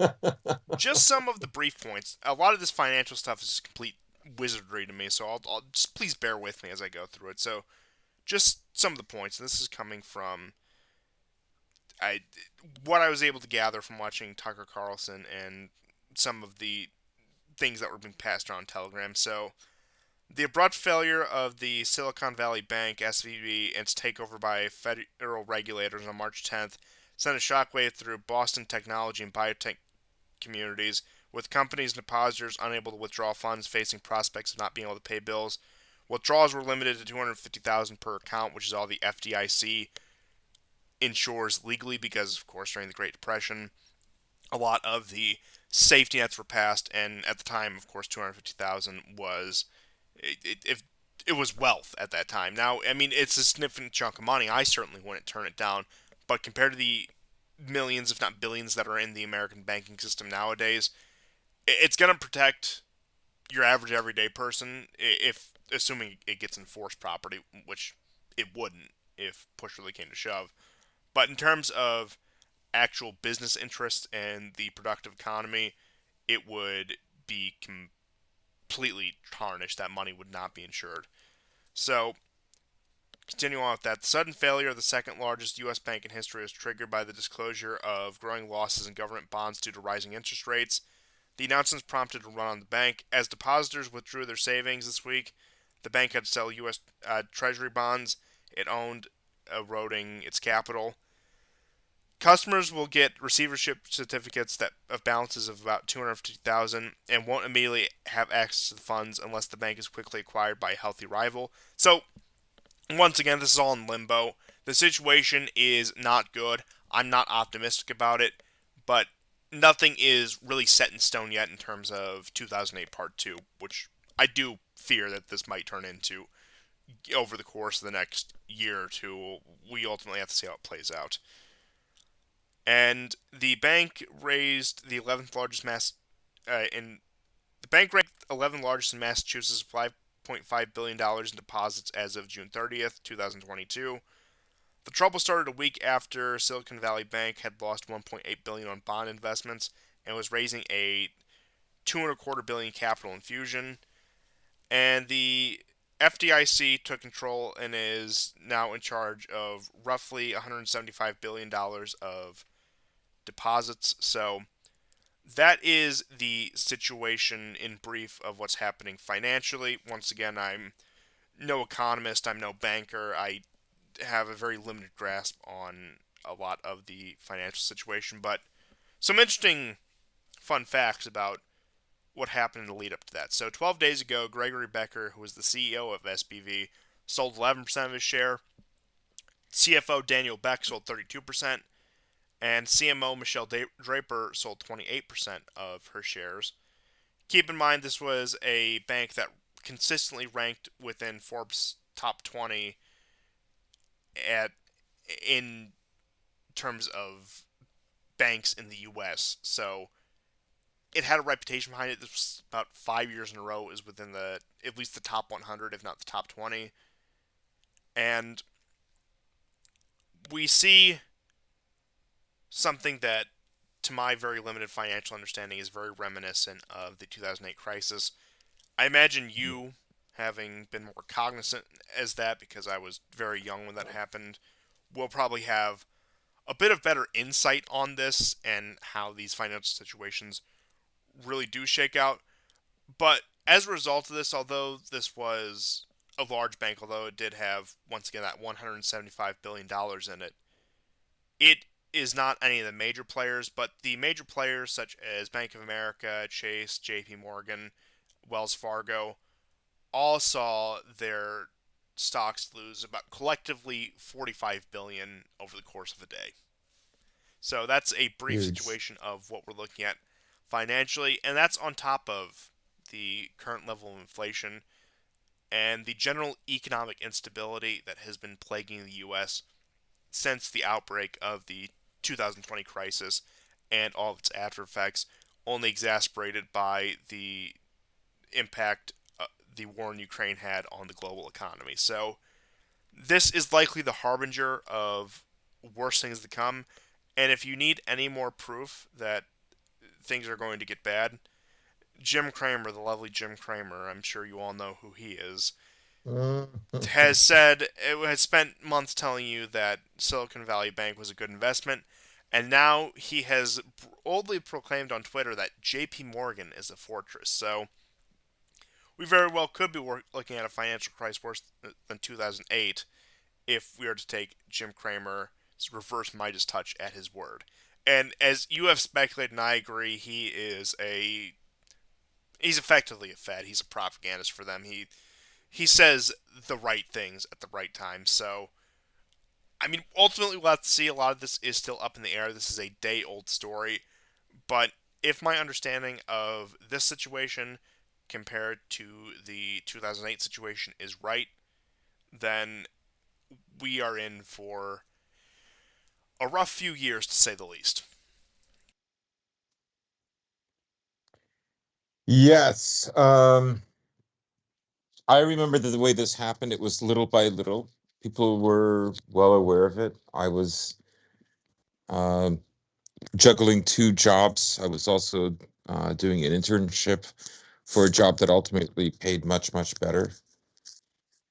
just some of the brief points. A lot of this financial stuff is complete wizardry to me, so I'll just please bear with me as I go through it. So, just some of the points. And this is coming from I what I was able to gather from watching Tucker Carlson and some of the things that were being passed around Telegram. So, the abrupt failure of the Silicon Valley Bank (SVB) and its takeover by federal regulators on March 10th sent a shockwave through Boston technology and biotech communities, With companies and depositors unable to withdraw funds facing prospects of not being able to pay bills, withdrawals were limited to 250,000 per account, which is all the FDIC insures legally because, of course, during the Great Depression, a lot of the safety nets were passed, and at the time, of course, 250,000 was if it was wealth at that time. Now, I mean, it's a significant chunk of money. I certainly wouldn't turn it down, but compared to the millions, if not billions, that are in the American banking system nowadays, it's going to protect your average everyday person if assuming it gets enforced properly, which it wouldn't if push really came to shove. But in terms of actual business interests and the productive economy, it would be completely tarnished. That money would not be insured. So, continue on with that. The sudden failure of the second largest U.S. bank in history was triggered by the disclosure of growing losses in government bonds due to rising interest rates. The announcements prompted a run on the bank. As depositors withdrew their savings this week, the bank had to sell U.S. Treasury bonds it owned, eroding its capital. Customers will get receivership certificates that of balances of about 250,000 and won't immediately have access to the funds unless the bank is quickly acquired by a healthy rival. So, once again, this is all in limbo. The situation is not good. I'm not optimistic about it, but nothing is really set in stone yet in terms of 2008 Part 2, which I do fear that this might turn into over the course of the next year or two. We ultimately have to see how it plays out. And the bank raised the 11th largest in the bank ranked 11th largest in Massachusetts, $5.5 billion in deposits as of June 30th, 2022. The trouble started a week after Silicon Valley Bank had lost 1.8 billion on bond investments and was raising a 2.25 billion capital infusion. And the FDIC took control and is now in charge of roughly $175 billion of deposits. So that is the situation in brief of what's happening financially. Once again, I'm no economist, I'm no banker. I have a very limited grasp on a lot of the financial situation, but some interesting fun facts about what happened in the lead up to that. So 12 days ago, Gregory Becker, who was the CEO of SBV, sold 11% of his share. CFO Daniel Beck sold 32%, and CMO Michelle Draper sold 28% of her shares. Keep in mind, this was a bank that consistently ranked within Forbes' top 20 at in terms of banks in the U.S. So it had a reputation behind it. This was about 5 years in a row is within the at least the top 100, if not the top 20. And we see something that, to my very limited financial understanding, is very reminiscent of the 2008 crisis. I imagine you, having been more cognizant as that because I was very young when that happened, will probably have a bit of better insight on this and how these financial situations really do shake out. But as a result of this, although this was a large bank, although it did have, once again, that $175 billion in it, it is not any of the major players, but the major players such as Bank of America, Chase, JP Morgan, Wells Fargo, all saw their stocks lose about collectively 45 billion over the course of a day. So that's a brief Huge. situation of what we're looking at financially, and that's on top of the current level of inflation and the general economic instability that has been plaguing the US since the outbreak of the 2020 crisis and all of its after effects, only exacerbated by the impact the war in Ukraine had on the global economy. So, this is likely the harbinger of worse things to come. And if you need any more proof that things are going to get bad, Jim Cramer, the lovely Jim Cramer, I'm sure you all know who he is, has said it has spent months telling you that Silicon Valley Bank was a good investment, and now he has boldly proclaimed on Twitter that J.P. Morgan is a fortress. So we very well could be looking at a financial crisis worse than 2008 if we are to take Jim Cramer's reverse Midas touch at his word. And as you have speculated, and I agree, he's effectively a Fed. He's a propagandist for them. He says the right things at the right time. So I mean, ultimately, we'll have to see. A lot of this is still up in the air. This is a day old story. But if my understanding of this situation compared to the 2008 situation is right, then we are in for a rough few years to say the least. Yes. I remember that the way this happened, it was little by little. People were well aware of it. I was um, juggling two jobs. I was also doing an internship for a job that ultimately paid much, much better.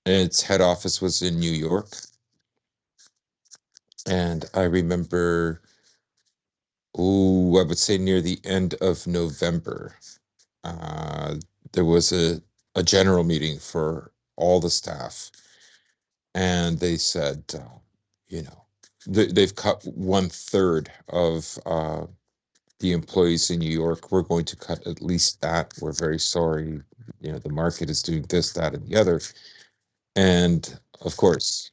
Its head office was in New York. And I remember, oh, I would say near the end of November, uh, there was a general meeting for all the staff. And they said, you know, they've cut one third of the employees in New York. We're going to cut at least that. We're very sorry. The market is doing this, that, and the other. And of course,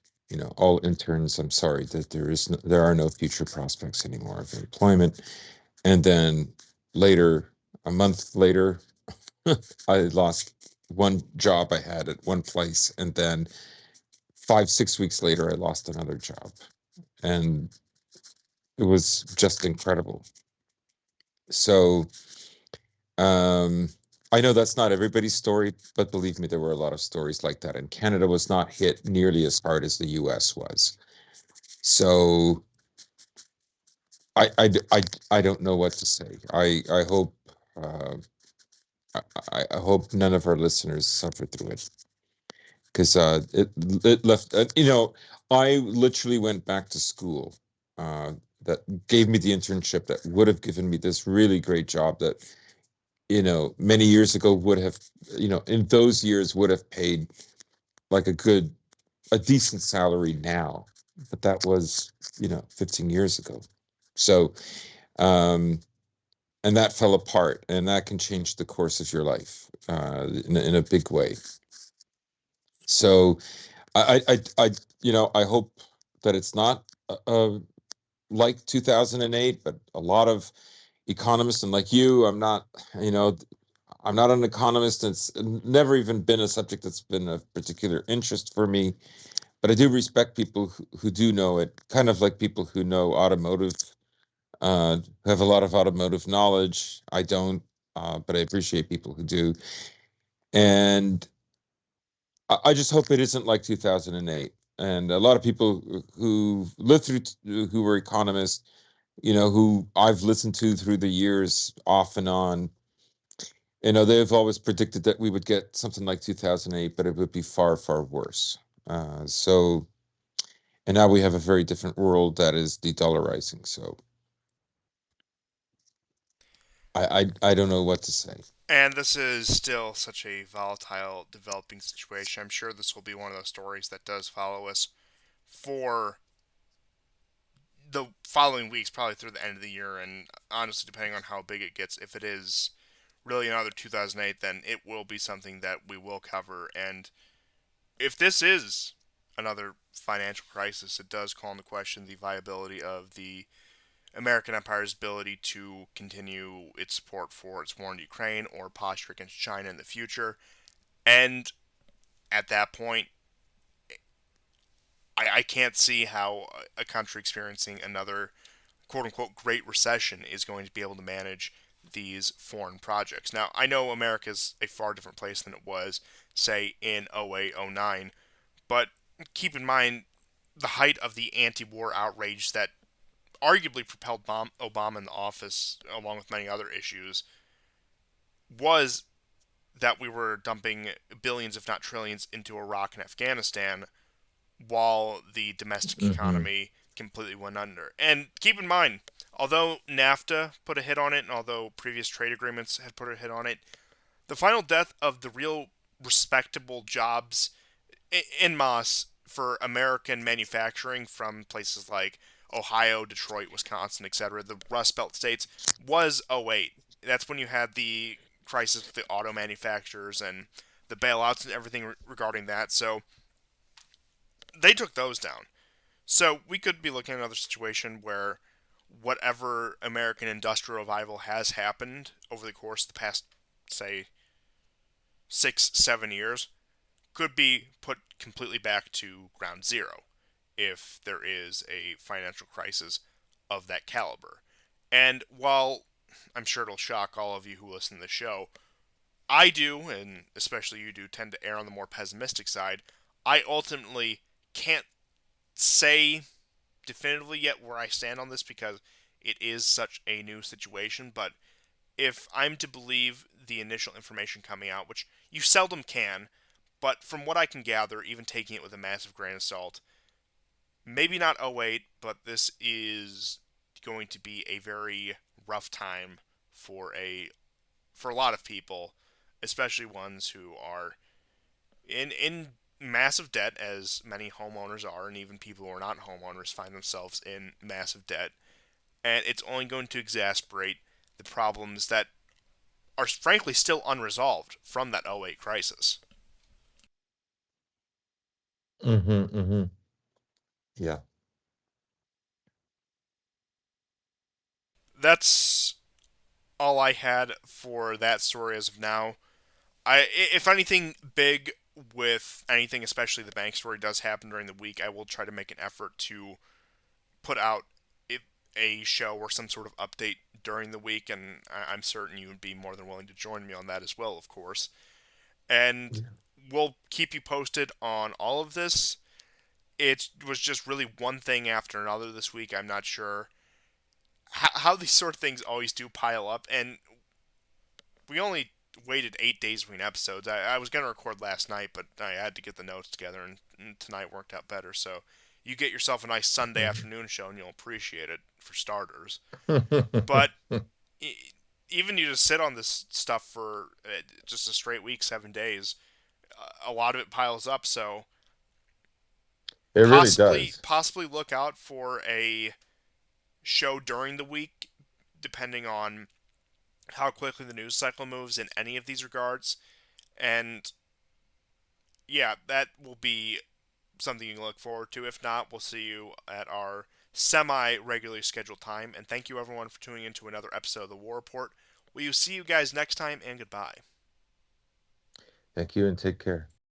all interns, I'm sorry that there are no future prospects anymore of employment. And then later, a month later, I lost one job I had at one place, and then 5, 6 weeks later, I lost another job, and it was just incredible. So, um, I know that's not everybody's story, but believe me, there were a lot of stories like that, and Canada was not hit nearly as hard as the US was. So I don't know what to say. I hope uh, I hope none of our listeners suffer through it, because it left I literally went back to school uh, that gave me the internship that would have given me this really great job that many years ago would have in those years would have paid like a decent salary now, but that was 15 years ago. So um and that fell apart, and that can change the course of your life in a big way. So I hope that it's not like 2008, but a lot of economists, and like you, you know I'm not an economist. It's never even been a subject that's been of particular interest for me, but I do respect people who do know it, kind of like people who know automotive, who have a lot of automotive knowledge. I don't, but I appreciate people who do. And I just hope it isn't like 2008. And a lot of people who lived through, who were economists, who I've listened to through the years off and on, they've always predicted that we would get something like 2008, but it would be far, far worse. So, and now we have a very different world that is de-dollarizing. So I don't know what to say. And this is still such a volatile, developing situation. I'm sure this will be one of those stories that does follow us for the following weeks, probably through the end of the year. And honestly, depending on how big it gets, if it is really another 2008, then it will be something that we will cover. And if this is another financial crisis, it does call into question the viability of the American empire's ability to continue its support for its war in Ukraine or posture against China in the future. And at that point, I can't see how a country experiencing another quote unquote Great Recession is going to be able to manage these foreign projects. Now, I know America's a far different place than it was, say, in 08, 09, but keep in mind the height of the anti war outrage that arguably propelled Obama in the office, along with many other issues, was that we were dumping billions, if not trillions, into Iraq and Afghanistan while the domestic Hmm. economy completely went under. And keep in mind, although NAFTA put a hit on it, and although previous trade agreements had put a hit on it, the final death of the real respectable jobs en masse for American manufacturing from places like Ohio, Detroit, Wisconsin, etc., the Rust Belt states, was '08. That's when you had the crisis with the auto manufacturers and the bailouts and everything regarding that. So they took those down. So we could be looking at another situation where whatever American industrial revival has happened over the course of the past, say, 6, 7 years could be put completely back to ground zero if there is a financial crisis of that caliber. And while I'm sure it'll shock all of you who listen to the show, I do, and especially you do, tend to err on the more pessimistic side. I ultimately can't say definitively yet where I stand on this because it is such a new situation, but if I'm to believe the initial information coming out, which you seldom can, but from what I can gather, even taking it with a massive grain of salt, maybe not '08, but this is going to be a very rough time for a lot of people, especially ones who are in massive debt, as many homeowners are, and even people who are not homeowners find themselves in massive debt. And it's only going to exacerbate the problems that are frankly still unresolved from that '08 crisis. Mm-hmm, mm-hmm. Yeah. That's all I had for that story as of now. If anything big with anything, especially the bank story, does happen during the week, I will try to make an effort to put out a show or some sort of update during the week, and I'm certain you would be more than willing to join me on that as well, of course. And Yeah. we'll keep you posted on all of this. It was just really one thing after another this week. I'm not sure how these sort of things always do pile up, and we only waited 8 days between episodes. I was gonna record last night, but I had to get the notes together, and tonight worked out better. So you get yourself a nice Sunday afternoon show, and you'll appreciate it for starters. But even you just sit on this stuff for just a straight week, 7 days, a lot of it piles up. So It really does. possibly look out for a show during the week, depending on how quickly the news cycle moves in any of these regards. And yeah, that will be something you can look forward to. If not, we'll see you at our semi regularly scheduled time. And thank you everyone for tuning in to another episode of the War Report. Will you see you guys next time, and goodbye. Thank you and take care.